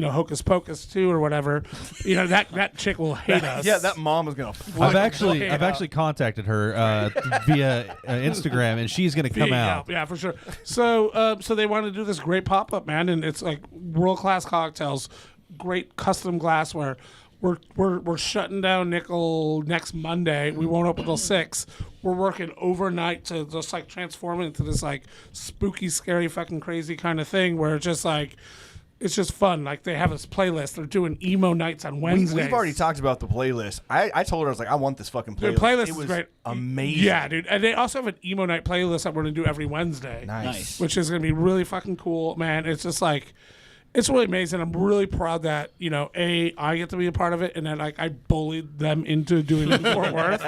Hocus Pocus 2 or whatever. That chick will hate us. Yeah, that mom was gonna. I've actually contacted her via Instagram, and she's going to come out. Yeah, for sure. So they want to do this great pop-up, man, and it's like world-class cocktails, great custom glassware. We're shutting down Nickel next Monday. We won't open till 6. We're working overnight to just like transform it into this like spooky, scary, fucking crazy kind of thing where it's just like. It's just fun. Like, they have this playlist. They're doing emo nights on Wednesdays. We've already talked about the playlist. I told her, I was like, I want this fucking playlist. The playlist it is was great. Amazing. Yeah, dude. And they also have an emo night playlist that we're going to do every Wednesday. Nice. Which is going to be really fucking cool, man. It's just like, it's really amazing. I'm really proud that, I get to be a part of it, and then, like, I bullied them into doing it in Fort Worth.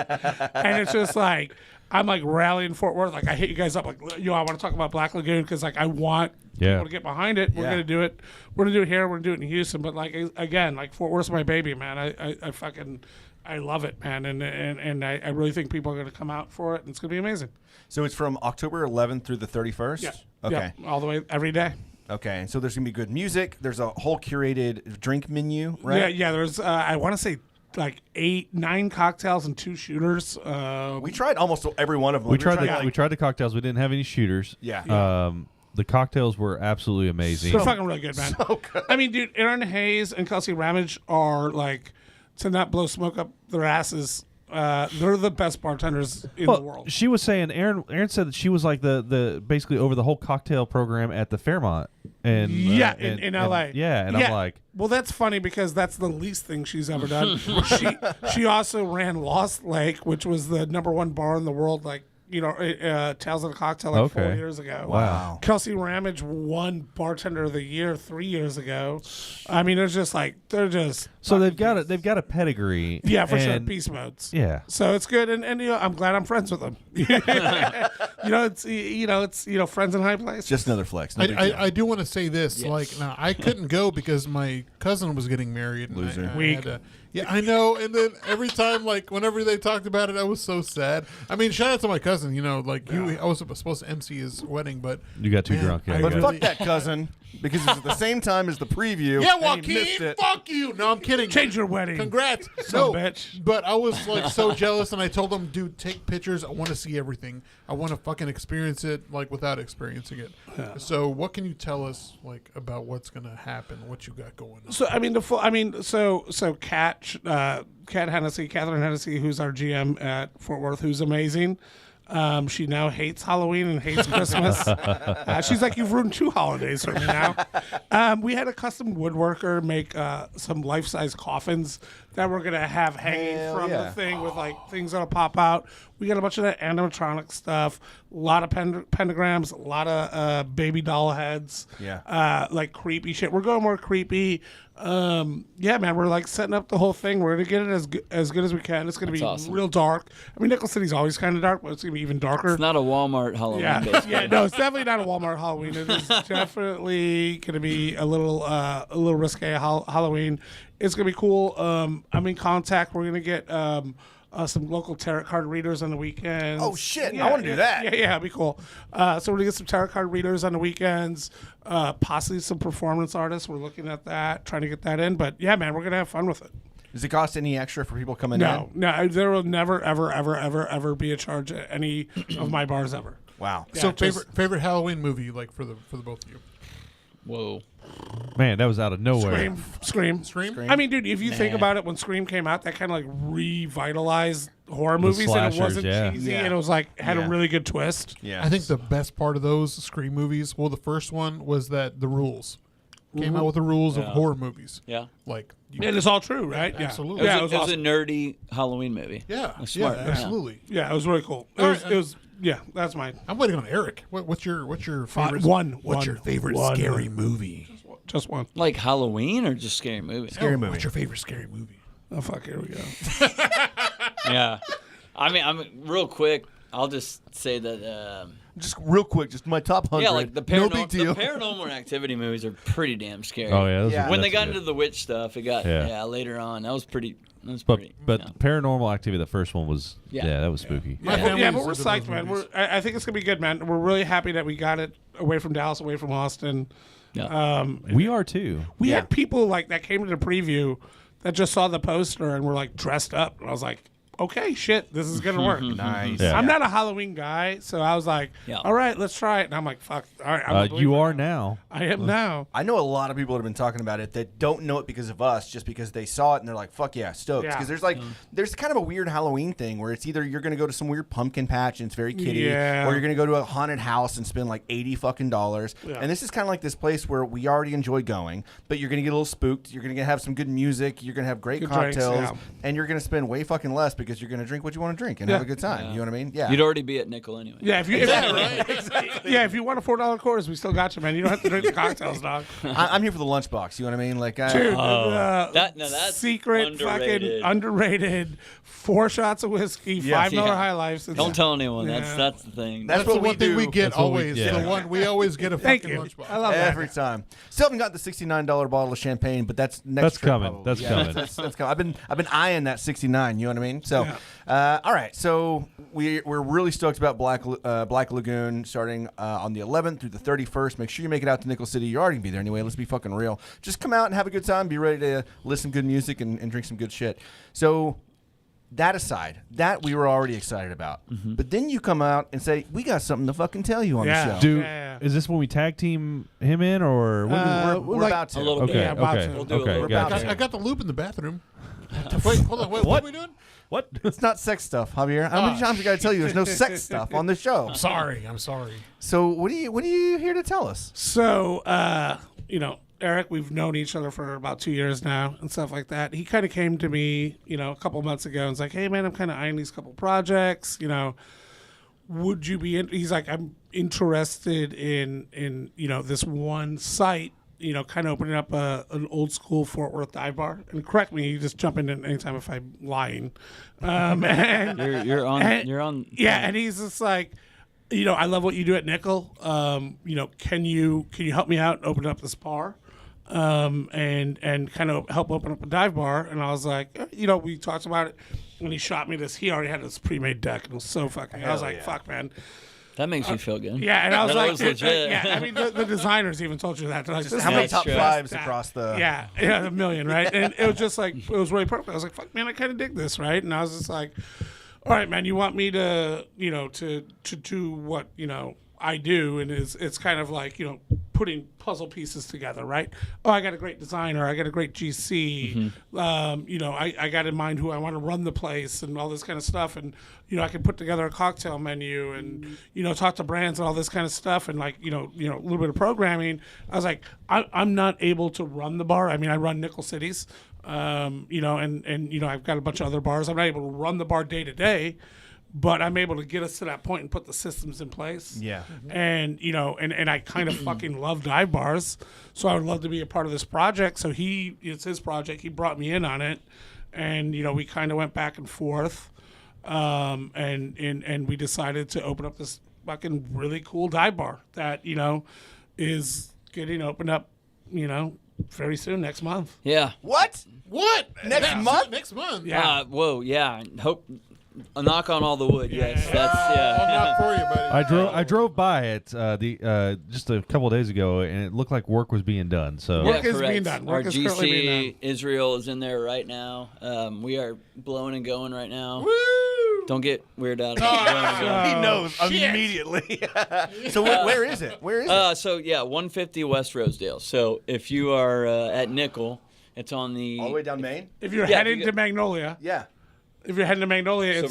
And it's just like, I'm like rallying Fort Worth. Like, I hit you guys up, like, I want to talk about Black Lagoon because, like, I want people to get behind it. We're going to do it. We're going to do it here. We're going to do it in Houston. But, like, again, like, Fort Worth's my baby, man. I fucking, I love it, man. And I really think people are going to come out for it, and it's going to be amazing. So it's from October 11th through the 31st? Yeah. Okay. Yeah, all the way, every day. Okay. And so there's going to be good music. There's a whole curated drink menu, right? Yeah. There's, I want to say, like 9 cocktails and 2 shooters. We tried almost every one of them. We tried the cocktails. We didn't have any shooters. Yeah. The cocktails were absolutely amazing. They're fucking really good, man. So good. I mean, dude, Erin Hayes and Kelsey Ramage are like, to not blow smoke up their asses, they're the best bartenders in the world. She was saying, Erin said that she was like the basically over the whole cocktail program at the Fairmont. And in LA. And I'm like, well, that's funny because that's the least thing she's ever done. She also ran Lost Lake, which was the #1 bar in the world, like Tales of the Cocktail like 4 Okay. years ago. Wow. Kelsey Ramage won Bartender of the Year 3 years ago. I mean, it's just like they're just So they've got a pedigree. yeah, for sure, and- beast modes. Yeah. So it's good, and I'm glad I'm friends with them. It's friends in high places. Just another flex. No big deal. I do want to say this. Yes. Like, now I couldn't go because my cousin was getting married. And Loser. I Weak. had to- yeah, I know. And then every time, like, whenever they talked about it, I was so sad. I mean, shout out to my cousin. I was supposed to MC his wedding, but You got too man, drunk. Yeah, I you But got- really- fuck that cousin, because it's at the same time as the preview. Yeah, and he missed Joaquin, it. fuck you. No, I'm kidding. Change your wedding. Congrats. Son No, of a bitch. but I was like so jealous, and I told him, dude, take pictures. I want to see everything. I want to fucking experience it, like, without experiencing it. So, what can you tell us, like, about what's gonna happen? What you got going on? So Catherine Hennessy, who's our GM at Fort Worth, who's amazing. She now hates Halloween and hates Christmas. She's like, you've ruined 2 holidays for me now. We had a custom woodworker make some life-size coffins that we're going to have hanging Hell from yeah. the thing with like things that'll pop out. We got a bunch of that animatronic stuff, a lot of pentagrams, a lot of baby doll heads. Yeah. Like creepy shit. We're going more creepy. Yeah, man, we're like setting up the whole thing. We're gonna get it as good as we can. It's gonna be awesome. real dark. I mean, Nickel City's always kind of dark, but it's gonna be even darker. It's not a Walmart Halloween. Yeah, basically. yeah, no, it's definitely not a Walmart Halloween. It is definitely gonna be a little risque Halloween. It's gonna be cool. I'm in contact. We're gonna get some local tarot card readers on the weekends. Oh, shit. I wanna do that. Yeah, it'd be cool. So we're gonna get some tarot card readers on the weekends. Possibly some performance artists. We're looking at that, trying to get that in. But yeah, man, we're gonna have fun with it. Does it cost any extra for people coming in? No, there will never, ever be a charge at any of my bars ever. Wow. Yeah, So, just- favorite Halloween movie, like, for the both of you? Whoa. Man, that was out of nowhere. Scream. I mean, dude, if you think about it, when Scream came out, that kind of like revitalized horror movies, and it slashers, wasn't yeah. cheesy, Yeah. and it was like had Yeah. a really good twist. Yeah. I think the best part of those Scream movies, well, the first one was that The Rules came out with the rules of Yeah. horror movies. Yeah. Like, And it's all true, right? Absolutely. Yeah, It it was, was a awesome. nerdy Halloween movie. yeah, That's smart. yeah, Yeah. absolutely. Yeah, it was really cool. All right, It was. Yeah, that's mine. I'm waiting on Eric. What's your favorite? One. What's your favorite One. scary movie? Just one. Like Halloween or just scary movie? Scary movie. What's your favorite scary movie? Oh fuck! Here we go. Yeah. I'm real quick. I'll just say that. Just real quick, just my top 100. Yeah, like the no big deal. paranormal activity movies are pretty damn scary. Oh yeah, those Yeah. are- When they that's got good. into the witch stuff, it got Yeah. later on. That was pretty. But yeah. Paranormal Activity, the first one was Yeah. that was spooky. My family Yeah, is but we're into psyched, those man. movies. I think it's gonna be good, man. We're really happy that we got it away from Dallas, away from Austin. Yeah. We are too. We had people like that came to the preview that just saw the poster and were like dressed up, and I was like, okay, shit, this is gonna work. Nice. Yeah. I'm not a Halloween guy, so I was like, Yeah. all right, let's try it. And I'm like, fuck, all right. I'm a You believer are now. now. I am now. I know a lot of people that have been talking about it that don't know it because of us, just because they saw it and they're like, fuck yeah, stoked. Yeah. Because there's like, there's kind of a weird Halloween thing where it's either you're going to go to some weird pumpkin patch and it's very kiddie, Yeah. or you're going to go to a haunted house and spend like $80 fucking dollars. Yeah. And this is kind of like this place where we already enjoy going, but you're going to get a little spooked. You're going to have some good music. You're going to have great Good drinks, cocktails. yeah. And you're going to spend way fucking less because you're going to drink what you want to drink and Yeah. have a good time. You know what I mean? Yeah. You'd already be at nickel anyway. Yeah, if you yeah, if you want a $4 course, we still got you, man. You don't have to drink the cocktails, dog. I'm here for the lunchbox. You know what I mean? Like, Dude, That's secret underrated. fucking underrated. 4 shots of whiskey, $5 Yeah. High Lifes. It's- Don't tell anyone. Yeah. That's the thing. That's That's what the we one thing do. we get That's what we- always. yeah. The one we always get a Thank fucking you. lunchbox. I love Every that. time. Still haven't got the $69 bottle of champagne, but that's next. That's trip coming. probably. That's Yeah, coming. That's coming. I've been eyeing that 69. You know what I mean? So, all right. So we're really stoked about Black Lagoon starting on the 11th through the 31st. Make sure you make it out to Nickel City. You're already gonna be there anyway. Let's be fucking real. Just come out and have a good time. Be ready to listen to good music and drink some good shit. So. That aside, that we were already excited about. But then you come out and say, we got something to fucking tell you on Yeah. the show. Dude, Yeah. is this when we tag team him in, or when we're like- about to. a little Okay, bit. Yeah, about okay, to. We'll do a okay, little bit. gotcha. I got the loop in the bathroom. Wait, hold on. What are we doing? What? It's not sex stuff, Javier. How many times I got to tell you there's no sex stuff on the show? I'm sorry. So what are you here to tell us? So, Eric, we've known each other for about 2 years now and stuff like that. He kind of came to me, a couple months ago and was like, hey, man, I'm kind of eyeing these couple projects. would you be he's like, I'm interested in this one site, kind of opening up an old school Fort Worth dive bar. And correct me, you just jump in anytime if I'm lying. And You're on. yeah, and he's just like, I love what you do at Nickel. Can you help me out and open up this bar? And kind of help open up a dive bar. And I was like, we talked about it. When he shot me this, he already had this pre-made deck. It was so fucking. I was like, fuck, man. That makes me feel good. Yeah, and I was That like, was legit. yeah. I mean, the designers even told you that. They're like, this How is many the top true. fives best across the? yeah, a million, right? And it was just like, it was really perfect. I was like, fuck, man, I kind of dig this, right? And I was just like, all right, man, you want me to, to do what, I do, and it's kind of like, putting puzzle pieces together, right? Oh, I got a great designer. I got a great GC. I got in mind who I want to run the place and all this kind of stuff. And, I can put together a cocktail menu and, talk to brands and all this kind of stuff. And like, a little bit of programming. I was like, I'm not able to run the bar. I mean, I run Nickel Cities, and I've got a bunch of other bars. I'm not able to run the bar day to day, but I'm able to get us to that point and put the systems in place. Yeah. And, and I kind of fucking love dive bars. So I would love to be a part of this project. So it's his project. He brought me in on it. And, we kind of went back and forth. And we decided to open up this fucking really cool dive bar that, is getting opened up, very soon, next month. Yeah. What? Next month? Next month. Yeah. Whoa. Yeah. Hope. A knock on all the wood. Yes. That's I'll knock for you, buddy. I drove by it just a couple of days ago, and it looked like work was being done. So Work is correct. being done. Our Work is currently being GC Israel is in there right now. We are blowing and going right now. Don't get weird out. He knows immediately. So where is it? Where is it? So yeah, 150 West Rosedale. So if you are at Nickel, it's on the All the way down Main? If you're Yeah, heading you to go- Magnolia, Yeah. It's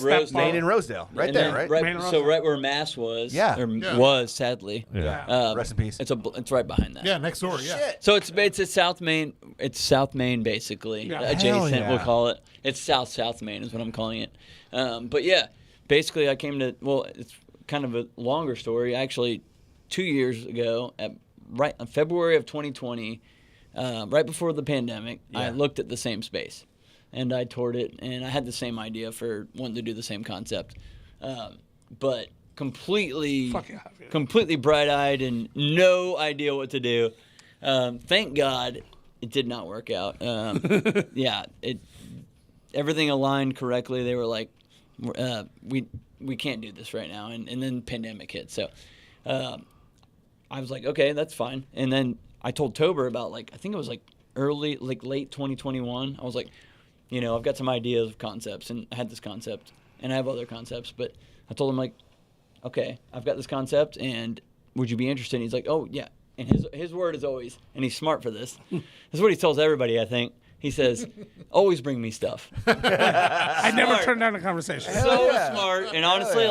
Rose- Main and Rosedale. Right and there, then right? Main and so Rosedale. right where Mass was. Yeah. Was sadly. yeah. Rest in peace. It's right behind that. Yeah, next door. Yeah. Shit. So it's South Main. It's South Main basically. Yeah. Adjacent, Hell yeah. we'll call it. It's South Main is what I'm calling it. But yeah, basically I came to. Well, it's kind of a longer story. Actually, 2 years ago, in February of 2020, right before the pandemic, I looked at the same space, and I toured it, and I had the same idea for wanting to do the same concept, but completely bright-eyed and no idea what to do. Thank God it did not work out. Yeah, everything aligned correctly. They were like, we can't do this right now, and then the pandemic hit. So I was like, okay, that's fine. And then I told Tober about I think it was late 2021. I was like, I've got some ideas of concepts, and I had this concept, and I have other concepts, but I told him okay, I've got this concept, and would you be interested? And he's like, oh yeah. And his word is always, and he's smart for this. This is what he tells everybody, I think. He says, always bring me stuff. I never turned down a conversation. So smart. And honestly,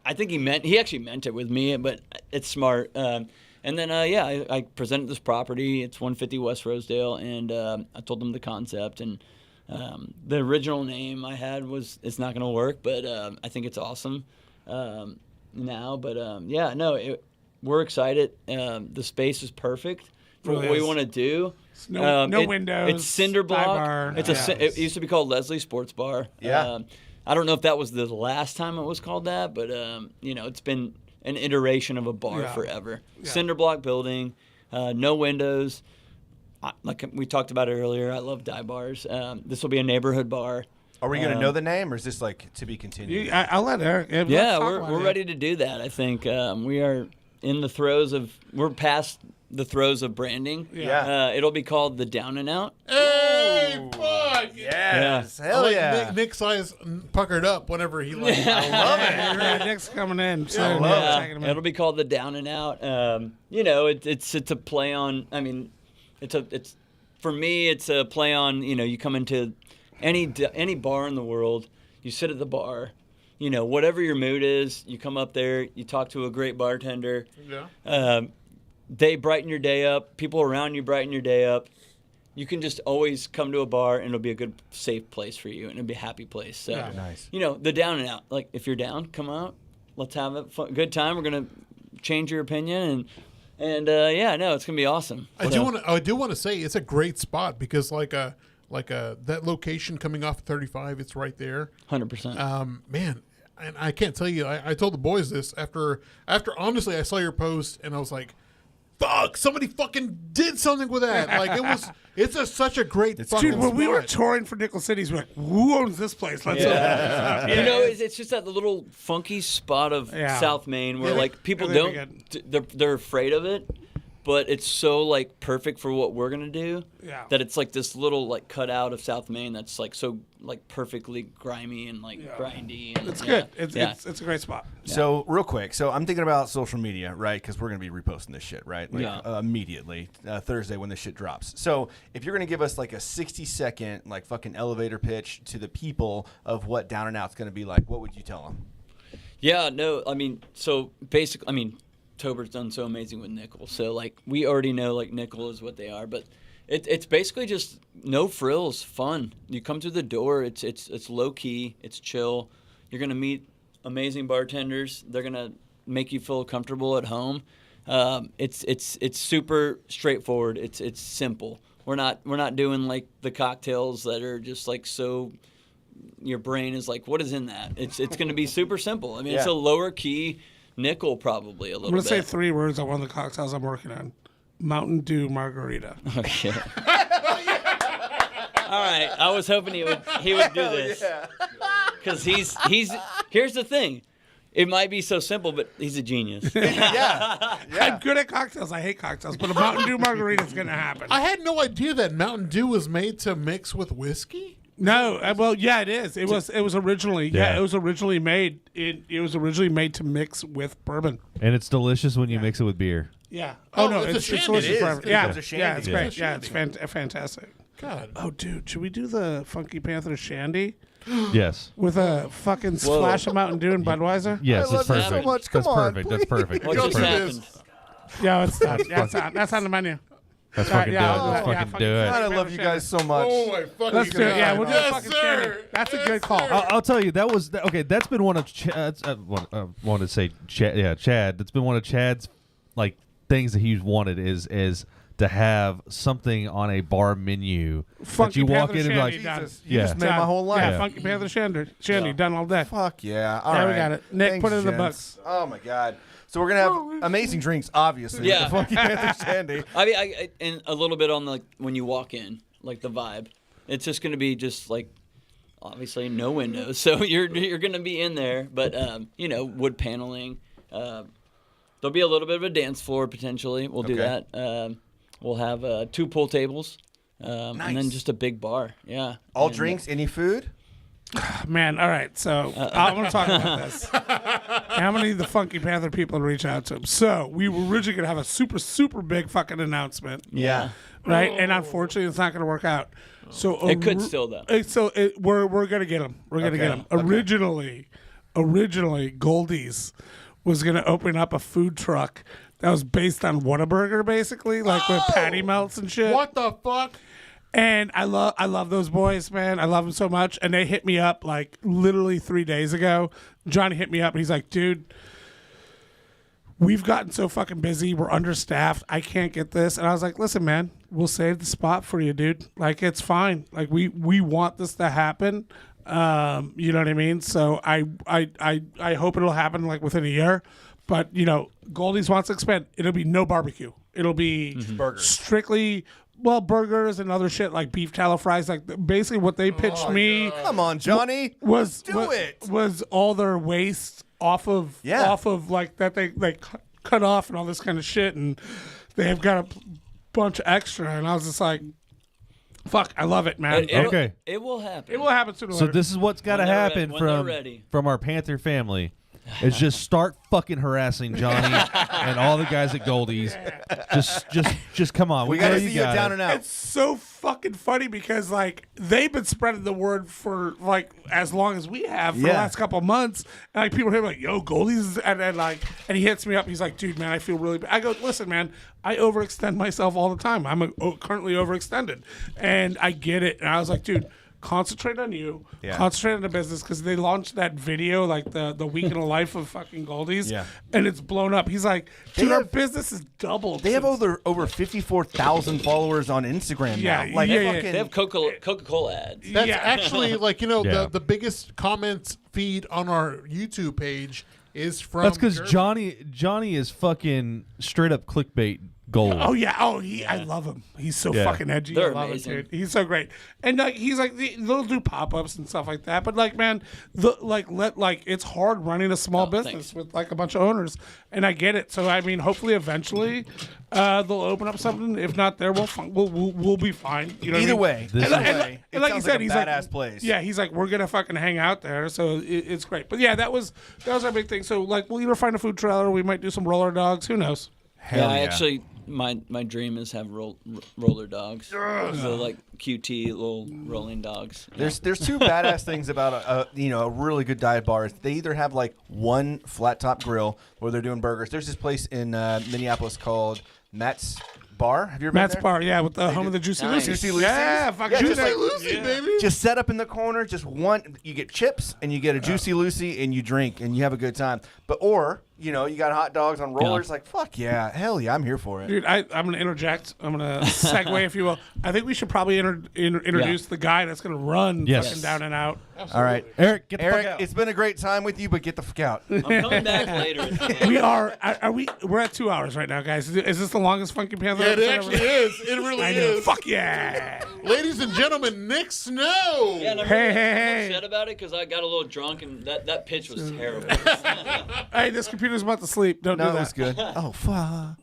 I think he actually meant it with me, but it's smart. And then, I presented this property. It's 150 West Rosedale, and I told them the concept. And the original name I had it's not going to work, but I think it's awesome now. But, we're excited. The space is perfect for what we want to do. No windows. It's cinder block. Bar. It used to be called Leslie Sports Bar. Yeah. I don't know if that was the last time it was called that, but it's been an iteration of a bar forever. Yeah. Cinder block building, no windows. Like we talked about it earlier, I love dive bars. This will be a neighborhood bar. Are we going to know the name, or is this to be continued? I'll let Eric. Yeah, we're ready to do that. I think we are in the throes of. We're past the throes of branding. Yeah. It'll be called the Down and Out. Hey, fuck! Yes. Hell yeah. Nick's eyes puckered up whenever he I love it. Nick's coming in. So I love checking him Yeah, in. it'll be called the Down and Out. It's a play on. I mean, it's for me. It's a play on. You come into any bar in the world. You sit at the bar. Whatever your mood is, you come up there. You talk to a great bartender. Yeah. They brighten your day up. People around you brighten your day up. You can just always come to a bar, and it'll be a good, safe place for you, and it'll be a happy place. So, Nice. the Down and Out. Like, if you're down, come out. let's have a good time. We're gonna change your opinion and yeah, no, it's gonna be awesome. I do want to say it's a great spot because that location coming off 35, it's right there. 100%. Man, and I can't tell you. I told the boys this after honestly, I saw your post and I was like, fuck, somebody fucking did something with that. Like it's such a great fucking Dude, when we were spot. touring for Nickel Cities, we're like, who owns this place? Let's open this. You know, it's just that little funky spot of South Maine where like people they're afraid of it, but it's so like perfect for what we're gonna do that it's like this little like cutout of South Maine that's like so like perfectly grimy and like grindy. And, It's good. It's a great spot. So real quick, so I'm thinking about social media, right? Because we're gonna be reposting this shit, right? Like, immediately Thursday when this shit drops. So if you're gonna give us like a 60-second like fucking elevator pitch to the people of what Down and Out's gonna be like, what would you tell them? Yeah, no, I mean, so basically, I mean, Tober's done so amazing with Nickel, so like we already know like Nickel is what they are, but it's basically just no frills, fun. You come through the door, it's low key, it's chill. You're gonna meet amazing bartenders. They're gonna make you feel comfortable at home. It's super straightforward. It's simple. We're not doing like the cocktails that are just like so. Your brain is like, what is in that? It's going to be super simple. I mean, it's a lower key Nickel probably a little bit. I'm going to say 3 words on one of the cocktails I'm working on. Mountain Dew Margarita. Oh, shit. All right. I was hoping he would do this. Because here's the thing. It might be so simple, but he's a genius. I'm good at cocktails. I hate cocktails, but a Mountain Dew Margarita is going to happen. I had no idea that Mountain Dew was made to mix with whiskey. No, well, yeah, it is. It was originally it was originally made. It was originally made to mix with bourbon. And it's delicious when you mix it with beer. Yeah. Oh no, it's a it's shandy. delicious. It is. Forever. It Yeah, becomes a shandy. it's great. Yeah, it's fantastic. God. Oh, dude, should we do the Funky Panther Shandy Yes. with a fucking splash of Mountain Dew and Budweiser? Yes, I it's love you so perfect. much. Come That's on, perfect. That's perfect. What That's just perfect. happened? Yeah, it's done. Yeah, that's on the menu. Let's fucking do it. yeah, Let's yeah, fucking do it. God, I love you guys so much. Oh my fucking Let's do it. Yeah, we'll do a yes, fucking sir. Shandy. That's a good call. I'll tell you that's been one of Chad. Want to say Chad. That's been one of Chad's like things that he's wanted is to have something on a bar menu Funky that you walk Panther in and be like, Shandy done. You just made Done. my whole life. Yeah, Funky Panther Shandy done all day. Fuck yeah. All Yeah, right. we got it. Nick, Thanks, put it in the gents. books. Oh my God. So we're going to have amazing drinks, obviously. Yeah. With the Funky Panther Shandy. I mean, I and a little bit on the when you walk in, like the vibe. It's just going to be just like, obviously no windows, so you're going to be in there, but wood paneling. There'll be a little bit of a dance floor potentially. We'll do Okay. that. We'll have 2 pool tables, and then just a big bar. Yeah. All And, drinks, any food? Man, all right. So I want to talk about this. I'm going to need the Funky Panther people to reach out to him. So we were originally going to have a super, super big fucking announcement. Yeah. Right? And unfortunately, it's not going to work out. So It could still, though. We're going to get him. We're going to get him. Originally, Goldie's was going to open up a food truck that was based on Whataburger, basically, like with patty melts and shit. What the fuck? And I love those boys, man. I love them so much. And they hit me up like literally 3 days ago. Johnny hit me up and he's like, dude, we've gotten so fucking busy. We're understaffed. I can't get this. And I was like, listen, man, we'll save the spot for you, dude. Like, it's fine. Like, we want this to happen. You know what I mean? So I hope it'll happen like within a year. But, Goldie's wants to expand. It'll be no barbecue. It'll be strictly... Well, burgers and other shit like beef tallow fries, like basically what they pitched me. Come on, Johnny. Was all their waste off of like that they cut off and all this kind of shit, and they've got a bunch of extra, and I was just like, fuck, I love it, man. Okay. It will happen. It will happen sooner or So later. this is what's got to When they're happen ready. When they're ready. from our Panther family. Is just start fucking harassing Johnny and all the guys at Goldie's. Just come on. We got to know see you down and out. It's so fucking funny because like they've been spreading the word for like as long as we have for the last couple of months. And like people are like, "Yo, Goldie's," and he hits me up. He's like, "Dude, man, I feel really bad." I go, "Listen, man, I overextend myself all the time. I'm currently overextended, and I get it." And I was like, "Dude, concentrate on you, Yeah. concentrate on the business, because they launched that video, like the week in the life of fucking Goldies, Yeah. and it's blown up. He's like, dude, our business is doubled. They have since- over 54,000 followers on Instagram Yeah, now. Like, yeah, yeah. fucking- They have Coca-Cola ads. That's Yeah. actually like Yeah. the biggest comments feed on our YouTube page is from. That's because Germany. Johnny is fucking straight up clickbait gold. Oh yeah, I love him. He's so Yeah. fucking edgy. They're I love amazing. it, dude. He's so great. And like he's like they'll do pop ups and stuff like that. But like man, it's hard running a small business thanks. with like a bunch of owners. And I get it. So I mean, hopefully eventually they'll open up something. If not, there we'll be fine. You know Either what I way, mean? This either is- way, it And like you sounds said, like a he's badass like, place. yeah, he's like, we're gonna fucking hang out there, so it's great. But yeah, that was our big thing. So like, we'll either find a food trailer, we might do some roller dogs. Who knows? Hell I yeah. actually, my dream is have roller dogs. So like QT little rolling dogs. There's two badass things about a really good dive bar. They either have like one flat top grill where they're doing burgers. There's this place in Minneapolis called Matt's Bar. Have you ever Matt's been there? Bar, yeah, with the home of the Juicy Nice. Lucy's. Juicy Lucy's? Yeah, fuck Yeah, Juicy just like- Lucy, baby. Just set up in the corner, just one. You get chips and you get a Juicy Lucy and you drink and you have a good time. Or you got hot dogs on rollers. Like fuck yeah, hell yeah, I'm here for it. Dude, I'm going to interject. I'm going to segue, if you will. I think we should probably introduce the guy that's going to run Yes. fucking Down and Out. All right, Eric, get the Eric, fuck out. it's been a great time with you, but get the fuck out. I'm coming back later. We are we're at 2 hours right now, guys. Is this the longest Funky Panther Yeah, it episode actually ever? is. It really I know. is. Fuck yeah. Ladies and gentlemen, Nick Snow. Yeah, and I'm Hey, really hey, upset about it because I got a little drunk and that pitch was terrible. Hey, this computer's about to sleep. Don't No, do it that. was good. Oh fuck.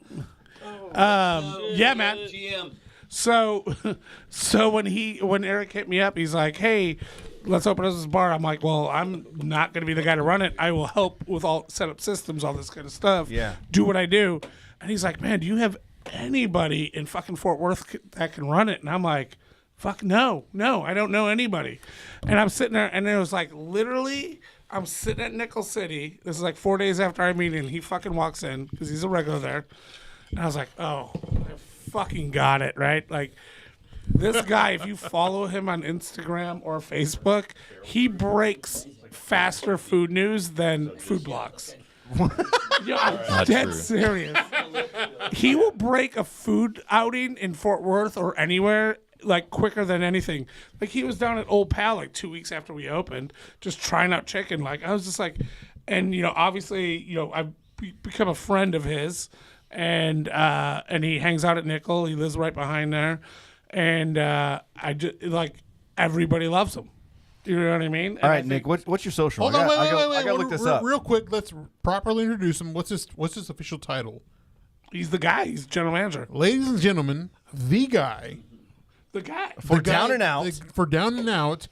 Yeah, man. GM. So when Eric hit me up, he's like, "Hey, let's open up this bar." I'm like, "Well, I'm not going to be the guy to run it. I will help with all set up systems, all this kind of stuff. Yeah. Do what I do." And he's like, "Man, do you have anybody in fucking Fort Worth that can run it?" And I'm like, "Fuck no, I don't know anybody." And I'm sitting there, and it was like literally, I'm sitting at Nickel City. This is like 4 days after our meeting. He fucking walks in because he's a regular there, and I was like, "Oh, I fucking got it right." Like this guy, if you follow him on Instagram or Facebook, he breaks faster food news than food blogs. Yo, I'm dead true. serious. He will break a food outing in Fort Worth or anywhere like quicker than anything. Like he was down at Old Pal like 2 weeks after we opened, just trying out chicken. Like I was just like, and obviously, I've become a friend of his, and he hangs out at Nickel. He lives right behind there, and I just like everybody loves him. You know what I mean? All right, Nick. What's your social? Hold on, wait. I gotta look this up. Real quick, let's properly introduce him. What's his official title? He's the guy. He's general manager. Ladies and gentlemen, the guy. The guy. For Down and Out. For Down and Out,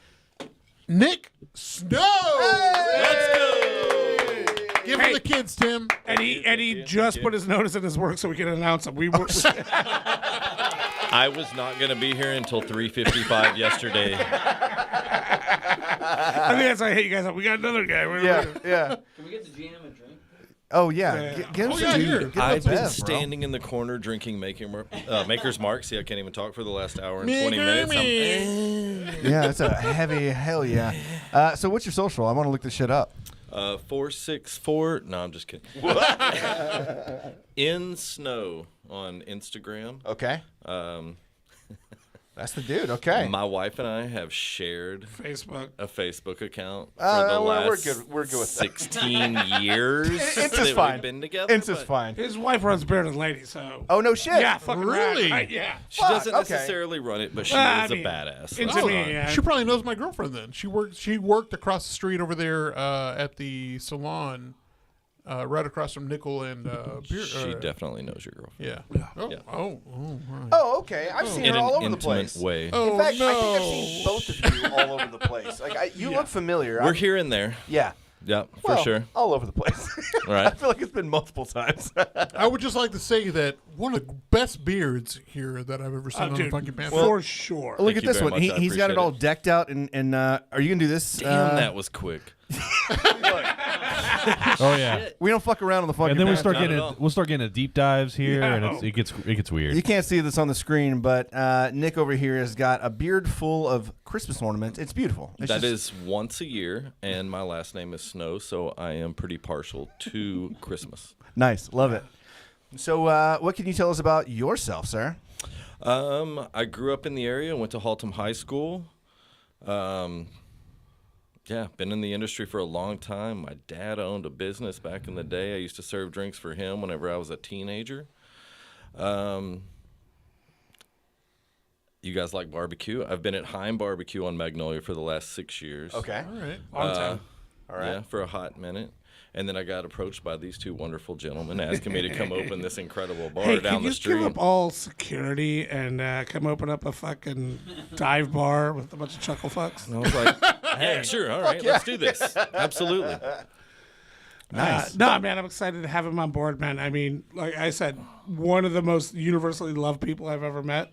Nick Snow. Let's go. Give him the kids, Tim. And he just put his notice in his work so we can announce him. We were. I was not going to be here until 3:55 yesterday. I think that's why I hate you guys. We got another guy. Yeah. Can we get the GM a drink? Oh yeah. Get him Oh, some yeah, dude. here. Get him I've some been Bev, bro. standing in the corner drinking Maker's Mark. See, I can't even talk for the last hour and 20 minutes. Yeah, that's a heavy hell yeah. So what's your social? I want to look this shit up. 464. No, I'm just kidding. In Snow on Instagram. Okay. That's the dude. Okay. My wife and I have shared Facebook. a Facebook account for Oh, the no, we're last good. We're good with that. 16 years It's that just we've fine. been together. It's just but fine. His wife runs Bearded Lady, so. Oh no shit. Yeah, fucking Really? rad. Yeah. She Fuck, doesn't okay. necessarily run it, but she I is mean, a badass. Into Let's me, not. yeah. She probably knows my girlfriend then. She worked across the street over there at the salon, right across from Nickel and Beer. She definitely knows your girlfriend. Yeah. Oh, Yeah. oh, right. Oh, okay. I've seen In her an all over the intimate place. way. Oh, In fact, no. I think I've seen both of you all over the place. Like you look familiar. We're here and there. Yeah. Yeah, for Well, sure. All over the place. Right. I feel like it's been multiple times. I would just like to say that one of the best beards here that I've ever seen on the Dude, Funky Panther. for sure. Look Thank at you this very one. much. I He's got it appreciate all it. decked out. And are you gonna do this? Damn, that was quick. Oh yeah. We don't fuck around on the fucking. And then Not at all. we'll start getting a deep dives here, Yeah. and it gets weird. You can't see this on the screen, but Nick over here has got a beard full of Christmas ornaments. It's beautiful. It's That just- is once a year, and my last name is Snow, so I am pretty partial to Christmas. nice. Love it. So, what can you tell us about yourself, sir? I grew up in the area, went to Haltom High School. Yeah, been in the industry for a long time. My dad owned a business back in the day. I used to serve drinks for him whenever I was a teenager. You guys like barbecue? I've been at Heim Barbecue on Magnolia for the last 6 years. Okay. All right. On time. All right. Yeah, for a hot minute. And then I got approached by these two wonderful gentlemen asking me to come open this incredible bar Hey, down can the you street. give up all security and come open up a fucking dive bar with a bunch of chuckle fucks? And I was like, yeah, sure, all right, let's do this. Absolutely. Nice. No, man, I'm excited to have him on board, man. I mean, like I said, one of the most universally loved people I've ever met.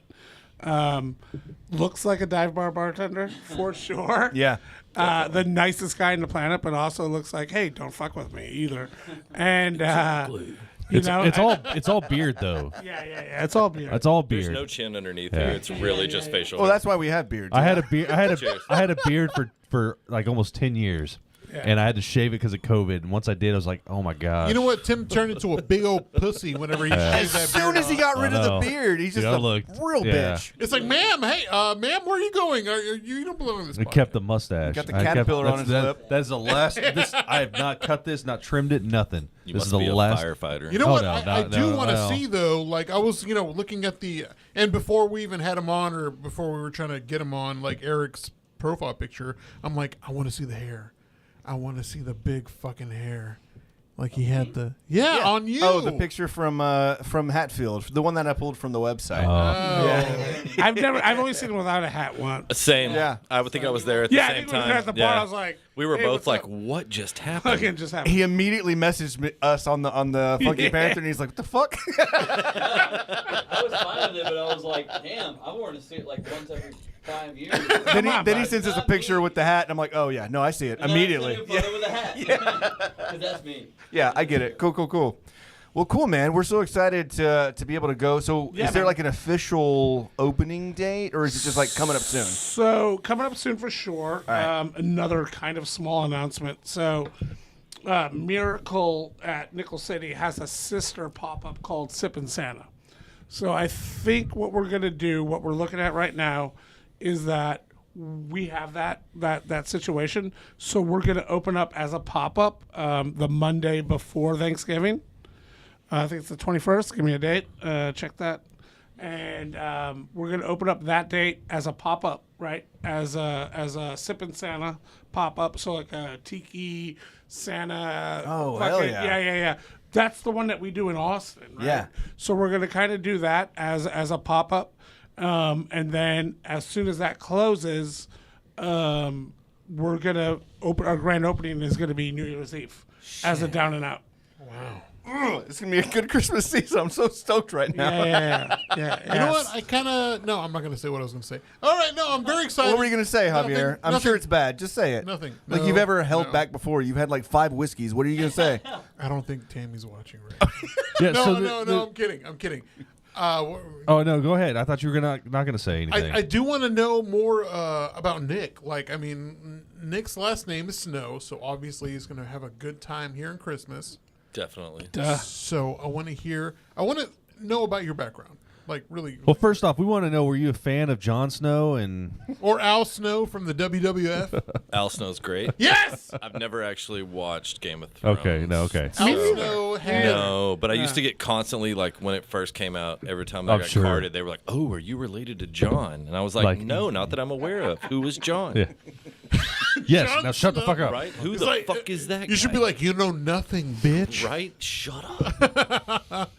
Looks like a dive bar bartender for sure. Yeah. The nicest guy on the planet, but also looks like, hey, don't fuck with me either. And you know, It's all beard though. yeah, it's all beer. It's all There's beard. no chin underneath here. It's really just facial. Well, that's why we have beards. I had a beard. Cheers. I had a beard for like almost 10 years, and I had to shave it because of COVID. And once I did, I was like, oh my god. You know what? Tim turned into a big old pussy whenever he shaved that As soon beard as he off. got rid of the know. beard, he's just Yeah, I a looked- real yeah. bitch. It's like, ma'am, hey, ma'am, where are you going? You don't belong in this I podcast. kept the mustache. Got the I kept- caterpillar on that's- his that- lip. That is the last. I have not cut this, not trimmed it, nothing. You this must is the be a last. firefighter. You know Oh, what? no, I no, do no, want to no. see though. Like I was, looking at the and before we even had him on, or before we were trying to get him on, like Eric's profile picture. I'm like, I want to see the hair. I want to see the big fucking hair. Like he had the on you. Oh, the picture from Hatfield, the one that I pulled from the website. I've only seen him without a hat once. Same. Yeah. I would think I was there at the Yeah, I same think when we time. were at the bar, I was like, we were hey, both what's like, up? what just happened? Fucking just happened. He immediately messaged us on the Funky Panther, and he's like, "What the fuck?" I was fine with it, but I was like, damn, I want to see it like once every 5 years. then he sends us a picture with the hat, and I'm like, "Oh yeah, no, I see it And immediately." I sent a photo with a hat. Because that's me. Yeah, I get it. Cool. Well, cool, man. We're so excited to be able to go. So, Yeah, is there man. like an official opening date, or is it just like coming up soon? So coming up soon for sure. right. Another kind of small announcement. So Miracle at Nickel City has a sister pop-up called Sippin' Santa. So I think what we're gonna do, what we're looking at right now, is that we have that situation. So we're gonna open up as a pop-up the Monday before Thanksgiving. I think it's the 21st. Give me a date. Check that. And we're going to open up that date as a pop-up, right? As a Sippin' Santa pop-up. So like a tiki Santa. Oh, hell yeah. Yeah. That's the one that we do in Austin, right? Yeah. So we're going to kind of do that as a pop-up. And then as soon as that closes, we're going to open, our grand opening is going to be New Year's Eve as a down and out. It's gonna be a good Christmas season. I'm so stoked right now. Yeah. You know what? I kind of no. I'm not going to say what I was going to say. All right, no, I'm very excited. What were you gonna say, Javier? I'm sure it's bad. Just say it. Nothing. Like No, you've ever held no. back before. You've had like 5 whiskeys. What are you gonna say? I don't think Tammy's watching right now. Yeah, No, so no, I'm kidding. Oh no, go ahead. I thought you were not gonna say anything. I do want to know more about Nick. Like, I mean, Nick's last name is Snow, so obviously he's going to have a good time here in Christmas. Definitely. So I want to know about your background. Like, really. Well, first off, we want to know: were you a fan of Jon Snow and Or Al Snow from the WWF. Al Snow's great. Yes! I've never actually watched Game of Thrones. Okay, no, okay. Al Snow had. No, but I used to get constantly, like, when it first came out, every time I got sure. carded, they were like, oh, are you related to John? And I was like, no, not that I'm aware of. Who is John? Yeah. Yes. Jon Now shut the Snow, fuck up. Right? Who It's the like, fuck is that You should guy? be like, you know nothing, bitch. Right? Shut up.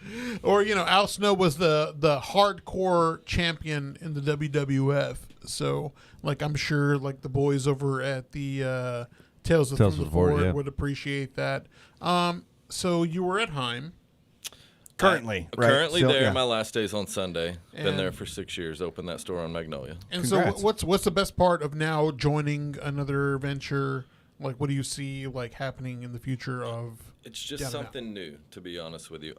Or, Al Snow was the hardcore champion in the WWF. So, like, I'm sure, like, the boys over at the Tales of the Ford yeah. would appreciate that. So you were at Heim. Currently, right? Currently Still- there. yeah. My last day's on Sunday. Been And- there for 6 years. Opened that store on Magnolia. And Congrats. so what's the best part of now joining another venture Like, what do you see like happening in the future of? It's just Down and Out? something new, to be honest with you.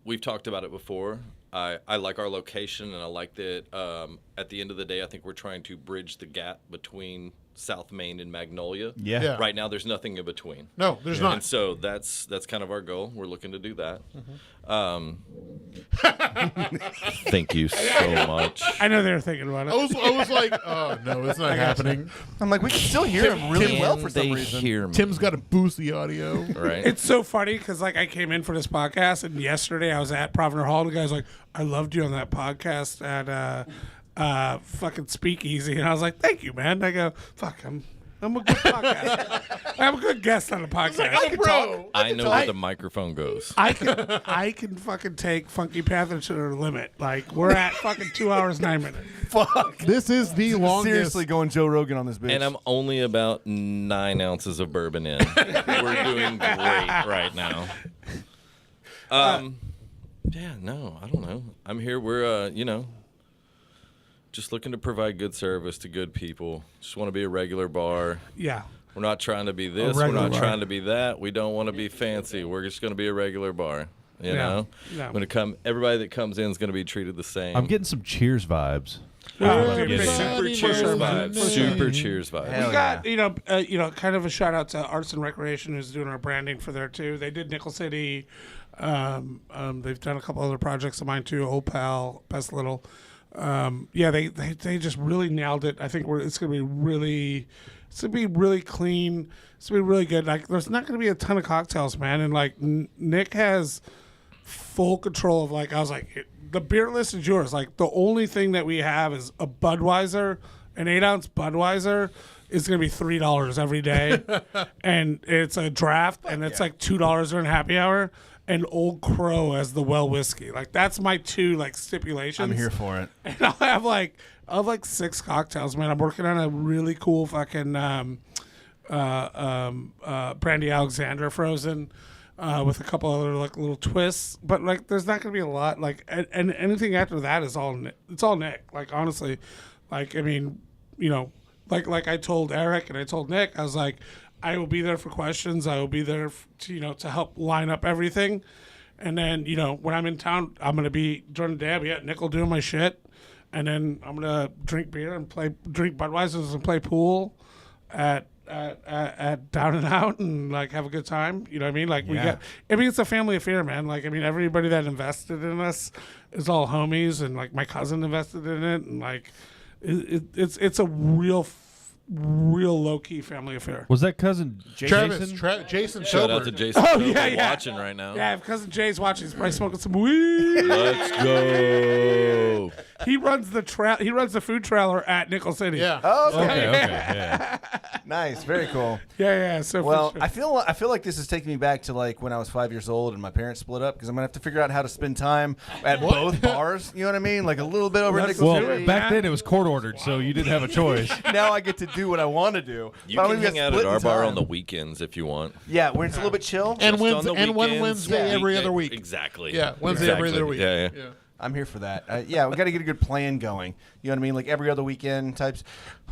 We've talked about it before. I like our location, and I like that at the end of the day, I think we're trying to bridge the gap between South Main and Magnolia. Yeah. Right now, there's nothing in between. No, there's not. And so that's kind of our goal. We're looking to do that. Thank you so much. I know they were thinking about it. I was like, oh no, it's not happening. I'm like, we can still hear him really well for some reason. Hear me? Tim's got to boost the audio. Right. It's so funny because like I came in for this podcast, and yesterday I was at Providence Hall, and the guy's like, "I loved you on that podcast at fucking Speakeasy," and I was like, "Thank you, man." And I go, "Fuck, I'm a good podcast. I'm a good guest on the podcast." Bro, I know where the microphone goes. I can fucking take Funky Panther to their limit. Like we're at fucking 2 hours 9 minutes. Fuck. this is the longest. Seriously going Joe Rogan on this bitch. And I'm only about 9 ounces of bourbon in. We're doing great right now. Yeah, no, I don't know. I'm here. We're, just looking to provide good service to good people. Just want to be a regular bar. Yeah. We're not trying to be this. We're not trying to be that. We don't want to be fancy. We're just going to be a regular bar. You know? Yeah. When everybody that comes in is going to be treated the same. I'm getting some Cheers vibes. Super cheers vibes. Super cheers vibes. We got kind of a shout out to Arts and Recreation, who's doing our branding for there too. They did Nickel City. They've done a couple other projects of mine too. Old Pal, Best Little. They just really nailed it. I think it's gonna be really clean. It's gonna be really good. Like there's not gonna be a ton of cocktails, man. And like Nick has full control of like I was like the beer list is yours. Like the only thing that we have is a Budweiser, an 8-ounce Budweiser is going to be $3 every day, and it's a draft, and it's like $2 during happy hour, and Old Crow as the well whiskey. Like that's my two like stipulations. I'm here for it. And I'll have like 6 cocktails, man. I'm working on a really cool fucking Brandy Alexander frozen. With a couple other like little twists, but like there's not gonna be a lot. Like and anything after that is all it's all Nick. Like honestly, like I mean, like I told Eric and I told Nick, I was like, I will be there for questions. I will be there to help line up everything. And then when I'm in town, I'm gonna be during the day. I'll be at Nickel doing my shit, and then I'm gonna drink beer and drink Budweisers and play pool at Down and Out and like have a good time. You know what I mean? Like it's a family affair, man. Like I mean everybody that invested in us is all homies, and like my cousin invested in it, and like it's a real low-key family affair. Was that cousin Jason? Jason Shout Tober. out to Jason Tober watching right now. Yeah, if cousin Jay's watching, he's probably smoking some weed. Let's go. He runs the food trailer at Nickel City. Yeah. Oh, Okay, yeah. nice, very cool. Yeah. So Well, for sure. I feel like this is taking me back to like when I was 5 years old and my parents split up because I'm gonna have to figure out how to spend time at both bars. You know what I mean? Like a little bit over Nickel Well, City. back then it was court ordered, so you didn't have a choice. Now I get to do what I want to do. You But I'm can gonna hang get out split at in our bar time. on the weekends if you want. Yeah, where it's a little bit chill. And Just on the one weekends, Wednesday every other week. Exactly. Yeah, Wednesday every other week. Yeah. I'm here for that. Yeah, we got to get a good plan going. You know what I mean? Like every other weekend types.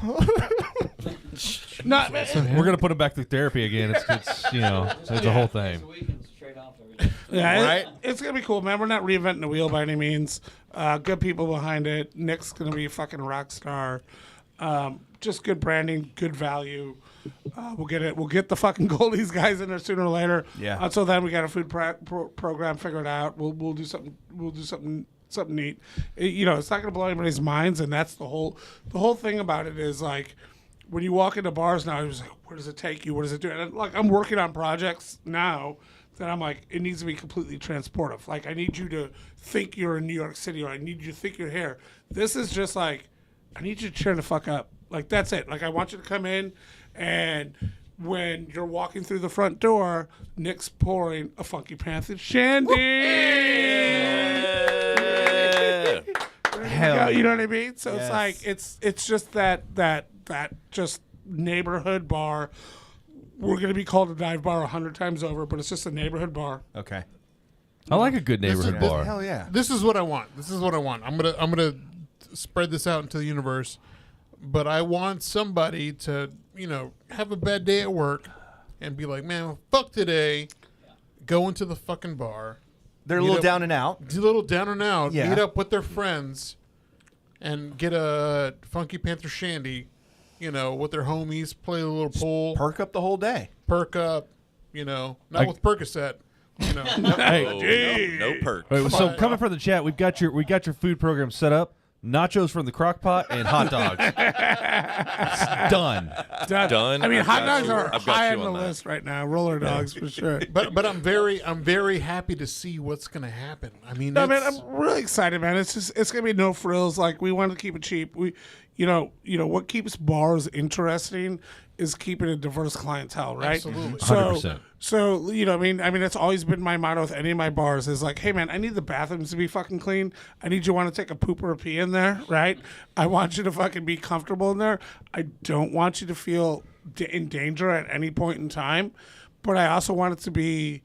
We're gonna put him back through therapy again. It's a whole thing. Yeah, Right? it's gonna be cool, man. We're not reinventing the wheel by any means. Good people behind it. Nick's gonna be a fucking rock star. Just good branding, good value. We'll get it. We'll get the fucking Goldies guys in there sooner or later. Yeah. Until then, we got a food program figured out. We'll do something. We'll do something neat. It's not gonna blow anybody's minds, and that's the whole thing about it is like when you walk into bars now, you're just like, where does it take you? What does it do? And like I'm working on projects now that I'm like, it needs to be completely transportive. Like I need you to think you're in New York City, or I need you to think you're here. This is just like, I need you to cheer the fuck up. Like that's it. Like I want you to come in, and when you're walking through the front door, Nick's pouring a Funky Panther shandy. Hell, You know what I mean? So Yes. it's like it's just that just neighborhood bar. We're gonna be called a dive bar 100 times over, but it's just a neighborhood bar. Okay. I like a good neighborhood bar. Hell yeah. This is what I want. I'm gonna spread this out into the universe. but I want somebody to, have a bad day at work and be like, man, fuck today. Go into the fucking bar. They're a little down and out. A little down and out. Yeah. Meet up with their friends and get a Funky Panther Shandy, with their homies, play a little pool. Perk up the whole day. Perk up, not with Percocet. Hey, no perk. All right, so coming from the chat, we got your food program set up. Nachos from the crock pot and hot dogs. It's done. Done. I mean, I've hot got dogs you. are I've got high you on the on that. list right now. Roller dogs for sure. But I'm very happy to see what's gonna happen. I mean, No, man, I'm really excited, man. It's gonna be no frills. Like, we want to keep it cheap. We, what keeps bars interesting is keeping a diverse clientele, right? Absolutely. 100%. So I mean, that's always been my motto with any of my bars is like, hey, man, I need the bathrooms to be fucking clean. I need you want to take a poop or a pee in there, right? I want you to fucking be comfortable in there. I don't want you to feel in danger at any point in time, but I also want it to be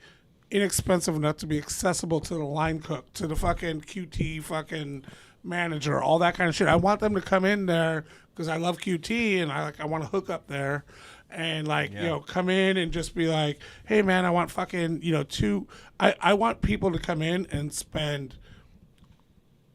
inexpensive enough to be accessible to the line cook, to the fucking QT fucking manager, all that kind of shit. I want them to come in there because I love QT and I want to hook up there and come in and just be like, hey man, I want fucking I want people to come in and spend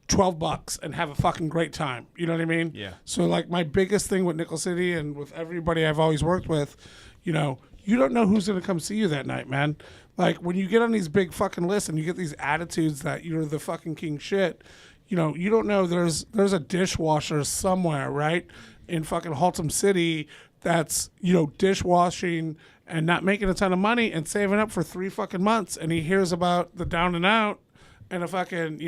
$12 and have a fucking great time. You know what I mean? Yeah. So like my biggest thing with Nickel City and with everybody I've always worked with, you don't know who's gonna come see you that night, man. Like when you get on these big fucking lists and you get these attitudes that you're the fucking king shit, you don't know there's a dishwasher somewhere, right? In fucking Haltom City that's, dishwashing and not making a ton of money and saving up for 3 fucking months, and he hears about the Down and Out and a fucking,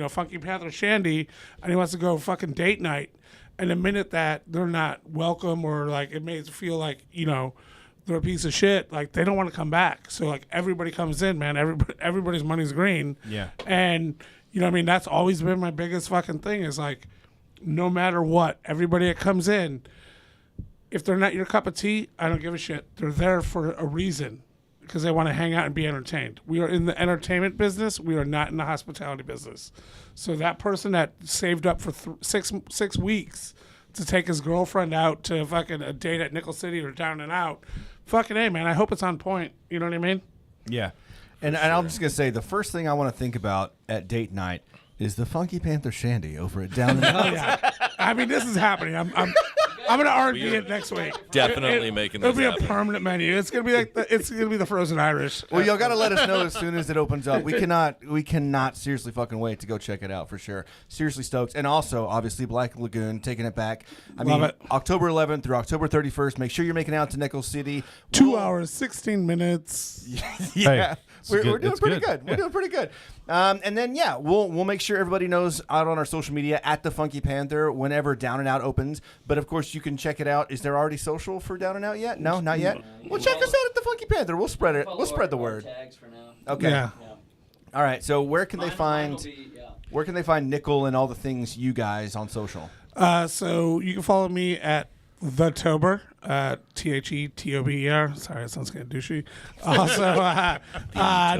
Funky Panther Shandy, and he wants to go fucking date night. And the minute that they're not welcome or like it makes it feel like, they're a piece of shit, like they don't want to come back. So like everybody comes in, man. Everybody's money's green. Yeah. And that's always been my biggest fucking thing is like, no matter what, everybody that comes in, if they're not your cup of tea, I don't give a shit. They're there for a reason because they want to hang out and be entertained. We are in the entertainment business. We are not in the hospitality business. So that person that saved up for 6 weeks to take his girlfriend out to fucking a date at Nickel City or Down and Out, fucking A, man, I hope it's on point. You know what I mean? Yeah. And I'm just going to say, the first thing I want to think about at date night is the Funky Panther Shandy over at Down and Out. Oh, yeah. I mean, this is happening. I'm going to R&B it next week. Definitely making this It'll be happen. a permanent menu. It's going to be like it's going to be the Frozen Irish. Well, y'all got to let us know as soon as it opens up. We cannot seriously fucking wait to go check it out for sure. Seriously stoked. And also, obviously, Black Lagoon, taking it back. Love it. October 11th through October 31st. Make sure you're making it out to Nickel City. 2 hours, 16 minutes. Yeah. Hey, We're doing it's pretty good. good. We're doing pretty good. And then, we'll make sure everybody knows out on our social media at the Funky Panther whenever Down and Out opens. But, of course, you can check it out. Is there already social for Down and Out yet? No, not yet? Well, check us out at the Funky Panther. We'll spread it. We'll spread the word. Tags for now. Okay. Yeah. All right. So where can they Mine find will be, yeah. where can they find Nickel and all the things you guys on social? So you can follow me at the Tober, THETOBER. Sorry, that sounds kind of douchey. Also,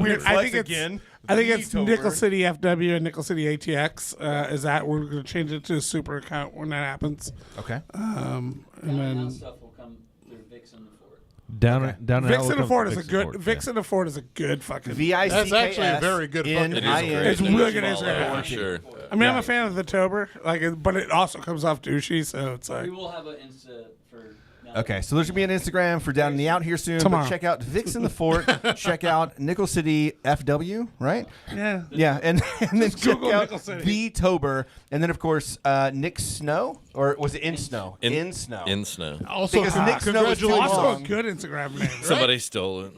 Weird I flex think again. I think The it's Tober. Nickel City FW and Nickel City ATX. Is that we're going to change it to a super account when that happens. Okay. And Down and then Out stuff will come through Vix and the Fort. Down and out. Vixen will and Ford is a Vixen good. Ford, yeah. Vixen and Ford is a good fucking. VICKS. That's actually a very good fucking- It is a great It's thing really to good follow, Instagram. for sure. I mean, I'm a fan of the Tober, but it also comes off douchey, so it's like. We will have an Insta for. Okay, so there's gonna be an Instagram for Down in the Out here soon. Tomorrow. But check out Vix in the Fort. Check out Nickel City FW, right? Yeah. Yeah, and then check Google out Nickel City. the Tober, and then of course Nick Snow, or was it In Snow? In Snow. In snow. Also, Because Nick Snow is too congratulations. Also a long. good Instagram name. Somebody stole it.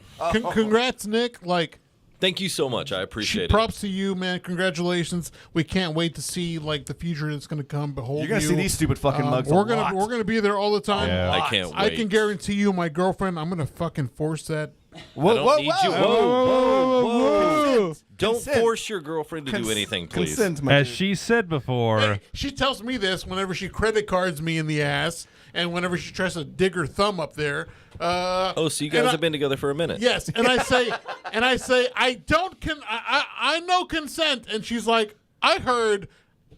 Congrats, Nick. Like, Thank you so much. I appreciate it. props to you, man. Congratulations. We can't wait to see like the future that's going to come. Behold, You're gonna you. see these stupid fucking mugs. We're a lot. we're gonna be there all the time. Yeah. I can't I wait. can guarantee you, my girlfriend. I'm gonna fucking force that. Whoa, I don't whoa, need whoa. you. Whoa. Don't Consent. force your girlfriend to do anything, please. Consent, my As dude. she said before, She tells me this whenever she credit cards me in the ass, and whenever she tries to dig her thumb up there. Oh, so you guys have been together for a minute. Yes, and I say, I don't I know consent, and she's like, I heard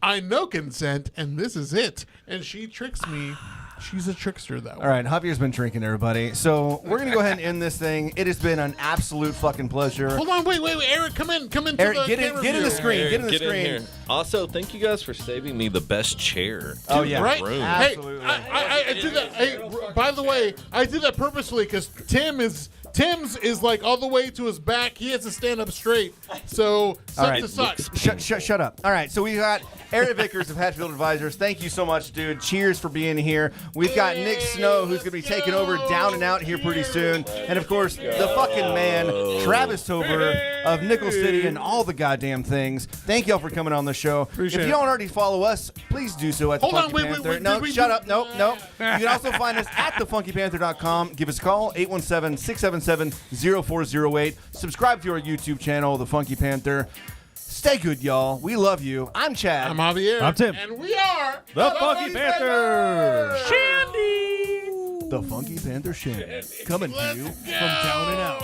I know consent, and this is it. And she tricks me. She's a trickster, that one. All right, Javier's been drinking, everybody. So we're going to go ahead and end this thing. It has been an absolute fucking pleasure. Hold on, wait. Eric, come in. Eric, the get in the screen. Eric, Get in the get in screen. here. Also, thank you guys for saving me the best chair. Oh, yeah. Right? Room. Absolutely. Hey, I did that. Hey, by the way, I did that purposely because Tim's is like all the way to his back. He has to stand up straight. So sucks to suck. Shut up. All right, so we got Eric Vickers of Hatfield Advisors. Thank you so much, dude. Cheers for being here. We've got Nick Snow, who's going to be taking over Down and Out here pretty soon. And, of course, the fucking man, Travis Tober of Nickel City and all the goddamn things. Thank y'all for coming on the show. Appreciate if you don't already follow us, please do so at the Funky Panther. wait, No, did we shut do- up. Nope. You can also find us at thefunkypanther.com. Give us a call, 817-677-0408. Subscribe to our YouTube channel, The Funky Panther. Stay good, y'all. We love you. I'm Chad. I'm Javier. I'm Tim. And we are The Funky Panther. The Funky Panther Shandy. Coming to you from Down and Out.